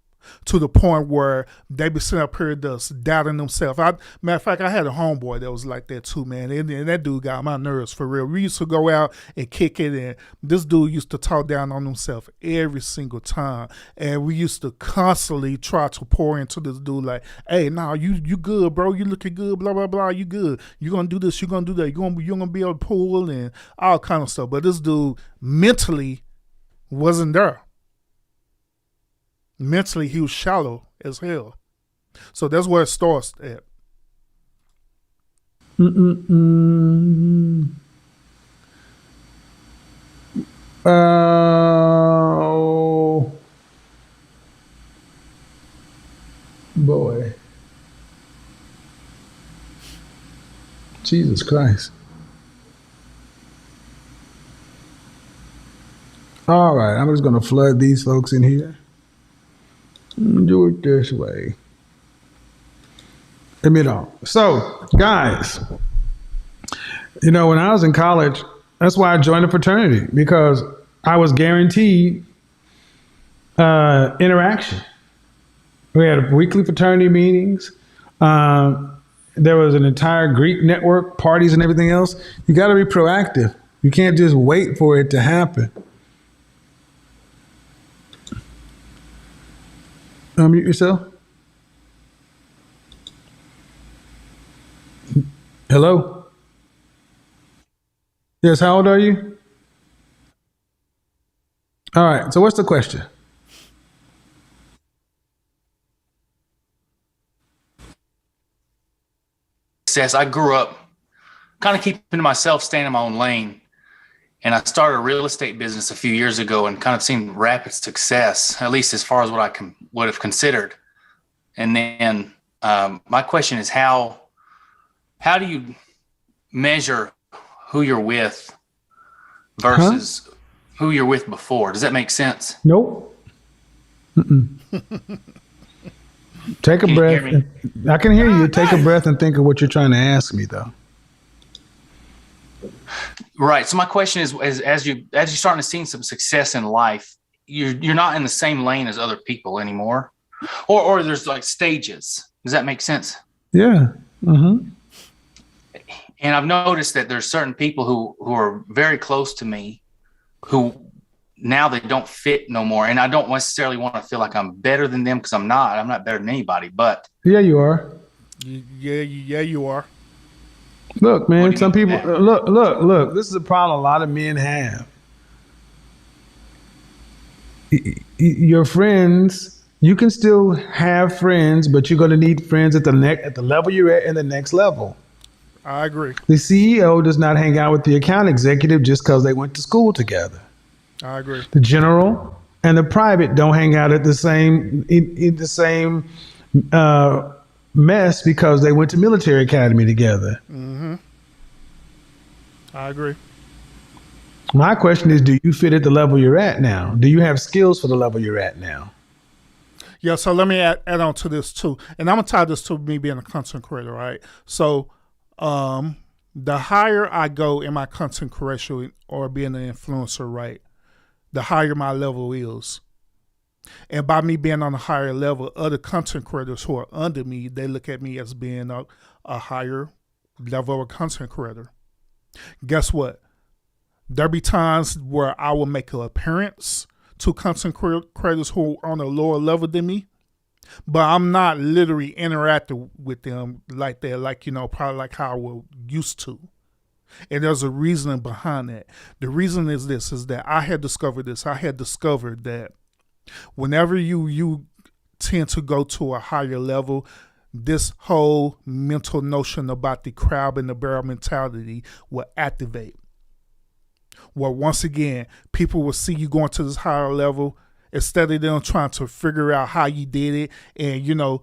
To the point where they be sitting up here just doubting themselves. Matter of fact, I had a homeboy that was like that too, man. And that dude got my nerves for real. We used to go out and kick it, and this dude used to talk down on himself every single time. And we used to constantly try to pour into this dude like, hey, nah, you good, bro. You looking good, blah, blah, blah. You good. You gonna do this, you gonna do that. You're gonna be able to pull and all kind of stuff. But this dude mentally wasn't there. Mentally, he was shallow as hell. So that's where it starts at. Oh, boy. Jesus Christ. All right, I'm just going to flood these folks in here. Do it this way. Admit all. So, guys, when I was in college, that's why I joined a fraternity, because I was guaranteed interaction. We had weekly fraternity meetings. There was an entire Greek network, parties and everything else. You got to be proactive. You can't just wait for it to happen. Unmute yourself. Hello? Yes, how old are you? All right, so what's the question? Success. I grew up kind of keeping to myself, staying in my own lane. And I started a real estate business a few years ago and kind of seen rapid success, at least as far as what I would have considered. And then my question is, how do you measure who you're with versus who you're with before? Does that make sense? Nope. Take a breath. I can hear you. Take a breath and think of what you're trying to ask me, though. Right. So my question is, as you're starting to see some success in life, you're not in the same lane as other people anymore, or there's like stages. Does that make sense? Yeah. Mm-hmm. And I've noticed that there's certain people who are very close to me, who now they don't fit no more. And I don't necessarily want to feel like I'm better than them, because I'm not. I'm not better than anybody. But Yeah, you are. Yeah, you are. Look, man, some people look. This is a problem a lot of men have. Your friends, you can still have friends, but you're going to need friends at the level you're at and the next level. I agree. The CEO does not hang out with the account executive just because they went to school together. I agree. The general and the private don't hang out at the same in the same mess because they went to military academy together. Mm-hmm. I agree. My question is, do you fit at the level you're at now? Do you have skills for the level you're at now? Yeah, so let me add on to this too. And I'm going to tie this to me being a content creator, right? So the higher I go in my content creation or being an influencer, right, the higher my level is. And by me being on a higher level, other content creators who are under me, they look at me as being a higher level of content creator. Guess what? There be times where I will make an appearance to content creators who are on a lower level than me, but I'm not literally interacting with them like that, like, probably like how I was used to. And there's a reason behind that. The reason is that I had discovered that whenever you tend to go to a higher level, this whole mental notion about the crab and the barrel mentality will activate. Well, once again, people will see you going to this higher level, instead of them trying to figure out how you did it and,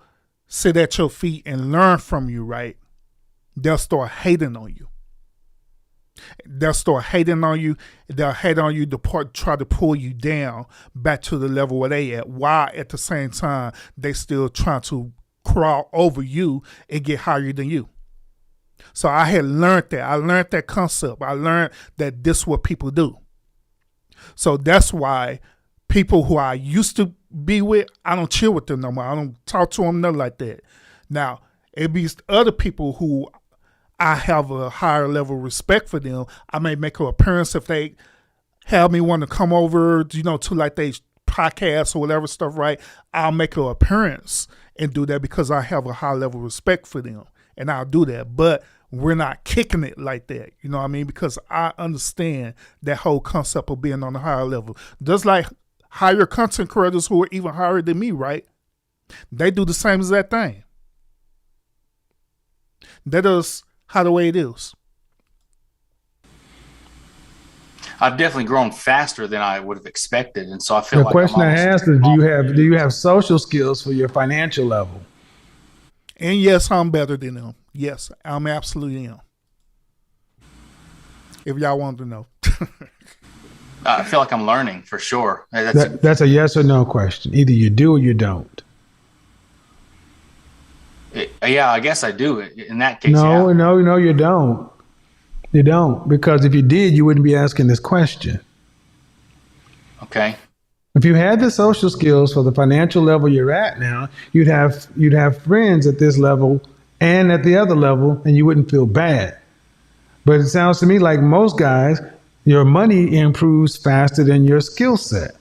sit at your feet and learn from you, right? They'll start hating on you. They'll hate on you to try to pull you down back to the level where they at, while at the same time they still trying to crawl over you and get higher than you. So I had learned that. I learned that concept. I learned that this is what people do. So that's why people who I used to be with, I don't chill with them no more. I don't talk to them, nothing like that. Now, it be other people who I have a higher level of respect for them. I may make an appearance if they have me want to come over, to like they podcast or whatever stuff, right? I'll make an appearance and do that because I have a high level of respect for them. And I'll do that. But we're not kicking it like that. You know what I mean? Because I understand that whole concept of being on a higher level. Just like higher content creators who are even higher than me, right? They do the same exact thing. That is how the way it is. I've definitely grown faster than I would have expected. And so I feel The like question I asked is, do you have social skills for your financial level? And yes, I'm better than them. Yes, I'm absolutely am. If y'all want to know. I feel like I'm learning for sure. That's a yes or no question. Either you do or you don't. Yeah, I guess I do. In that case, No, yeah. You don't. You don't. Because if you did, you wouldn't be asking this question. Okay. If you had the social skills for the financial level you're at now, you'd have friends at this level and at the other level, and you wouldn't feel bad. But it sounds to me like most guys, your money improves faster than your skill set.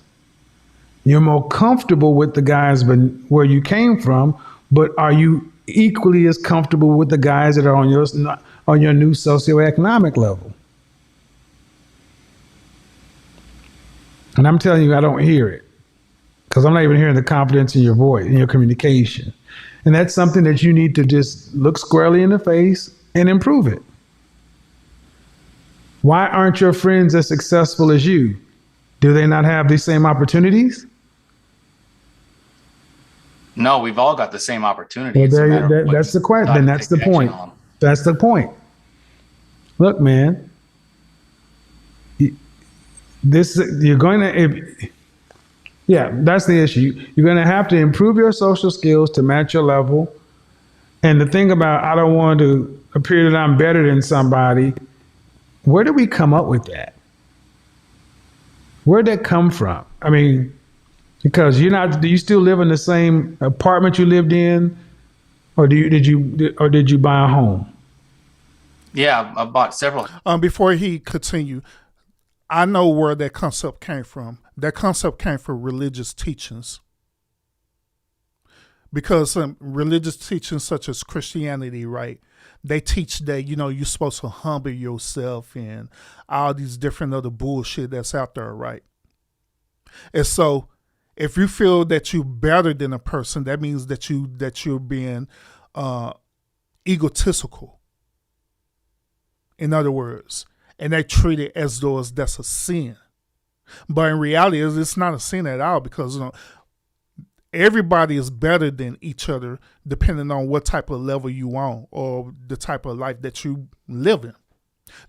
You're more comfortable with the guys where you came from, but are you equally as comfortable with the guys that are on your new socioeconomic level? And I'm telling you, I don't hear it, because I'm not even hearing the confidence in your voice, in your communication. And that's something that you need to just look squarely in the face and improve it. Why aren't your friends as successful as you? Do they not have these same opportunities? No, we've all got the same opportunity. Well, that's the question. Then that's the point. That's the point. Look, man, that's the issue. You're going to have to improve your social skills to match your level. And the thing about, I don't want to appear that I'm better than somebody. Where did we come up with that? Where'd that come from? I mean, because do you still live in the same apartment you lived in, or did you buy a home? Yeah, I bought several. Before he continue, I know where that concept came from. That concept came from religious teachings. Because religious teachings such as Christianity, right, they teach that, you're supposed to humble yourself and all these different other bullshit that's out there, right? And so if you feel that you're better than a person, that means that you're being egotistical. In other words, and they treat it as though that's a sin. But in reality, it's not a sin at all, because everybody is better than each other depending on what type of level you on or the type of life that you live in.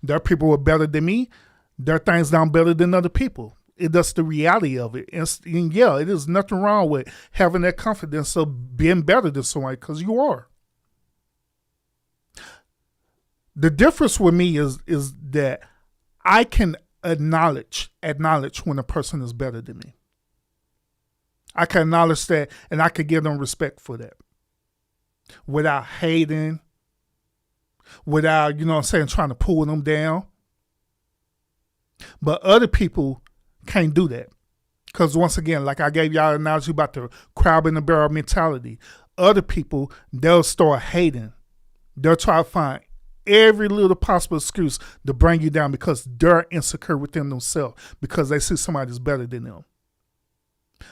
There are people who are better than me. There are things that I'm better than other people. That's the reality of it. And yeah, it is nothing wrong with having that confidence of being better than somebody, because you are. The difference with me is that I can acknowledge when a person is better than me. I can acknowledge that, and I can give them respect for that without hating, without, trying to pull them down. But other people can't do that. Because once again, like I gave y'all an analogy about the crab in the barrel mentality, other people, they'll start hating. They'll try to find every little possible excuse to bring you down because they're insecure within themselves, because they see somebody that's better than them.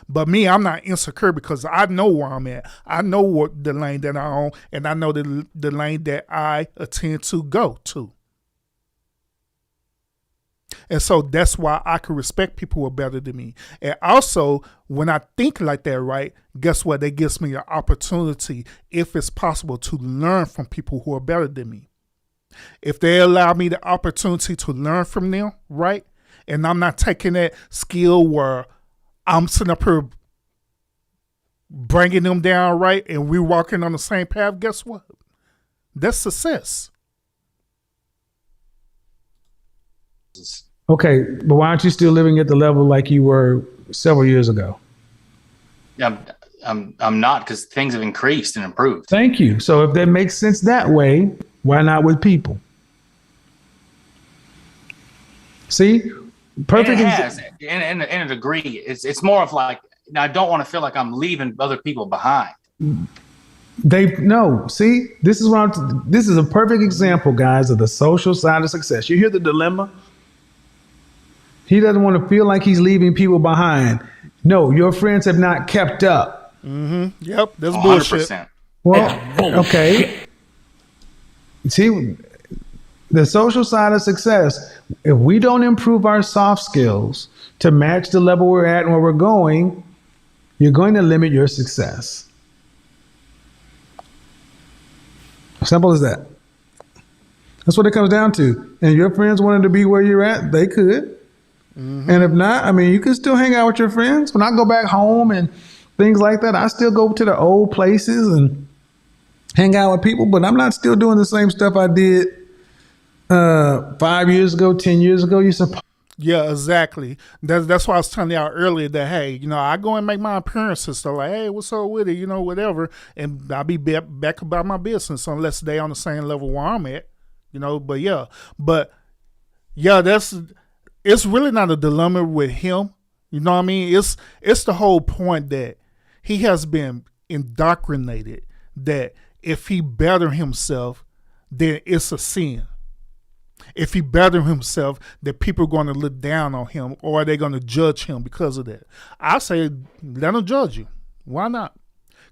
But me, I'm not insecure because I know where I'm at. I know what the lane that I'm on, and I know the lane that I intend to go to. And so that's why I can respect people who are better than me. And also, when I think like that, right, guess what? That gives me an opportunity, if it's possible, to learn from people who are better than me. If they allow me the opportunity to learn from them, right, and I'm not taking that skill where I'm sitting up here bringing them down, right, and we're walking on the same path, guess what? That's success. Okay, but why aren't you still living at the level like you were several years ago? I'm not, because things have increased and improved. Thank you. So if that makes sense that way, why not with people? See, perfect. And it has, in a degree. It's more of like, I don't want to feel like I'm leaving other people behind. See, this is a perfect example, guys, of the social side of success. You hear the dilemma? He doesn't want to feel like he's leaving people behind. No, your friends have not kept up. Mm-hmm. Yep, that's bullshit. 100%. Well, okay. See, the social side of success, if we don't improve our soft skills to match the level we're at and where we're going, you're going to limit your success. Simple as that. That's what it comes down to. And your friends wanted to be where you're at, they could. Mm-hmm. And if not, you can still hang out with your friends. When I go back home and things like that, I still go to the old places and hang out with people, but I'm not still doing the same stuff I did 5 years ago, 10 years ago. Yeah, exactly. That's why I was telling y'all earlier that, hey, I go and make my appearances. So like, hey, what's up with it? Whatever. And I'll be back about my business unless they on the same level where I'm at, but yeah. It's really not a dilemma with him. You know what I mean? It's the whole point that he has been indoctrinated that if he better himself, then it's a sin. If he better himself, that people are going to look down on him, or are they going to judge him because of that? I say, let them judge you. Why not?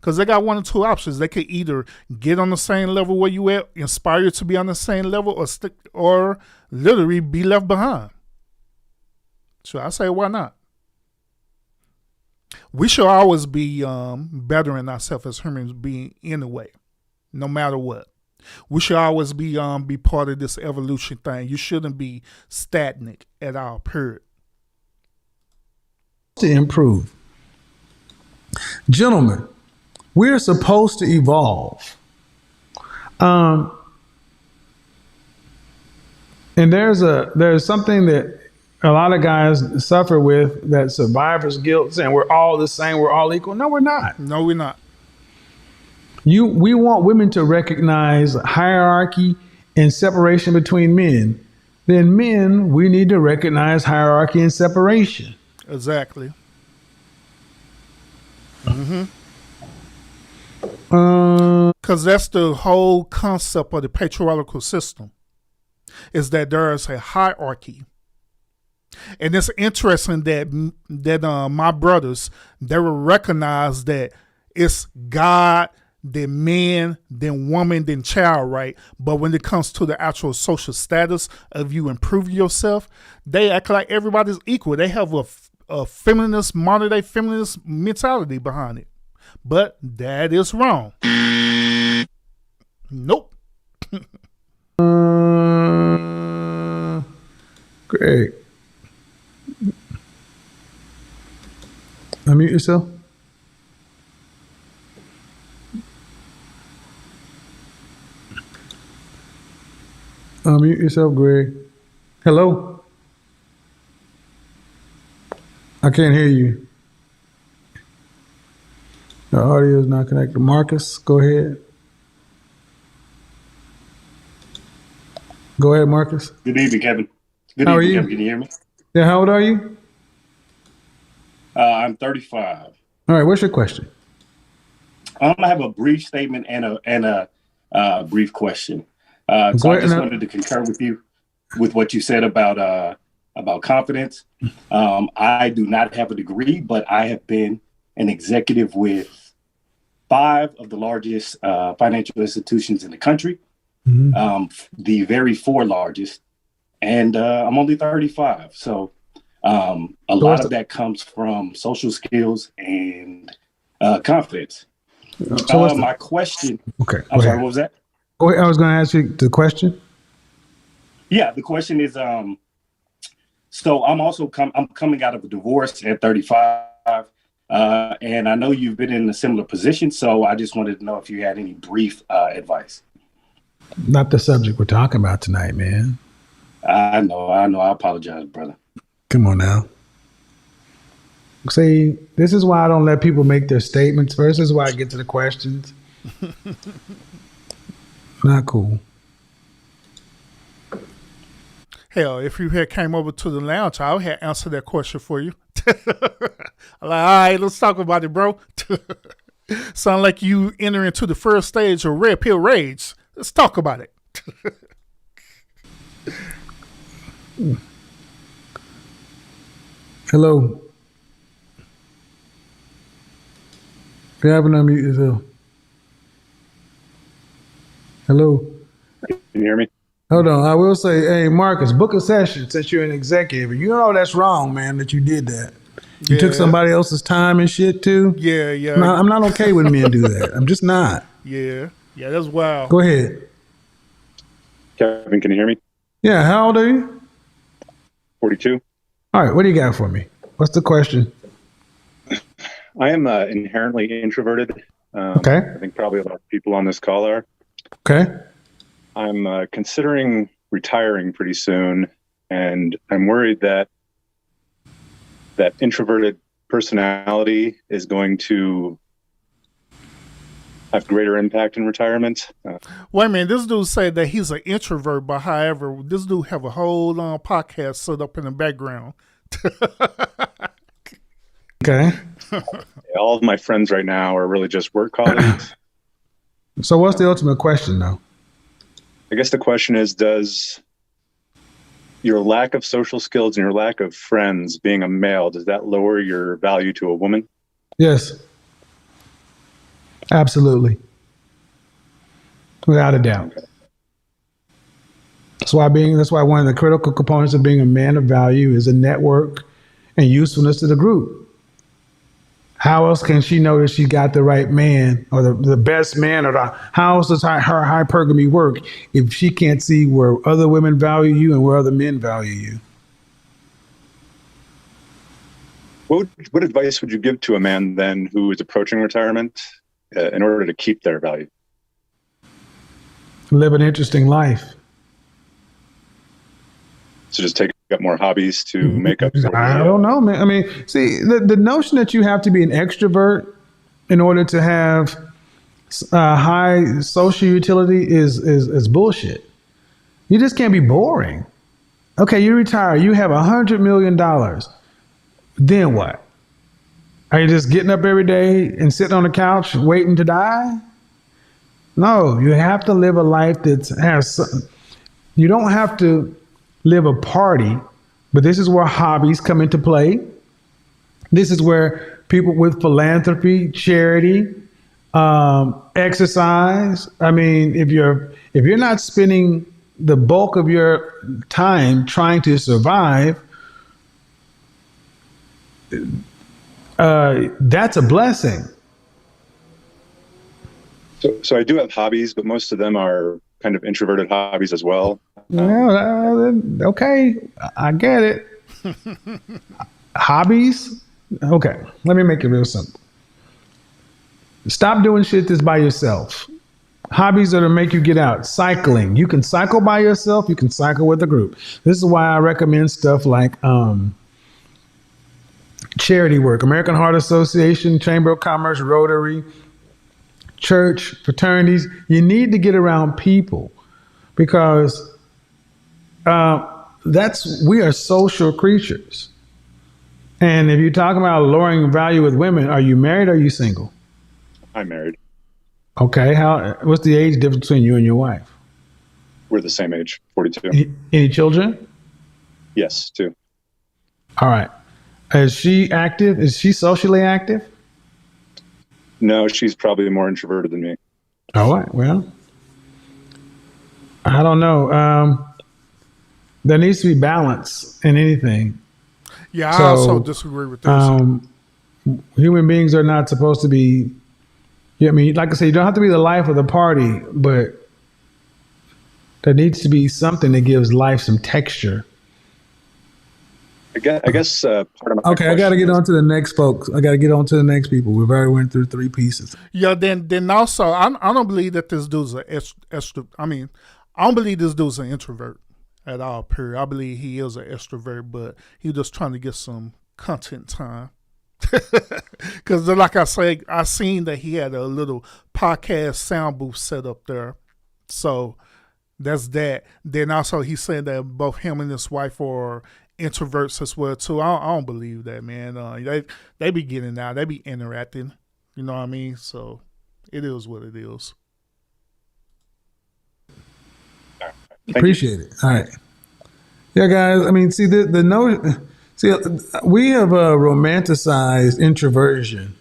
Because they got one or two options. They could either get on the same level where you at, inspire you to be on the same level, or literally be left behind. So I say, why not? We should always be bettering ourselves as humans beings anyway, no matter what. We should always be part of this evolution thing. You shouldn't be stagnant at all, period. To improve. Gentlemen, we're supposed to evolve. And there's something that a lot of guys suffer with, that survivor's guilt, saying we're all the same, we're all equal. No, we're not. No, we're not. We want women to recognize hierarchy and separation between men. then men, we need to recognize hierarchy and separation. Exactly. Mm-hmm. Because that's the whole concept of the patriarchal system, is that there is a hierarchy. And it's interesting that my brothers, they will recognize that it's God, then man, then woman, then child, right? But when it comes to the actual social status of you improving yourself, they act like everybody's equal. They have a feminist, modern day feminist mentality behind it. But that is wrong. Nope. Great. Unmute yourself. Unmute yourself, Greg. Hello? I can't hear you. The audio is not connected. Marcus, go ahead. Go ahead, Marcus. Good evening, Kevin. Good How are evening, you? Kevin. Can you hear me? Yeah, how old are you? I'm 35. All right, what's your question? I have a brief statement and a brief question. So I just wanted to concur with you with what you said about confidence. I do not have a degree, but I have been an executive with 5 of the largest financial institutions in the country, the very 4 largest, and I'm only 35. So a lot of that comes from social skills and confidence. So my question. Okay. I'm sorry. What was that? Go ahead. I was going to ask you the question. Yeah, the question is. So I'm also I'm coming out of a divorce at 35, and I know you've been in a similar position. So I just wanted to know if you had any brief advice. Not the subject we're talking about tonight, man. I know. I apologize, brother. Come on now. See, this is why I don't let people make their statements first. This is why I get to the questions. Not cool. Hell, if you had came over to the lounge, I would have answered that question for you. All right, let's talk about it, bro. Sound like you enter into the first stage of red pill rage. Let's talk about it. Hello. If you haven't unmuted yourself. Hello. Can you hear me? Hold on. I will say, hey, Marcus, book a session since you're an executive. You know that's wrong, man, that you did that. You took somebody else's time and shit, too? Yeah. I'm not okay when men do that. I'm just not. Yeah, that's wild. Go ahead. Kevin, can you hear me? Yeah, how old are you? 42. All right, what do you got for me? What's the question? I am inherently introverted. Okay. I think probably a lot of people on this call are. Okay. I'm considering retiring pretty soon, and I'm worried that that introverted personality is going to have greater impact in retirement. Wait a minute, this dude said that he's an introvert, but however, this dude have a whole podcast set up in the background. Okay. All of my friends right now are really just work colleagues. So what's the ultimate question, though? I guess the question is, does your lack of social skills and your lack of friends, being a male, does that lower your value to a woman? Yes. Absolutely. Without a doubt. Okay. That's why one of the critical components of being a man of value is a network and usefulness to the group. How else can she know that she got the right man or the best man, or how else does her hypergamy work if she can't see where other women value you and where other men value you? What advice would you give to a man then who is approaching retirement in order to keep their value? Live an interesting life. So just take up more hobbies to make up for I don't know, man. I mean, see, the notion that you have to be an extrovert in order to have high social utility is bullshit. You just can't be boring. Okay, you retire. You have $100 million. Then what? Are you just getting up every day and sitting on the couch waiting to die? No, you have to live a life that has. You don't have to live a party, but this is where hobbies come into play. This is where people with philanthropy, charity, exercise. I mean, if you're not spending the bulk of your time trying to survive, that's a blessing. So I do have hobbies, but most of them are kind of introverted hobbies as well. Well, okay, I get it. Hobbies? Okay, let me make it real simple. Stop doing shit that's by yourself. Hobbies that'll make you get out. Cycling. You can cycle by yourself. You can cycle with a group. This is why I recommend stuff like charity work. American Heart Association, Chamber of Commerce, Rotary, church, fraternities. You need to get around people because we are social creatures. And if you're talking about lowering value with women, are you married or are you single? I'm married. Okay. What's the age difference between you and your wife? We're the same age, 42. Any children? Yes, 2. All right. Is she active? Is she socially active? No, she's probably more introverted than me. All right. Well, I don't know. There needs to be balance in anything. Yeah, I also disagree with this. Human beings are not supposed to be. I mean, like I say, you don't have to be the life of the party, but there needs to be something that gives life some texture. I guess part of my okay, I got to get on to the next folks. I got to get on to the next people. We've already went through 3 pieces. Yeah, then also, I don't believe that this dude's I don't believe this dude's an introvert at all, period. I believe he is an extrovert, but he's just trying to get some content time. Because like I say, I seen that he had a little podcast sound booth set up there. So that's that. Then also he's saying that both him and his wife are introverts as well too. I don't believe that, man. They be getting out, they be interacting. You know what I mean? So it is what it is. Appreciate it. All right. Yeah, guys. I mean, see the notion. See, we have romanticized introversion.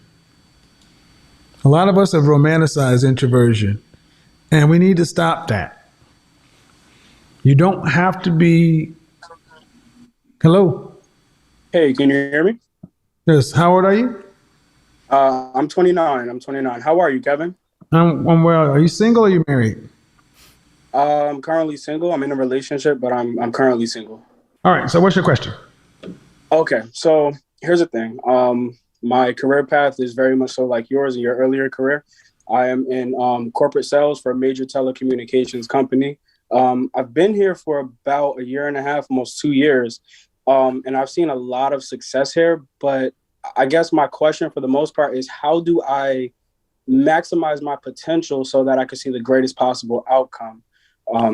A lot of us have romanticized introversion, and we need to stop that. You don't have to be. Hello. Hey, can you hear me? Yes. How old are you? I'm 29. How are you, Kevin? I'm well. Are you single or are you married? I'm currently single. I'm in a relationship, but I'm currently single. All right. So what's your question? Okay. So here's the thing. My career path is very much so like yours in your earlier career. I am in corporate sales for a major telecommunications company. I've been here for about 1.5 years, almost 2 years. And I've seen a lot of success here, but I guess my question for the most part is how do I maximize my potential so that I can see the greatest possible outcome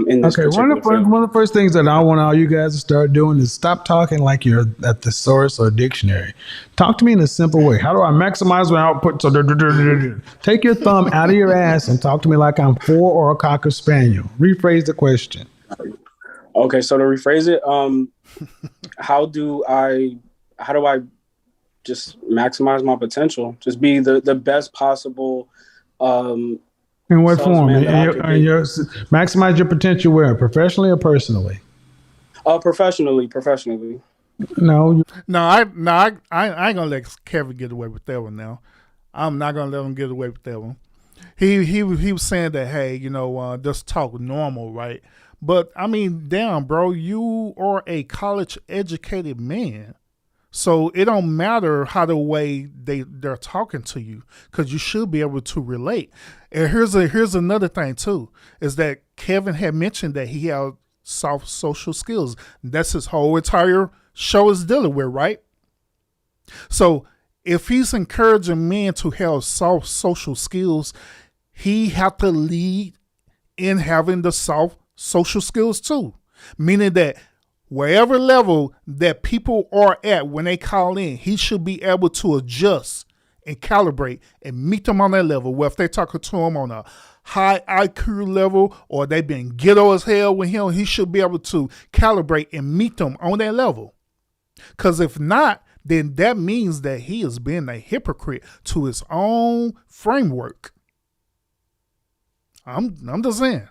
in this one of the first things that I want all you guys to start doing is stop talking like you're at the source or dictionary. Talk to me in a simple way. How do I maximize my output? So take your thumb out of your ass and talk to me like I'm 4 or a Cocker Spaniel. Rephrase the question. Okay, so to rephrase it, how do I just maximize my potential? Just be the best possible. In what form? Maximize your potential where? Professionally or personally? Professionally. No, I ain't gonna let Kevin get away with that one. Now, I'm not gonna let him get away with that one. He was saying that, hey, just talk normal, right? But I mean, damn, bro, you are a college educated man. So it don't matter how the way they're talking to you, because you should be able to relate. And here's another thing too, is that Kevin had mentioned that he had soft social skills. That's his whole entire show is dealing with, right? So if he's encouraging men to have soft social skills, he have to lead in having the soft social skills too. Meaning that wherever level that people are at when they call in, he should be able to adjust and calibrate and meet them on that level. Well, if they're talking to him on a high IQ level or they've been ghetto as hell with him, he should be able to calibrate and meet them on that level. Because if not, then that means that he is being a hypocrite to his own framework. I'm just saying.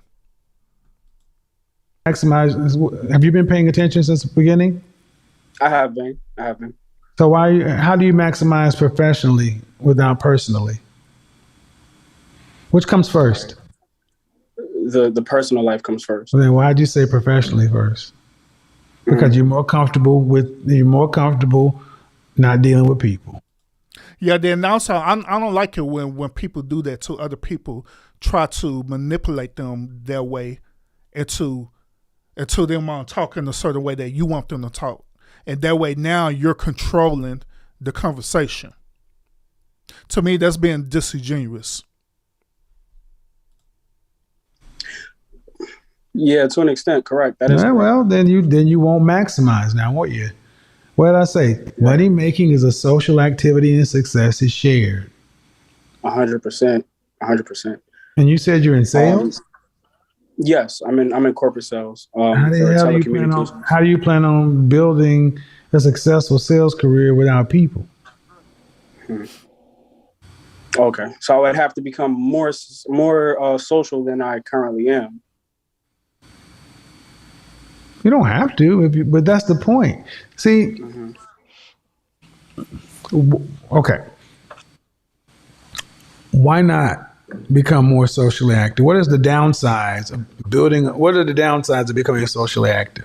Maximize. Have you been paying attention since the beginning? I have been. So how do you maximize professionally without personally? Which comes first? The personal life comes first. Well, then why'd you say professionally first? Because you're more comfortable not dealing with people. Yeah, then also I don't like it when people do that to other people, try to manipulate them their way into them talking a certain way that you want them to talk. And that way now you're controlling the conversation. To me, that's being disingenuous. Yeah, to an extent, correct. That is correct. Well, then you won't maximize now, won't you? What did I say? Money making is a social activity and success is shared. 100%. 100%. And you said you're in sales? Yes, I'm in corporate sales. How do you plan on building a successful sales career without people? Okay, so I would have to become more social than I currently am. You don't have to, but that's the point. See, okay. Why not become more socially active? What are the downsides of becoming socially active?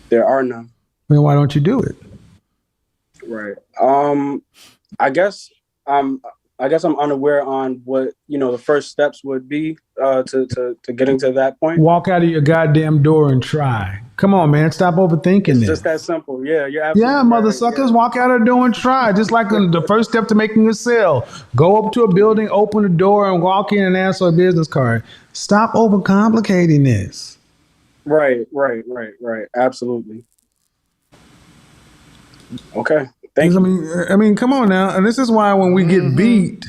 There are none. Then why don't you do it? Right. I guess I'm unaware on what the first steps would be to getting to that point. Walk out of your goddamn door and try. Come on, man. Stop overthinking it's this. Just that simple. Yeah, you're absolutely right. Mother suckers, walk out of the door and try. Just like the first step to making a sale. Go up to a building, open the door, and walk in and ask for a business card. Stop overcomplicating this. Right. Absolutely. Okay. Thank you. I mean, come on now. And this is why when we get beat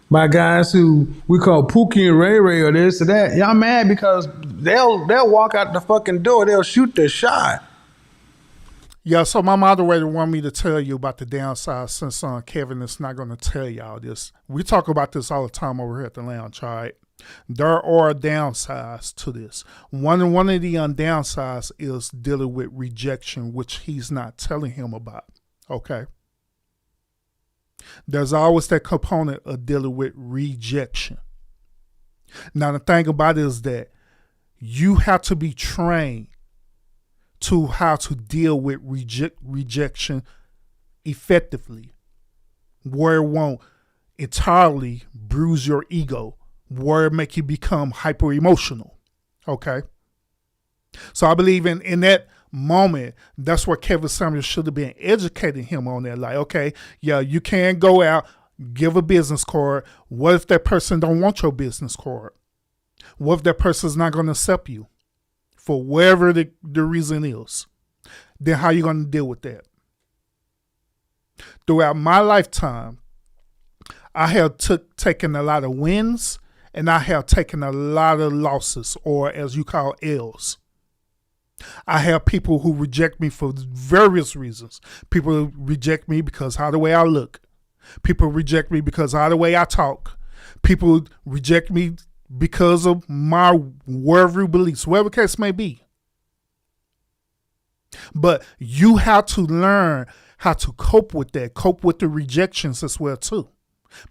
by guys who we call Pookie and Ray Ray or this or that, y'all mad because they'll walk out the fucking door. They'll shoot their shot. Yeah, so my moderator wanted me to tell you about the downside since Kevin is not going to tell y'all this. We talk about this all the time over here at the lounge, all right? There are downsides to this. One of the downsides is dealing with rejection, which he's not telling him about, okay? There's always that component of dealing with rejection. Now, the thing about it is that you have to be trained to how to deal with rejection effectively, where it won't entirely bruise your ego, where it make you become hyper emotional. Okay. So I believe in that moment, that's where Kevin Samuels should have been educating him on that. Like, okay, yeah, you can go out, give a business card. What if that person don't want your business card? What if that person's not going to accept you for whatever the reason is? Then how you going to deal with that? Throughout my lifetime, I have taken a lot of wins and I have taken a lot of losses, or as you call L's. I have people who reject me for various reasons. People reject me because of the way I look. People reject me because of the way I talk. People reject me because of my worldview beliefs, whatever the case may be. But you have to learn how to cope with that, cope with the rejections as well too.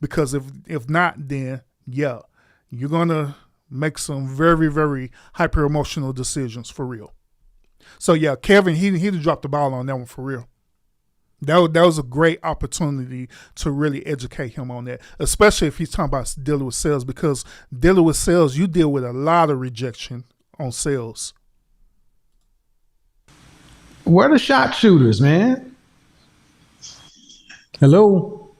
Because if not, then yeah, you're gonna make some very, very hyper emotional decisions for real. So yeah, Kevin, he dropped the ball on that one for real. That was a great opportunity to really educate him on that, especially if he's talking about dealing with sales, because dealing with sales, you deal with a lot of rejection on sales. Where are the shot shooters, man? Hello?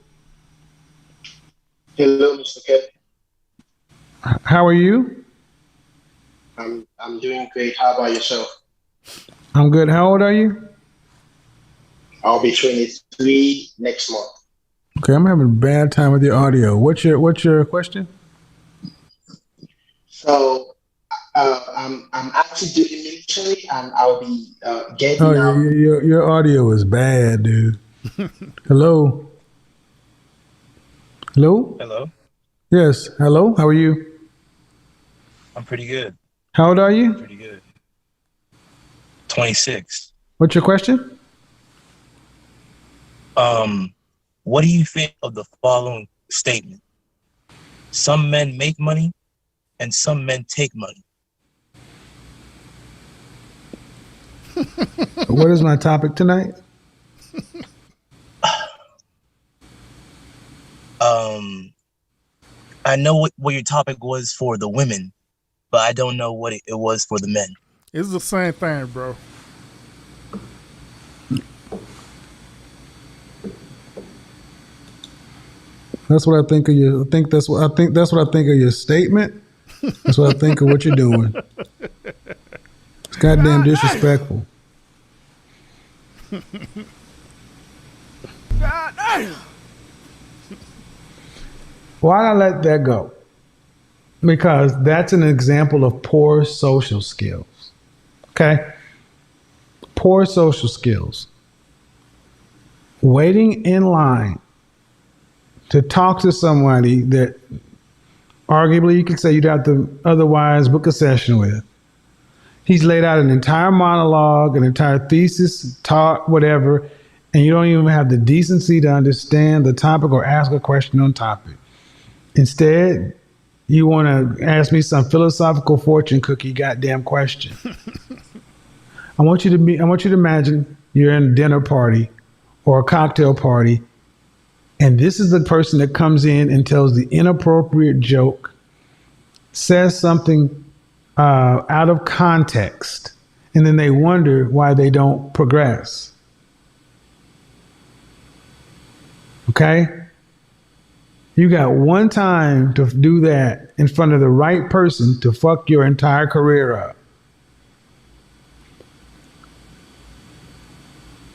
Hello, Mr. Kevin. How are you? I'm doing great. How about yourself? I'm good. How old are you? I'll be 23 next month. Okay, I'm having a bad time with your audio. What's your question? So I'm actually doing military, and I'll be Oh, getting out. your audio is bad, dude. Hello? Hello? Hello. Yes. Hello? How are you? I'm pretty good. How old are you? Pretty good. 26. What's your question? What do you think of the following statement? Some men make money and some men take money. What is my topic tonight? I know what your topic was for the women, but I don't know what it was for the men. It's the same thing, bro. That's what I think of you. That's what I think of your statement. That's what I think of what you're doing. It's goddamn disrespectful. Why not let that go? Because that's an example of poor social skills. Okay? Poor social skills. Waiting in line to talk to somebody that arguably you could say you'd have to otherwise book a session with. He's laid out an entire monologue, an entire thesis, talk, whatever, and you don't even have the decency to understand the topic or ask a question on topic. Instead, you want to ask me some philosophical fortune cookie goddamn question. I want you to imagine you're in a dinner party or a cocktail party, and this is the person that comes in and tells the inappropriate joke, says something out of context, and then they wonder why they don't progress. Okay? You got one time to do that in front of the right person to fuck your entire career up.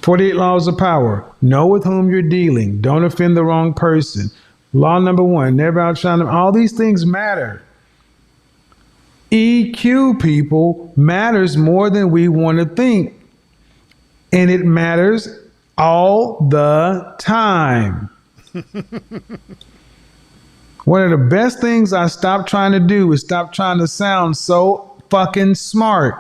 48 laws of power. Know with whom you're dealing. Don't offend the wrong person. Law number 1, never outshine them. All these things matter. EQ, people, matters more than we want to think. And it matters all the time. One of the best things I stopped trying to do is stop trying to sound so fucking smart.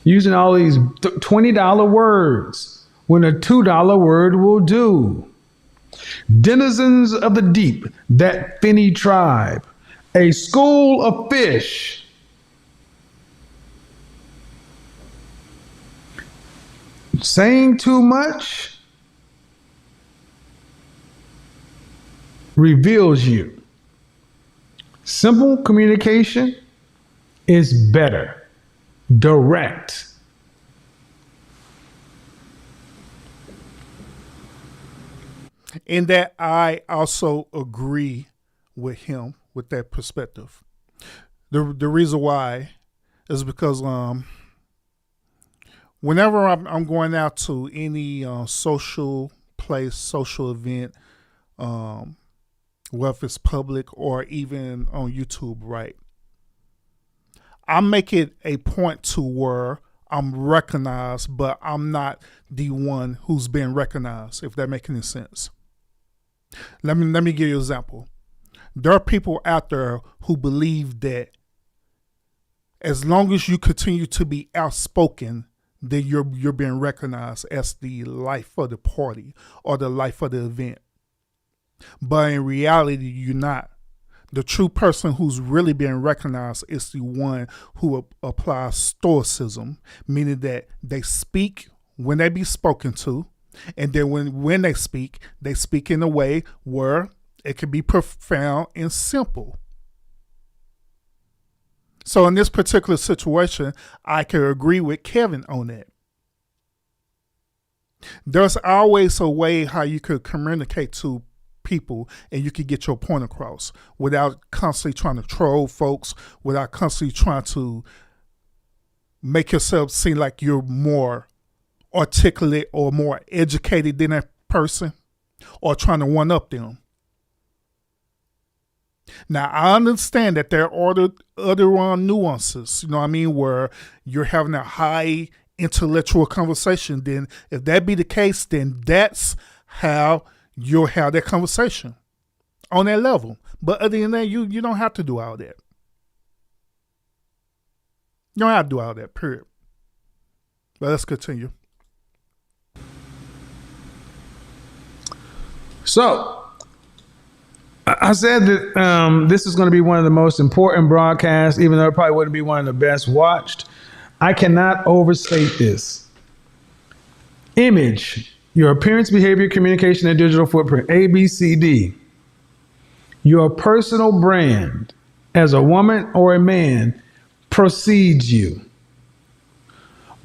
Using all these $20 words when a $2 word will do. Denizens of the deep, that finny tribe, a school of fish. Saying too much reveals you. Simple communication is better. Direct. In that, I also agree with him with that perspective. The reason why is because whenever I'm going out to any social place, social event, whether it's public or even on YouTube, right? I make it a point to where I'm recognized, but I'm not the one who's being recognized, if that makes any sense. Let me give you an example. There are people out there who believe that as long as you continue to be outspoken, then you're being recognized as the life of the party or the life of the event. But in reality, you're not. The true person who's really being recognized is the one who applies stoicism, meaning that they speak when they be spoken to, and then when they speak in a way where it can be profound and simple. So in this particular situation, I can agree with Kevin on that. There's always a way how you could communicate to people and you could get your point across without constantly trying to troll folks, without constantly trying to make yourself seem like you're more articulate or more educated than that person, or trying to one up them. Now, I understand that there are other nuances, you know what I mean, where you're having a high intellectual conversation. Then if that be the case, then that's how you'll have that conversation on that level. But other than that, you don't have to do all that. You don't have to do all that, period. But let's continue. So, I said that this is going to be one of the most important broadcasts, even though it probably wouldn't be one of the best watched. I cannot overstate this. Image, your appearance, behavior, communication, and digital footprint, ABCD. Your personal brand as a woman or a man precedes you.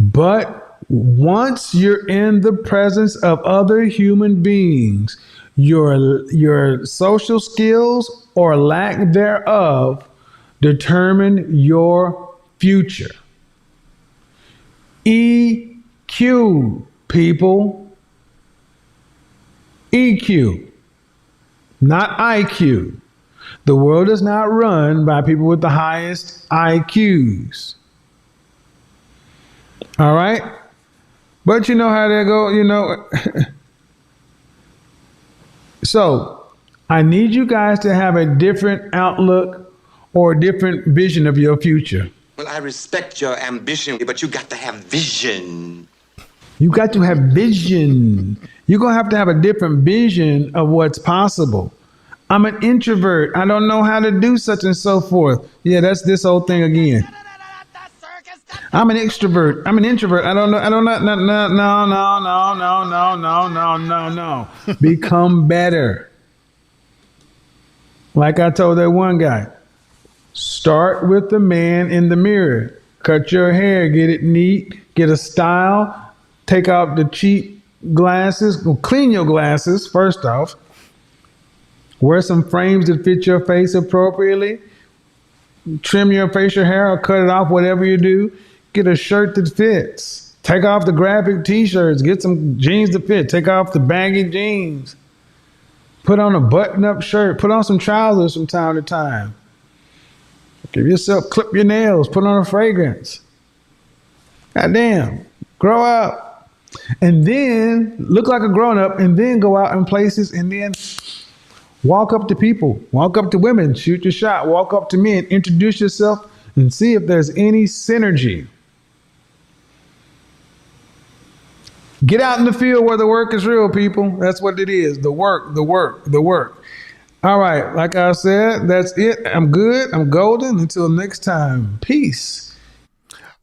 But once you're in the presence of other human beings, your social skills or lack thereof determine your future. EQ, people. EQ, not IQ. The world is not run by people with the highest IQs. All right? But you know how they go, you know. So, I need you guys to have a different outlook or a different vision of your future. Well, I respect your ambition, but you got to have vision. You got to have vision. You're going to have a different vision of what's possible. I'm an introvert. I don't know how to do such and so forth. Yeah, that's this whole thing again. I'm an extrovert. I'm an introvert. I don't know. No. Become better. Like I told that one guy, start with the man in the mirror. Cut your hair, get it neat, get a style, take out the cheap glasses, clean your glasses first off. Wear some frames that fit your face appropriately. Trim your facial hair or cut it off, whatever you do. Get a shirt that fits. Take off the graphic t-shirts. Get some jeans that fit. Take off the baggy jeans. Put on a button-up shirt. Put on some trousers from time to time. Give yourself, clip your nails. Put on a fragrance. Goddamn. Grow up. And then look like a grown-up and then go out in places and then walk up to people. Walk up to women. Shoot your shot. Walk up to men. Introduce yourself and see if there's any synergy. Get out in the field where the work is real, people. That's what it is. The work. All right. Like I said, that's it. I'm good. I'm golden. Until next time. Peace.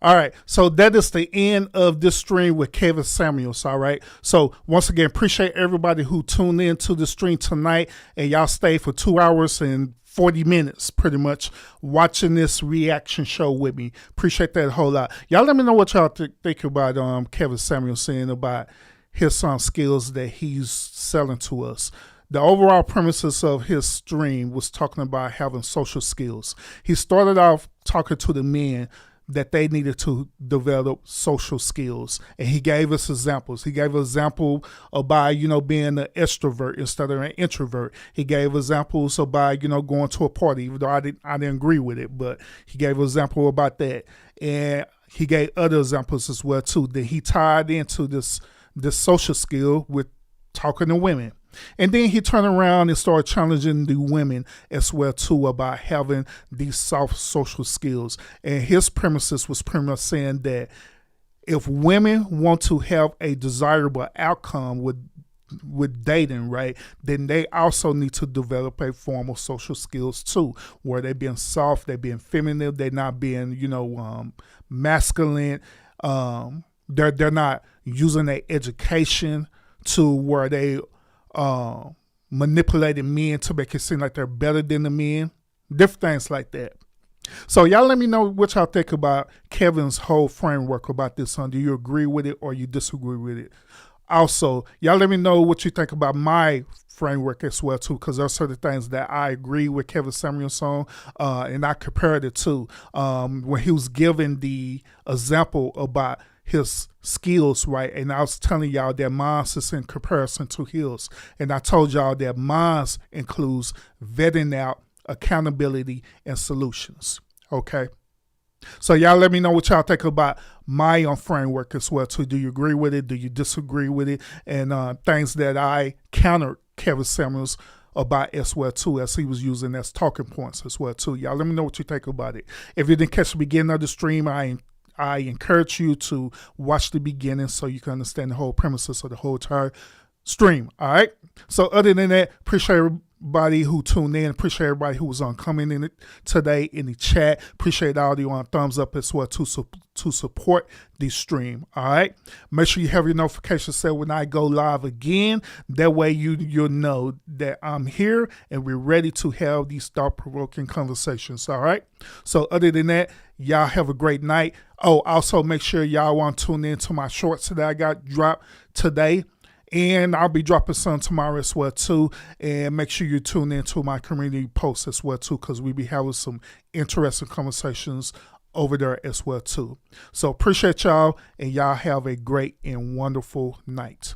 All right. So that is the end of this stream with Kevin Samuels. All right. So once again, appreciate everybody who tuned in to the stream tonight. And y'all stayed for 2 hours and 40 minutes pretty much watching this reaction show with me. Appreciate that a whole lot. Y'all let me know what y'all think about Kevin Samuels saying about his skills that he's selling to us. The overall premises of his stream was talking about having social skills. He started off talking to the men that they needed to develop social skills. And he gave us examples. He gave an example about, being an extrovert instead of an introvert. He gave examples about, going to a party, even though I didn't agree with it, but he gave an example about that. And he gave other examples as well too. Then he tied into this social skill with talking to women. And then he turned around and started challenging the women as well too about having these soft social skills. And his premises was pretty much saying that if women want to have a desirable outcome with dating, right, then they also need to develop a form of social skills too, where they're being soft, they're being feminine, they're not being, masculine. They're not using their education to where they manipulating men to make it seem like they're better than the men, different things like that. So y'all let me know what y'all think about Kevin's whole framework about this. Do you agree with it or you disagree with it? Also, y'all let me know what you think about my framework as well too, because there are certain things that I agree with Kevin Samuels on, and I compared it to when he was giving the example about his skills, right? And I was telling y'all that mine's is in comparison to his, and I told y'all that mine's includes vetting out, accountability, and solutions. Okay. So y'all let me know what y'all think about my own framework as well too. Do you agree with it? Do you disagree with it? And things that I countered Kevin Samuels about as well too, as he was using as talking points as well too. Y'all let me know what you think about it. If you didn't catch the beginning of the stream, I encourage you to watch the beginning so you can understand the whole premises of the whole entire stream. All right. So other than that, appreciate everybody who tuned in. Appreciate everybody who was on coming in it today in the chat. Appreciate all of you on thumbs up as well to support the stream. All right. Make sure you have your notifications set when I go live again. That way you'll know that I'm here and we're ready to have these thought-provoking conversations. All right. So other than that, y'all have a great night. Oh, also make sure y'all want to tune in to my shorts that I got dropped today. And I'll be dropping some tomorrow as well too. And make sure you tune into my community posts as well too, because we be having some interesting conversations over there as well too. So appreciate y'all, and y'all have a great and wonderful night.